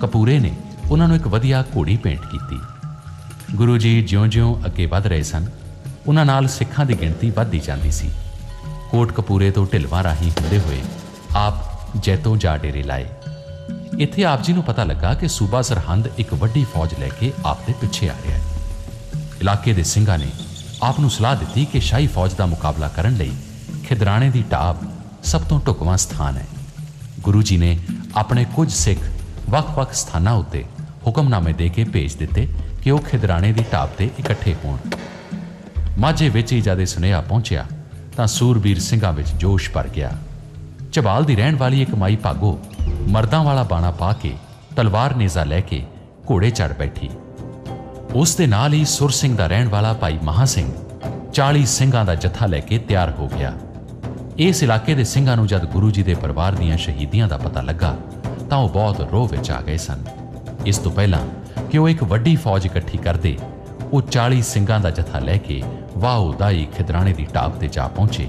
ਕਪੂਰੇ ਨੇ ਉਹਨਾਂ ਨੂੰ ਇੱਕ ਵਧੀਆ ਘੋੜੀ ਭੇਂਟ ਕੀਤੀ। ਗੁਰੂ ਜੀ ਜਿਉਂ-ਜਿਉਂ ਅੱਗੇ ਵਧ ਰਹੇ ਸਨ, ਉਹਨਾਂ ਨਾਲ ਸਿੱਖਾਂ ਦੀ ਗਿਣਤੀ ਵੱਧਦੀ ਜਾਂਦੀ ਸੀ। ਕੋਟ ਕਪੂਰੇ ਤੋਂ ਢਿਲਵਾਂ ਰਾਹੀਂ ਹੁੰਦੇ ਹੋਏ ਆਪ ਜੈਤੋਂ ਜਾ ਡੇਰੇ ਲਾਏ। ਇੱਥੇ ਆਪ ਜੀ ਨੂੰ ਪਤਾ ਲੱਗਾ ਕਿ ਸੂਬਾ ਸਰਹੰਦ ਇੱਕ ਵੱਡੀ ਫੌਜ ਲੈ ਕੇ ਆਪ ਦੇ ਪਿੱਛੇ ਆ ਰਿਹਾ ਹੈ। ਇਲਾਕੇ ਦੇ ਸਿੰਘਾਂ ਨੇ ਆਪ ਨੂੰ ਸਲਾਹ ਦਿੱਤੀ ਕਿ ਸ਼ਾਹੀ ਫੌਜ ਦਾ ਮੁਕਾਬਲਾ ਕਰਨ ਲਈ ਖਿਦਰਾਣੇ ਦੀ ਢਾਬ ਸਭ ਤੋਂ ਢੁਕਵਾਂ ਸਥਾਨ ਹੈ। ਗੁਰੂ ਜੀ ਨੇ ਆਪਣੇ ਕੁਝ ਸਿੱਖ ਵੱਖ-ਵੱਖ ਸਥਾਨਾਂ ਉੱਤੇ ਹੁਕਮਨਾਮੇ ਦੇ ਕੇ ਭੇਜ ਦਿੱਤੇ ਕਿ ਉਹ ਖਿਦਰਾਣੇ ਦੀ ਢਾਬ ਤੇ ਇਕੱਠੇ ਹੋਣ। ਮਾਝੇ ਵਿੱਚ ਹੀ ਜਦ ਇਹ ਸੁਨੇਹਾ ਪਹੁੰਚਿਆ ਤਾਂ ਸੂਰਬੀਰ ਸਿੰਘਾਂ ਵਿੱਚ ਜੋਸ਼ ਭਰ ਗਿਆ। ਝਬਾਲ ਦੀ ਰਹਿਣ ਵਾਲੀ ਇੱਕ ਮਾਈ ਭਾਗੋ ਮਰਦਾਂ ਵਾਲਾ ਬਾਣਾ ਪਾ ਕੇ ਤਲਵਾਰ ਨੇਜ਼ਾ ਲੈ ਕੇ ਘੋੜੇ ਚੜ੍ਹ ਬੈਠੀ। ਉਸ ਦੇ ਨਾਲ ਹੀ ਸੁਰ ਸਿੰਘ ਦਾ ਰਹਿਣ ਵਾਲਾ ਭਾਈ ਮਹਾ ਸਿੰਘ 40 ਸਿੰਘਾਂ ਦਾ ਜੱਥਾ ਲੈ ਕੇ ਤਿਆਰ ਹੋ ਗਿਆ। ਇਸ ਇਲਾਕੇ ਦੇ ਸਿੰਘਾਂ ਨੂੰ ਜਦ ਗੁਰੂ ਜੀ ਦੇ ਪਰਿਵਾਰ ਦੀਆਂ ਸ਼ਹੀਦੀਆਂ ਦਾ ਪਤਾ ਲੱਗਾ ਤਾਂ ਉਹ ਬਹੁਤ ਰੋਹ ਵਿੱਚ ਆ ਗਏ ਸਨ। ਇਸ ਤੋਂ ਪਹਿਲਾਂ ਕਿ ਉਹ ਇੱਕ ਵੱਡੀ ਫੌਜ ਇਕੱਠੀ ਕਰਦੇ, ਉਹ 40 ਸਿੰਘਾਂ ਦਾ ਜੱਥਾ ਲੈ ਕੇ ਵਾਹੋ ਦਾਈ ਖਿਦਰਾਣੇ ਦੀ ਢਾਬ ਤੇ ਜਾ ਪਹੁੰਚੇ।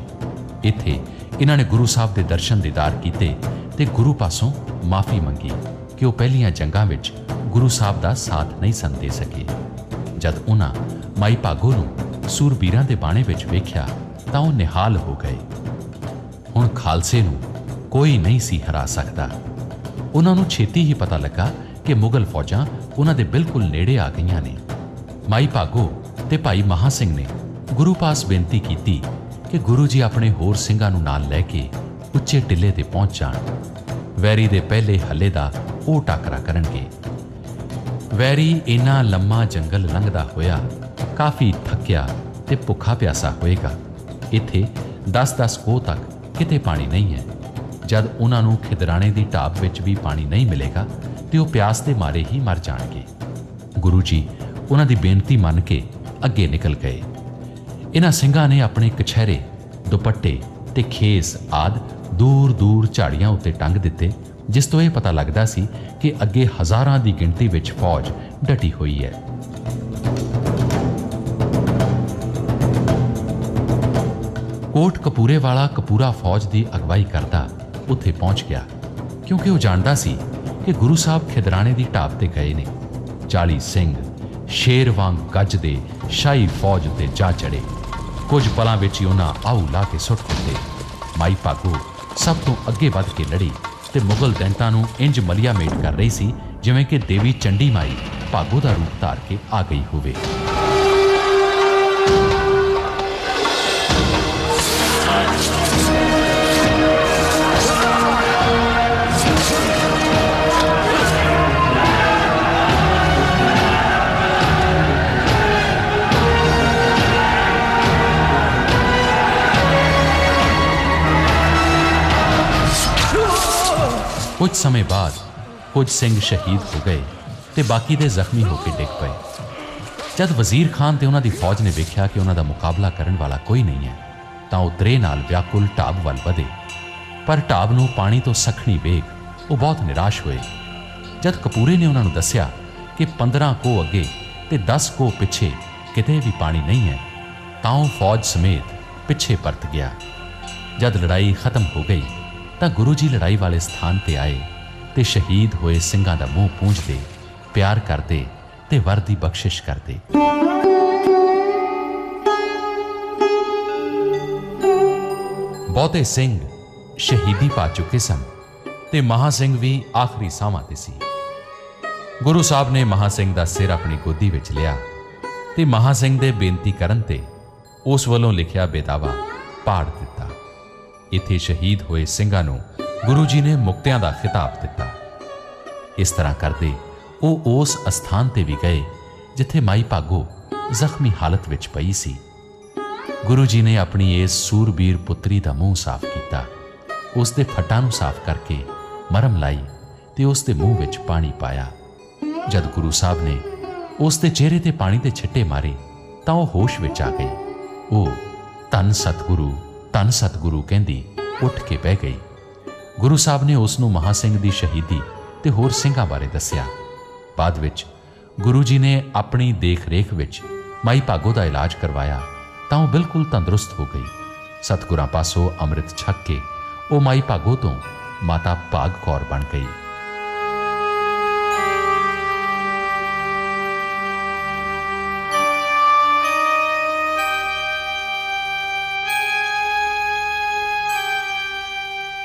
ਇੱਥੇ ਇਹਨਾਂ ਨੇ ਗੁਰੂ ਸਾਹਿਬ ਦੇ ਦਰਸ਼ਨ ਦੀਦਾਰ ਕੀਤੇ ਤੇ ਗੁਰੂ ਪਾਸੋਂ ਮਾਫੀ ਮੰਗੀ ਕਿ ਉਹ ਪਹਿਲੀਆਂ ਜੰਗਾਂ ਵਿੱਚ ਗੁਰੂ ਸਾਹਿਬ ਦਾ ਸਾਥ ਨਹੀਂ ਸਨ ਦੇ ਸਕੇ। ਜਦ ਉਹਨਾਂ ਮਾਈ ਭਾਗੋ ਨੂੰ ਸੂਰਬੀਰਾਂ ਦੇ ਬਾਣੇ ਵਿੱਚ ਵੇਖਿਆ ਤਾਂ ਉਹ ਨਿਹਾਲ ਹੋ ਗਏ। ਹੁਣ ਖਾਲਸੇ ਨੂੰ ਕੋਈ ਨਹੀਂ ਸੀ ਹਰਾ ਸਕਦਾ। ਉਹਨਾਂ ਨੂੰ ਛੇਤੀ ਹੀ ਪਤਾ ਲੱਗਾ ਕਿ ਮੁਗਲ ਫੌਜਾਂ ਉਹਨਾਂ ਦੇ ਬਿਲਕੁਲ ਨੇੜੇ ਆ ਗਈਆਂ ਨੇ। ਮਾਈ ਭਾਗੋ ਤੇ ਭਾਈ ਮਹਾ ਸਿੰਘ ਨੇ ਗੁਰੂ ਪਾਸ ਬੇਨਤੀ ਕੀਤੀ ਕਿ ਗੁਰੂ ਜੀ ਆਪਣੇ ਹੋਰ ਸਿੰਘਾਂ ਨੂੰ ਨਾਲ ਲੈ ਕੇ ਉੱਚੇ ਟਿੱਲੇ ਤੇ ਪਹੁੰਚ ਜਾਣ। ਵੈਰੀ ਦੇ ਪਹਿਲੇ ਹੱਲੇ ਦਾ ਉਹ ਟਾਕਰਾ ਕਰਨਗੇ। ਵੈਰੀ ਇੰਨਾ ਲੰਮਾ ਜੰਗਲ ਲੰਘਦਾ ਹੋਇਆ ਕਾਫੀ ਥੱਕਿਆ ਤੇ ਭੁੱਖਾ ਪਿਆਸਾ ਹੋਏਗਾ। ਇੱਥੇ 10-10 ਕੋਹ ਤੱਕ ਕਿਤੇ ਪਾਣੀ ਨਹੀਂ ਹੈ। ਜਦ ਉਹਨਾਂ ਨੂੰ ਖਿਦਰਾਣੇ ਦੀ ਢਾਬ ਵਿੱਚ ਵੀ ਪਾਣੀ ਨਹੀਂ ਮਿਲੇਗਾ ਤੇ ਉਹ ਪਿਆਸ ਦੇ ਮਾਰੇ ਹੀ ਮਰ ਜਾਣਗੇ। ਗੁਰੂ ਜੀ ਉਹਨਾਂ ਦੀ ਬੇਨਤੀ ਮੰਨ ਕੇ ਅੱਗੇ ਨਿਕਲ ਗਏ। ਇਹਨਾਂ ਸਿੰਘਾਂ ਨੇ ਆਪਣੇ ਕਛਹਿਰੇ, ਦੁਪੱਟੇ ਤੇ ਖੇਸ ਆਦਿ ਦੂਰ-ਦੂਰ ਝਾੜੀਆਂ ਉੱਤੇ ਟੰਗ ਦਿੱਤੇ, ਜਿਸ ਤੋਂ ਇਹ ਪਤਾ ਲੱਗਦਾ ਸੀ ਕਿ ਅੱਗੇ ਹਜ਼ਾਰਾਂ ਦੀ ਗਿਣਤੀ ਵਿੱਚ ਫੌਜ ਡਟੀ ਹੋਈ ਹੈ। ਕੋਟ ਕਪੂਰੇ ਵਾਲਾ ਕਪੂਰਾ ਫੌਜ ਦੀ ਅਗਵਾਈ ਕਰਦਾ ਉੱਥੇ ਪਹੁੰਚ ਗਿਆ, ਕਿਉਂਕਿ ਉਹ ਜਾਣਦਾ ਸੀ ਕਿ ਗੁਰੂ ਸਾਹਿਬ ਖਿਦਰਾਣੇ ਦੀ ਢਾਬ ਤੇ ਗਏ ਨੇ। 40 ਸਿੰਘ ਸ਼ੇਰ ਵਾਂਗ ਗੱਜਦੇ ਸ਼ਾਹੀ ਫੌਜ ਉੱਤੇ ਜਾ ਚੜੇ। ਕੁਝ ਪਲਾਂ ਵਿੱਚ ਹੀ ਉਹਨਾਂ ਆਹੂ ਲਾ ਕੇ ਸੁੱਟ ਦਿੱਤੇ। ਮਾਈ ਭਾਗੋ ਸਭ ਤੋਂ ਅੱਗੇ ਵੱਧ ਕੇ ਲੜੀ ਤੇ ਮੁਗਲ ਦੈਂਤਾਂ ਨੂੰ ਇੰਜ ਮਲੀਆ ਮੇਟ ਕਰ ਰਹੀ ਸੀ ਜਿਵੇਂ ਕਿ ਦੇਵੀ ਚੰਡੀ ਮਾਈ ਭਾਗੋ ਦਾ ਰੂਪ ਧਾਰ ਕੇ ਆ ਗਈ ਹੋਵੇ। ਕੁਝ ਸਮੇਂ ਬਾਅਦ ਕੁਝ ਸਿੰਘ ਸ਼ਹੀਦ ਹੋ ਗਏ ਤੇ ਬਾਕੀ ਦੇ ਜ਼ਖਮੀ ਹੋ ਕੇ ਡਿੱਗ ਪਏ। ਜਦ ਵਜ਼ੀਰ ਖਾਨ ਤੇ ਉਹਨਾਂ ਦੀ ਫੌਜ ਨੇ ਵੇਖਿਆ ਕਿ ਉਹਨਾਂ ਦਾ ਮੁਕਾਬਲਾ ਕਰਨ ਵਾਲਾ ਕੋਈ ਨਹੀਂ ਹੈ ਤਾਂ ਉਹ ਤ੍ਰੇ ਨਾਲ ਵਿਆਕੁਲ ਢਾਬ ਵੱਲ ਵਧੇ, ਪਰ ਢਾਬ ਨੂੰ ਪਾਣੀ ਤੋਂ ਸੱਖਣੀ ਵੇਖ ਉਹ ਬਹੁਤ ਨਿਰਾਸ਼ ਹੋਏ। ਜਦ ਕਪੂਰੇ ਨੇ ਉਹਨਾਂ ਨੂੰ ਦੱਸਿਆ ਕਿ 15 ਕੋਹ ਅੱਗੇ ਤੇ 10 ਕੋਹ ਪਿੱਛੇ ਕਿਤੇ ਵੀ ਪਾਣੀ ਨਹੀਂ ਹੈ ਤਾਂ ਉਹ ਫੌਜ ਸਮੇਤ ਪਿੱਛੇ ਪਰਤ ਗਿਆ। ਜਦ ਲੜਾਈ ਖਤਮ ਹੋ ਗਈ ਤਾਂ ਗੁਰੂ ਜੀ ਲੜਾਈ ਵਾਲੇ ਸਥਾਨ ਤੇ ਆਏ ਤੇ ਸ਼ਹੀਦ ਹੋਏ ਸਿੰਘਾਂ ਦਾ ਮੂੰਹ ਪੂੰਝਦੇ, ਪਿਆਰ ਕਰਦੇ ਤੇ ਵਰ ਦੀ ਬਖਸ਼ਿਸ਼ ਕਰਦੇ। ਬਹੁਤੇ ਸਿੰਘ ਸ਼ਹੀਦੀ ਪਾ ਚੁੱਕੇ ਸਨ ਤੇ ਮਹਾਂ ਸਿੰਘ ਵੀ ਆਖਰੀ ਸਾਹਾਂ ਤੇ ਸੀ। ਗੁਰੂ ਸਾਹਿਬ ਨੇ ਮਹਾਂ ਸਿੰਘ ਦਾ ਸਿਰ ਆਪਣੀ ਗੋਦੀ ਵਿੱਚ ਲਿਆ ਤੇ ਮਹਾਂ ਸਿੰਘ ਦੇ ਬੇਨਤੀ ਕਰਨ ਤੇ ਉਸ ਵੱਲੋਂ ਲਿਖਿਆ ਬੇਦਾਵਾ ਪਾੜ ਦਿੱਤਾ। ਇੱਥੇ ਸ਼ਹੀਦ ਹੋਏ ਸਿੰਘਾਂ ਨੂੰ ਗੁਰੂ ਜੀ ਨੇ ਮੁਕਤਿਆਂ ਦਾ ਖਿਤਾਬ ਦਿੱਤਾ। ਇਸ ਤਰ੍ਹਾਂ ਕਰਦੇ ਉਹ ਉਸ ਅਸਥਾਨ ਤੇ ਵੀ ਗਏ ਜਿੱਥੇ ਮਾਈ ਭਾਗੋ ਜ਼ਖਮੀ ਹਾਲਤ ਵਿੱਚ ਪਈ ਸੀ। ਗੁਰੂ ਜੀ ਨੇ ਆਪਣੀ ਇਸ ਸੂਰਬੀਰ ਪੁੱਤਰੀ ਦਾ ਮੂੰਹ ਸਾਫ਼ ਕੀਤਾ, ਉਸ ਦੇ ਫੱਟਾਂ ਨੂੰ ਸਾਫ਼ ਕਰਕੇ ਮਰਮ ਲਾਈ ਤੇ ਉਸ ਦੇ ਮੂੰਹ ਵਿੱਚ ਪਾਣੀ ਪਾਇਆ। ਜਦ ਗੁਰੂ ਸਾਹਿਬ ਨੇ ਉਸ ਦੇ ਚਿਹਰੇ ਤੇ ਪਾਣੀ ਦੇ ਛਿੱਟੇ ਮਾਰੇ ਤਾਂ ਉਹ ਹੋਸ਼ ਵਿੱਚ ਆ ਗਈ। ਉਹ ਧੰਨ ਸਤਿਗੁਰੂ ਕਹਿੰਦੀ ਉੱਠ ਕੇ ਬਹਿ ਗਈ। ਗੁਰੂ ਸਾਹਿਬ ਨੇ ਉਸ ਨੂੰ ਮਹਾਂ ਸਿੰਘ ਦੀ ਸ਼ਹੀਦੀ ਤੇ ਹੋਰ ਸਿੰਘਾਂ ਬਾਰੇ ਦੱਸਿਆ। ਬਾਅਦ ਵਿੱਚ ਗੁਰੂ ਜੀ ਨੇ ਆਪਣੀ ਦੇਖ ਰੇਖ ਵਿੱਚ ਮਾਈ ਭਾਗੋ ਦਾ ਇਲਾਜ ਕਰਵਾਇਆ ਤਾਂ ਉਹ ਬਿਲਕੁਲ ਤੰਦਰੁਸਤ ਹੋ ਗਈ। ਸਤਿਗੁਰਾਂ ਪਾਸੋਂ ਅੰਮ੍ਰਿਤ ਛਕ ਕੇ ਉਹ ਮਾਈ ਭਾਗੋ ਤੋਂ ਮਾਤਾ ਭਾਗ ਕੌਰ ਬਣ ਗਈ।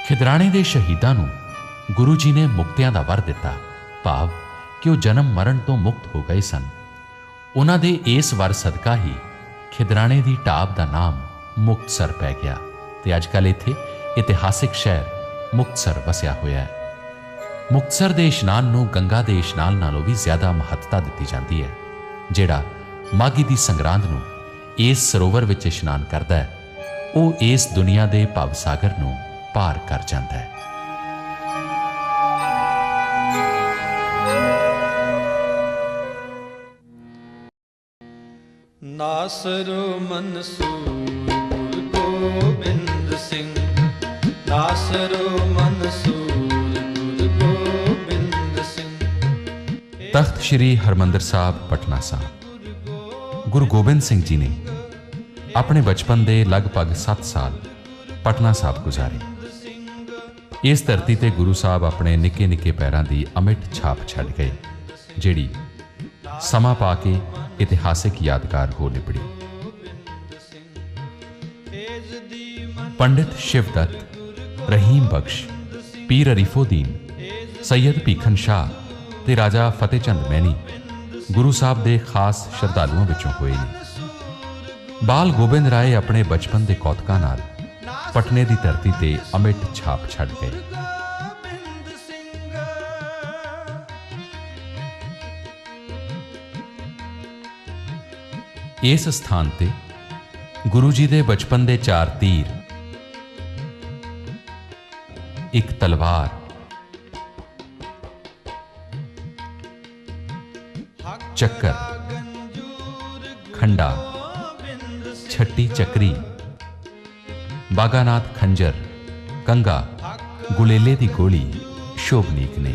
ਖਿਦਰਾਣੇ ਦੇ ਸ਼ਹੀਦਾਂ ਨੂੰ ਗੁਰੂ ਜੀ ਨੇ ਮੁਕਤਿਆਂ ਦਾ ਵਰ ਦਿੱਤਾ, ਭਾਵ ਕਿ ਉਹ ਜਨਮ ਮਰਨ ਤੋਂ ਮੁਕਤ ਹੋ ਗਏ ਸਨ। ਉਹਨਾਂ ਦੇ ਇਸ ਵਰ ਸਦਕਾ ਹੀ ਖਿਦਰਾਣੇ ਦੀ ਢਾਬ ਦਾ ਨਾਮ ਮੁਕਤਸਰ ਪੈ ਗਿਆ ਤੇ ਅੱਜ ਕੱਲ੍ਹ ਇੱਥੇ ਇਤਿਹਾਸਿਕ ਸ਼ਹਿਰ ਮੁਕਤਸਰ ਵਸਿਆ ਹੋਇਆ ਹੈ। ਮੁਕਤਸਰ ਦੇ ਇਸ਼ਨਾਨ ਨੂੰ ਗੰਗਾ ਦੇ ਇਸ਼ਨਾਨ ਨਾਲੋਂ ਵੀ ਜ਼ਿਆਦਾ ਮਹੱਤਤਾ ਦਿੱਤੀ ਜਾਂਦੀ ਹੈ। ਜਿਹੜਾ ਮਾਘੀ ਦੀ ਸੰਗਰਾਂਦ ਨੂੰ ਇਸ ਸਰੋਵਰ ਵਿੱਚ ਇਸ਼ਨਾਨ ਕਰਦਾ ਹੈ ਉਹ ਇਸ ਦੁਨੀਆ ਦੇ ਭਵ ਸਾਗਰ ਨੂੰ ਪਾਰ ਕਰ ਜਾਂਦਾ ਹੈ। ਨਾਸਰੋ ਮਨਸੂਰ ਗੁਰੂ ਗੋਬਿੰਦ ਸਿੰਘ, ਨਾਸਰੋ ਮਨਸੂਰ ਗੁਰੂ ਗੋਬਿੰਦ ਸਿੰਘ। ਤਖਤ ਸ਼੍ਰੀ ਹਰਿਮੰਦਰ ਸਾਹਿਬ ਪਟਨਾ ਸਾਹਿਬ। ਗੁਰੂ ਗੋਬਿੰਦ ਸਿੰਘ ਜੀ ਨੇ ਆਪਣੇ ਬਚਪਨ ਦੇ ਲਗਭਗ 7 ਸਾਲ ਪਟਨਾ ਸਾਹਿਬ ਗੁਜ਼ਾਰੇ। ਇਸ ਧਰਤੀ ਤੇ ਗੁਰੂ ਸਾਹਿਬ ਆਪਣੇ ਨਿੱਕੇ ਨਿੱਕੇ ਪੈਰਾਂ ਦੀ ਅਮਿੱਟ ਛਾਪ ਛੱਡ ਗਏ, ਜਿਹੜੀ ਸਮਾਂ ਪਾ ਕੇ ਇਤਿਹਾਸਿਕ ਯਾਦਗਾਰ ਹੋ ਨਿਬੜੀ। ਪੰਡਿਤ ਸ਼ਿਵਦੱਤ, ਰਹੀਮ ਬਖਸ਼, ਪੀਰ ਅਰੀਫੋਦੀਨ, ਸੈਯਦ ਭੀਖਨ ਸ਼ਾਹ ਤੇ ਰਾਜਾ ਫਤਿਹ ਚੰਦ ਮੈਨੀ ਗੁਰੂ ਸਾਹਿਬ ਦੇ ਖਾਸ ਸ਼ਰਧਾਲੂਆਂ ਵਿੱਚੋਂ ਹੋਏ ਨੇ। ਬਾਲ ਗੋਬਿੰਦ ਰਾਏ ਆਪਣੇ ਬਚਪਨ ਦੇ ਕੌਤਕਾਂ ਨਾਲ ਪਟਨੇ ਦੀ ਧਰਤੀ ਤੇ ਅਮਿੱਟ ਛਾਪ ਛੱਡ ਗਏ। ਇਸ ਸਥਾਨ ਤੇ ਗੁਰੂ ਜੀ ਦੇ ਬਚਪਨ ਦੇ 4 ਤੀਰ, ਇੱਕ ਤਲਵਾਰ, ਚੱਕਰ, ਖੰਡਾ, ਛੱਟੀ ਚੱਕਰੀ, ਬਾਗਾਨਾਥ ਖੰਜਰ, ਕੰਗਾ, ਗੁਲੇਲੇ ਦੀ ਗੋਲੀ ਸ਼ੋਭਨੀਕ ਨੇ।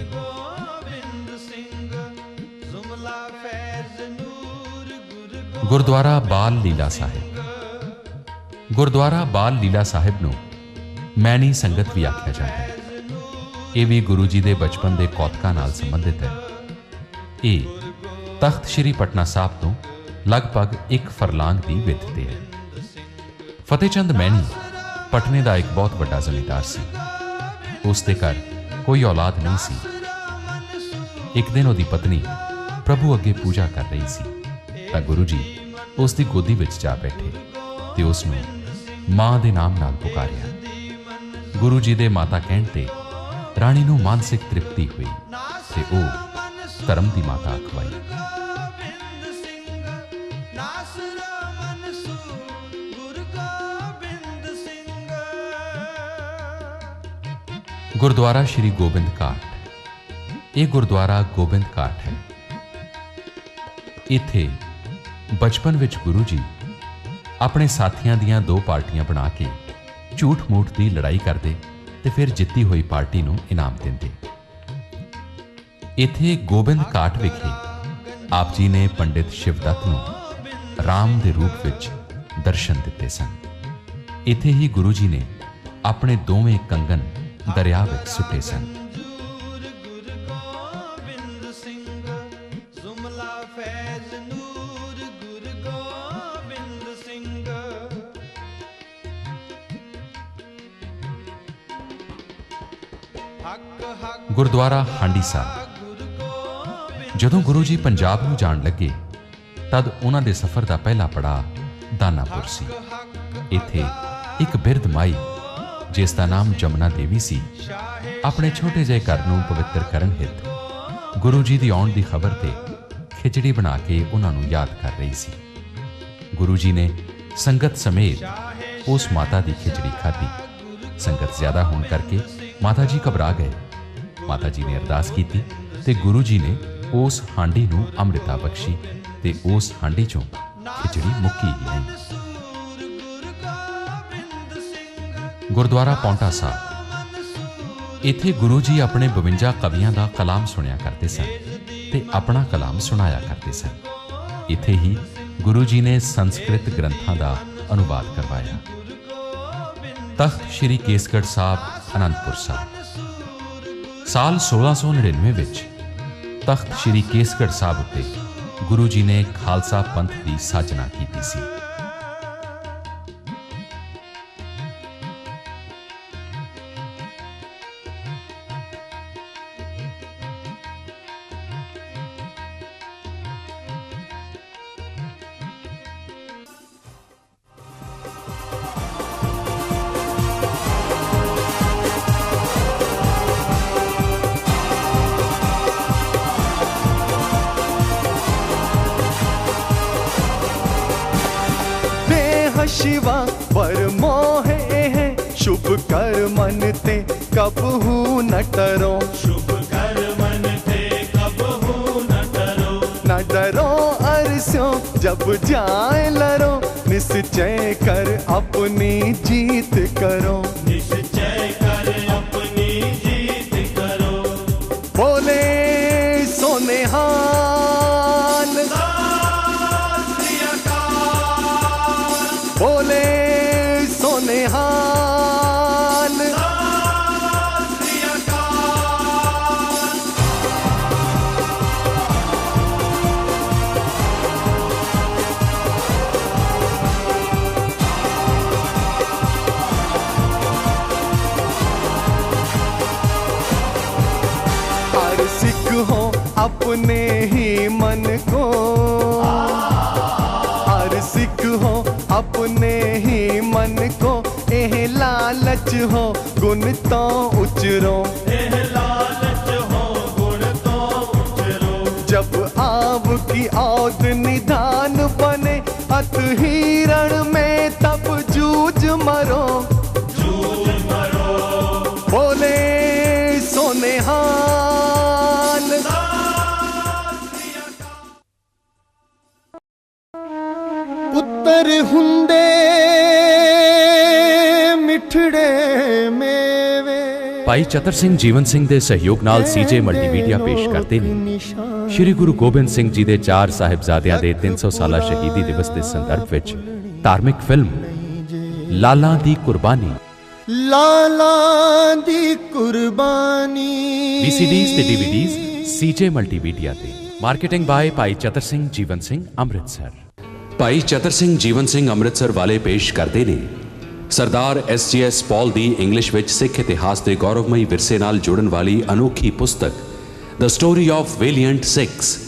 ਗੁਰਦੁਆਰਾ ਬਾਲ ਲੀਲਾ ਸਾਹਿਬ। ਗੁਰਦੁਆਰਾ ਬਾਲ ਲੀਲਾ ਸਾਹਿਬ ਨੂੰ ਮੈਣੀ ਸੰਗਤ ਵੀ ਆਖਿਆ ਜਾਂਦਾ ਹੈ। ਇਹ ਵੀ ਗੁਰੂ ਜੀ ਦੇ ਬਚਪਨ ਦੇ ਕੌਤਕਾਂ ਨਾਲ ਸੰਬੰਧਿਤ ਹੈ। ਇਹ ਤਖਤ ਸ਼੍ਰੀ ਪਟਨਾ ਸਾਹਿਬ ਤੋਂ ਲਗਭਗ 1 ਫਰਲਾਂਗ ਦੀ ਵਿੱਥ ਤੇ ਹੈ। ਫਤਿਹ ਚੰਦ ਮੈਣੀ ਪਟਨੇ ਦਾ ਇੱਕ ਬਹੁਤ ਵੱਡਾ ਜ਼ਮੀਂਦਾਰ ਸੀ। ਉਸ ਦੇ ਘਰ ਕੋਈ ਔਲਾਦ ਨਹੀਂ ਸੀ। ਇੱਕ ਦਿਨ ਉਹਦੀ ਪਤਨੀ ਪ੍ਰਭੂ ਅੱਗੇ ਪੂਜਾ ਕਰ ਰਹੀ ਸੀ ਤਾਂ ਗੁਰੂ ਜੀ ਉਸ ਦੀ ਗੋਦੀ ਵਿੱਚ ਜਾ ਬੈਠੇ ਤੇ ਉਸ ਨੂੰ ਮਾਂ ਦੇ ਨਾਮ ਨਾਲ ਪੁਕਾਰਿਆ। ਗੁਰੂ ਜੀ ਦੇ ਮਾਤਾ ਕਹਿਣ ਤੇ ਰਾਣੀ ਨੂੰ ਮਾਨਸਿਕ ਤ੍ਰਿਪਤੀ ਹੋਈ ਤੇ ਉਹ ਧਰਮ ਦੀ ਮਾਤਾ ਅਖਵਾਈ। ਗੁਰਦੁਆਰਾ ਸ਼੍ਰੀ ਗੋਬਿੰਦ ਘਾਟ। ਇਹ ਗੁਰਦੁਆਰਾ ਗੋਬਿੰਦ ਘਾਟ ਹੈ। ਇੱਥੇ ਬਚਪਨ ਵਿੱਚ ਗੁਰੂ ਜੀ ਆਪਣੇ ਸਾਥੀਆਂ ਦੀਆਂ ਦੋ ਪਾਰਟੀਆਂ ਬਣਾ ਕੇ ਝੂਠ-ਮੂਠ ਦੀ ਲੜਾਈ ਕਰਦੇ ਤੇ ਫਿਰ ਜਿੱਤੀ ਹੋਈ ਪਾਰਟੀ ਨੂੰ ਇਨਾਮ ਦਿੰਦੇ। ਇੱਥੇ ਗੋਬਿੰਦ ਘਾਟ ਵਿਖੇ ਆਪ ਜੀ ਨੇ ਪੰਡਿਤ ਸ਼ਿਵਦੱਤ ਨੂੰ ਰਾਮ ਦੇ ਰੂਪ ਵਿੱਚ ਦਰਸ਼ਨ ਦਿੱਤੇ ਸਨ। ਇੱਥੇ ਹੀ ਗੁਰੂ ਜੀ ਨੇ ਆਪਣੇ ਦੋਵੇਂ ਕੰਗਨ ਦਰਿਆ ਵਿੱਚ ਸੁੱਟੇ ਸਨ। ਗੁਰਦੁਆਰਾ ਹਾਂਡੀ ਸਾਹਿਬ। ਜਦੋਂ ਗੁਰੂ ਜੀ ਪੰਜਾਬ ਨੂੰ ਜਾਣ ਲੱਗੇ ਤਦ ਉਹਨਾਂ ਦੇ ਸਫ਼ਰ ਦਾ ਪਹਿਲਾ ਪੜਾਅ ਦਾਨਾਪੁਰ ਸੀ। ਇੱਥੇ ਇੱਕ ਬਿਰਧ ਮਾਈ ਜਿਸ ਦਾ ਨਾਮ ਜਮਨਾ ਦੇਵੀ ਸੀ, ਆਪਣੇ ਛੋਟੇ ਜਿਹੇ ਘਰ ਨੂੰ ਪਵਿੱਤਰ ਕਰਨ ਹਿੱਤ ਗੁਰੂ ਜੀ ਦੀ ਆਉਣ ਦੀ ਖਬਰ ਤੇ ਖਿਚੜੀ ਬਣਾ ਕੇ ਉਹਨਾਂ ਨੂੰ ਯਾਦ ਕਰ ਰਹੀ ਸੀ। ਗੁਰੂ ਜੀ ਨੇ ਸੰਗਤ ਸਮੇਤ ਉਸ ਮਾਤਾ ਦੀ ਖਿਚੜੀ ਖਾਧੀ। ਸੰਗਤ ਜ਼ਿਆਦਾ ਹੋਣ ਕਰਕੇ ਮਾਤਾ ਜੀ ਘਬਰਾ ਗਏ। ਮਾਤਾ ਜੀ ਨੇ ਅਰਦਾਸ ਕੀਤੀ ਤੇ ਗੁਰੂ ਜੀ ਨੇ ਉਸ ਹਾਂਡੀ ਨੂੰ ਅੰਮ੍ਰਿਤਾ ਬਖਸ਼ੀ ਤੇ ਉਸ ਹਾਂਡੀ ਚੋਂ ਖਿਚੜੀ ਮੁੱਕੀ ਹੀ ਨਹੀਂ। ਗੁਰਦੁਆਰਾ ਪੌਂਟਾ ਸਾਹਿਬ। ਇੱਥੇ ਗੁਰੂ ਜੀ ਆਪਣੇ 52 ਕਵੀਆਂ ਦਾ ਕਲਾਮ ਸੁਣਿਆ ਕਰਦੇ ਸਨ ਤੇ ਆਪਣਾ ਕਲਾਮ ਸੁਣਾਇਆ ਕਰਦੇ ਸਨ। ਇੱਥੇ ਹੀ ਗੁਰੂ ਜੀ ਨੇ ਸੰਸਕ੍ਰਿਤ ਗ੍ਰੰਥਾਂ ਦਾ ਅਨੁਵਾਦ ਕਰਵਾਇਆ। ਤਖਤ ਸ਼੍ਰੀ ਕੇਸਗੜ੍ਹ ਸਾਹਿਬ ਅਨੰਦਪੁਰ ਸਾਹਿਬ। ਸਾਲ 1699 ਵਿੱਚ ਤਖਤ ਸ਼੍ਰੀ ਕੇਸਗੜ੍ਹ ਸਾਹਿਬ ਉੱਤੇ ਗੁਰੂ ਜੀ ਨੇ ਖਾਲਸਾ ਪੰਥ ਦੀ ਸਾਜਨਾ ਕੀਤੀ ਸੀ। शिवा पर मोहे है शुभ कर मन ते कबहू न डरो। शुभ कर मन ते कबहू न डरो। न डरो अरस्यों जब जाए लरो। निश्चय कर अपनी जीत करो। निश्चय कर अपनी जीत करो। बोले सोनेहाल बोले सोनेहाल। हर सिख हो अपने ही मन को। हर सिख हो अपने ही मन को। एह लालच हो गुण तो उचरो। एह लालच हो गुण तो उचरो। जब आव की औद निधान बने अत हिरण में तब जूझ मरो। जूझ मरो। बोले सोनेहाल। पुत्र हुंदे मिठड़े मेवे। ਭਾਈ ਚਤਰ ਸਿੰਘ ਜੀਵਨ ਸਿੰਘ ਦੇ ਸਹਿਯੋਗ ਨਾਲ ਸੀਜੇ ਮਲਟੀਮੀਡੀਆ ਪੇਸ਼ ਕਰਦੇ ਨੇ ਸ਼੍ਰੀ ਗੁਰੂ ਗੋਬਿੰਦ ਸਿੰਘ ਜੀ ਦੇ 4 ਸਾਹਿਬਜ਼ਾਦਿਆਂ ਦੇ 300 ਸਾਲਾ ਸ਼ਹੀਦੀ ਦਿਵਸ ਦੇ ਸੰਦਰਭ ਵਿੱਚ ਧਾਰਮਿਕ ਫਿਲਮ ਲਾਲਾਂ ਦੀ ਕੁਰਬਾਨੀ। ਲਾਲਾਂ ਦੀ ਕੁਰਬਾਨੀ। VCDs ਤੇ DVDs ਸੀਜੇ ਮਲਟੀਮੀਡੀਆ ਤੇ। ਮਾਰਕੀਟਿੰਗ ਬਾय ਭਾਈ ਚਤਰ ਸਿੰਘ ਜੀਵਨ ਸਿੰਘ ਅੰਮ੍ਰਿਤਸਰ। ਭਾਈ ਚਤਰ ਸਿੰਘ ਜੀਵਨ ਸਿੰਘ ਅੰਮ੍ਰਿਤਸਰ ਵਾਲੇ ਪੇਸ਼ ਕਰਦੇ ਨੇ ਸਰਦਾਰ SGS ਪੌਲ ਦੀ ਇੰਗਲਿਸ਼ ਵਿੱਚ ਸਿੱਖ ਇਤਿਹਾਸ ਦੇ ਗੌਰਵਮਈ ਵਿਰਸੇ ਨਾਲ ਜੁੜਨ ਵਾਲੀ ਅਨੋਖੀ ਪੁਸਤਕ ਦ ਸਟੋਰੀ ਆਫ ਵੇਲੀਐਂਟ ਸਿੱਖਸ,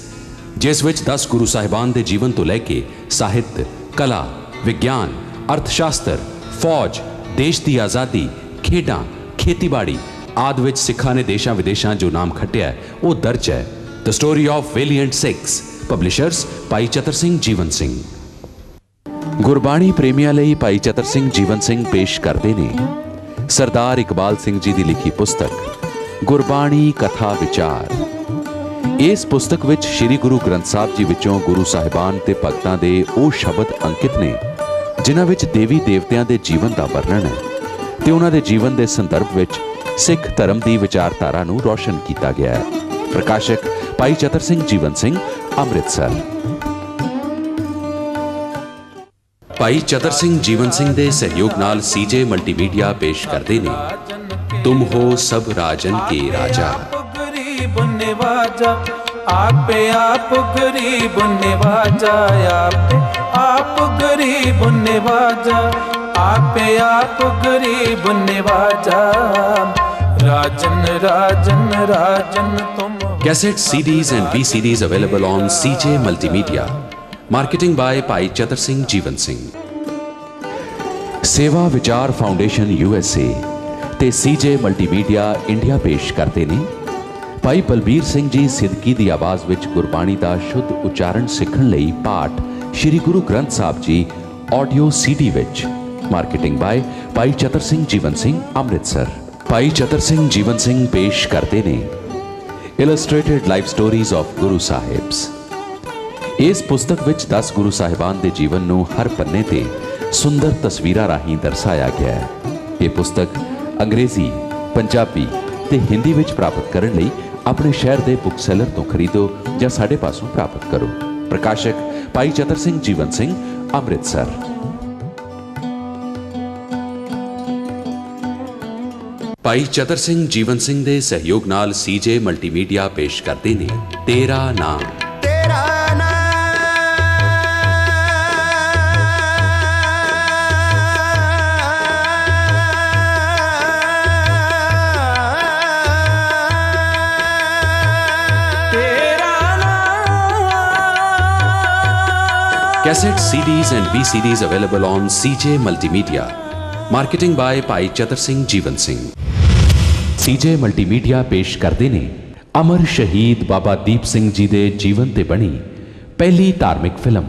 ਜਿਸ ਵਿੱਚ 10 ਗੁਰੂ ਸਾਹਿਬਾਨ ਦੇ ਜੀਵਨ ਤੋਂ ਲੈ ਕੇ ਸਾਹਿਤ, ਕਲਾ, ਵਿਗਿਆਨ, ਅਰਥ ਸ਼ਾਸਤਰ, ਫੌਜ, ਦੇਸ਼ ਦੀ ਆਜ਼ਾਦੀ, ਖੇਡਾਂ, ਖੇਤੀਬਾੜੀ ਆਦਿ ਵਿੱਚ ਸਿੱਖਾਂ ਨੇ ਦੇਸ਼ਾਂ ਵਿਦੇਸ਼ਾਂ ਜੋ ਨਾਮ ਖੱਟਿਆ ਉਹ ਦਰਜ ਹੈ। ਦ ਸਟੋਰੀ ਆਫ ਵੇਲੀਐਂਟ ਸਿੱਖਸ, ਪਬਲਿਸ਼ਰਸ ਭਾਈ ਚਤਰ ਸਿੰਘ ਜੀਵਨ ਸਿੰਘ। ਗੁਰਬਾਣੀ ਪ੍ਰੇਮੀਆਂ ਲਈ ਭਾਈ ਚਤਰ ਸਿੰਘ ਜੀਵਨ ਸਿੰਘ ਪੇਸ਼ ਕਰਦੇ ਨੇ ਸਰਦਾਰ ਇਕਬਾਲ ਸਿੰਘ ਜੀ ਦੀ ਲਿਖੀ ਪੁਸਤਕ ਗੁਰਬਾਣੀ ਕਥਾ ਵਿਚਾਰ। ਇਸ ਪੁਸਤਕ ਵਿੱਚ ਸ੍ਰੀ ਗੁਰੂ ਗ੍ਰੰਥ ਸਾਹਿਬ ਜੀ ਵਿੱਚੋਂ ਗੁਰੂ ਸਾਹਿਬਾਨ ਤੇ ਭਗਤਾਂ ਦੇ ਉਹ ਸ਼ਬਦ ਅੰਕਿਤ ਨੇ ਜਿਨ੍ਹਾਂ ਵਿੱਚ ਦੇਵੀ ਦੇਵਤਿਆਂ ਦੇ ਜੀਵਨ ਦਾ ਵਰਣਨ ਹੈ ਤੇ ਉਹਨਾਂ ਦੇ ਜੀਵਨ ਦੇ ਸੰਦਰਭ ਵਿੱਚ ਸਿੱਖ ਧਰਮ ਦੀ ਵਿਚਾਰਧਾਰਾ ਨੂੰ ਰੋਸ਼ਨ ਕੀਤਾ ਗਿਆ ਹੈ। ਪ੍ਰਕਾਸ਼ਕ ਭਾਈ ਚਤਰ ਸਿੰਘ ਜੀਵਨ ਸਿੰਘ, ਅੰਮ੍ਰਿਤਸਰ। ਭਾਈ ਚਤਰ ਸਿੰਘ ਜੀਵਨ ਸਿੰਘ ਦੇ ਸਹਿਯੋਗ ਨਾਲ ਸੀਜੇ ਮਲਟੀਮੀਡੀਆ ਪੇਸ਼ ਕਰਦੇ ਨੇ ਤੁਮ ਹੋ ਸਭ ਰਾਜਨ ਕੇ ਰਾਜਾ। गरीब निवाजा आपे आप गरीब निवाजा आप गरीब निवाजा आपे आप गरीब निवाजा राजन राजन राजन तुम। Cassette CDs and VCDs available on CJ Multimedia. Marketing by Bhai Chatar Singh Jeevan Singh. सेवा विचार फाउंडेशन USA ਤੇ CJ ਮਲਟੀਮੀਡੀਆ ਇੰਡੀਆ ਪੇਸ਼ ਕਰਦੇ ਨੇ ਭਾਈ ਬਲਬੀਰ ਸਿੰਘ ਜੀ ਸਿੱਦਕੀ ਦੀ ਆਵਾਜ਼ ਵਿੱਚ ਗੁਰਬਾਣੀ ਦਾ ਸ਼ੁੱਧ ਉਚਾਰਨ ਸਿੱਖਣ ਲਈ ਪਾਠ ਸ੍ਰੀ ਗੁਰੂ ਗ੍ਰੰਥ ਸਾਹਿਬ ਜੀ ਆਡੀਓ CD ਵਿੱਚ। ਮਾਰਕੀਟਿੰਗ ਬਾय ਭਾਈ ਚਤਰ ਸਿੰਘ ਜੀਵਨ ਸਿੰਘ, ਅੰਮ੍ਰਿਤਸਰ। ਭਾਈ ਚਤਰ ਸਿੰਘ ਜੀਵਨ ਸਿੰਘ ਪੇਸ਼ ਕਰਦੇ ਨੇ ਇਲਸਟ੍ਰੇਟਿਡ ਲਾਈਫ ਸਟੋਰੀਜ਼ ਆਫ ਗੁਰੂ ਸਾਹਿਬਸ। ਇਸ ਪੁਸਤਕ ਵਿੱਚ 10 ਗੁਰੂ ਸਾਹਿਬਾਨ ਦੇ ਜੀਵਨ ਨੂੰ ਹਰ ਪੰਨੇ ਤੇ ਸੁੰਦਰ ਤਸਵੀਰਾਂ ਰਾਹੀਂ ਦਰਸਾਇਆ ਗਿਆ ਹੈ। ਇਹ ਪੁਸਤਕ ਅੰਗਰੇਜ਼ੀ, ਪੰਜਾਬੀ ਤੇ ਹਿੰਦੀ ਵਿੱਚ ਪ੍ਰਾਪਤ ਕਰਨ ਲਈ ਆਪਣੇ ਸ਼ਹਿਰ ਦੇ ਬੁੱਕ ਸੈਲਰ ਤੋਂ ਖਰੀਦੋ ਜਾਂ ਸਾਡੇ ਪਾਸੋਂ ਪ੍ਰਾਪਤ ਕਰੋ। ਪ੍ਰਕਾਸ਼ਕ ਭਾਈ ਚਤਰ ਸਿੰਘ ਜੀਵਨ ਸਿੰਘ, ਅੰਮ੍ਰਿਤਸਰ। ਭਾਈ ਚਤਰ ਸਿੰਘ ਜੀਵਨ ਸਿੰਘ ਦੇ ਸਹਿਯੋਗ ਨਾਲ ਸੀਜੇ ਮਲਟੀਮੀਡੀਆ ਪੇਸ਼ ਕਰਦੇ ਨੇ ਤੇਰਾ ਨਾਮ। Cassette CDs and VCDs available on CJ Multimedia. Marketing by Bhai Chatar Singh Jeevan Singh. CJ multimedia ਪੇਸ਼ ਕਰਦੇ ਨੇ ਅਮਰ ਸ਼ਹੀਦ ਬਾਬਾ ਦੀਪ ਸਿੰਘ ਜੀ ਦੇ ਜੀਵਨ ਤੇ ਬਣੀ ਪਹਿਲੀ ਧਾਰਮਿਕ ਫਿਲਮ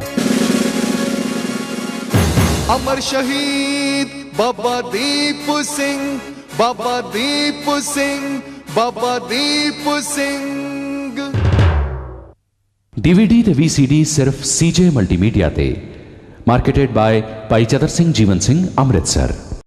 ਅਮਰ ਸ਼ਹੀਦ ਬਾਬਾ ਦੀਪ ਸਿੰਘ, ਬਾਬਾ ਦੀਪ ਸਿੰਘ, ਬਾਬਾ ਦੀਪ ਸਿੰਘ। DVD ਤੇ VCD ਸਿਰਫ CJ ਮਲਟੀਮੀਡੀਆ ਤੇ। ਮਾਰਕੀਟਡ ਬਾय ਭਾਈ ਚਤਰ ਸਿੰਘ ਜੀਵਨ ਸਿੰਘ, ਅੰਮ੍ਰਿਤਸਰ।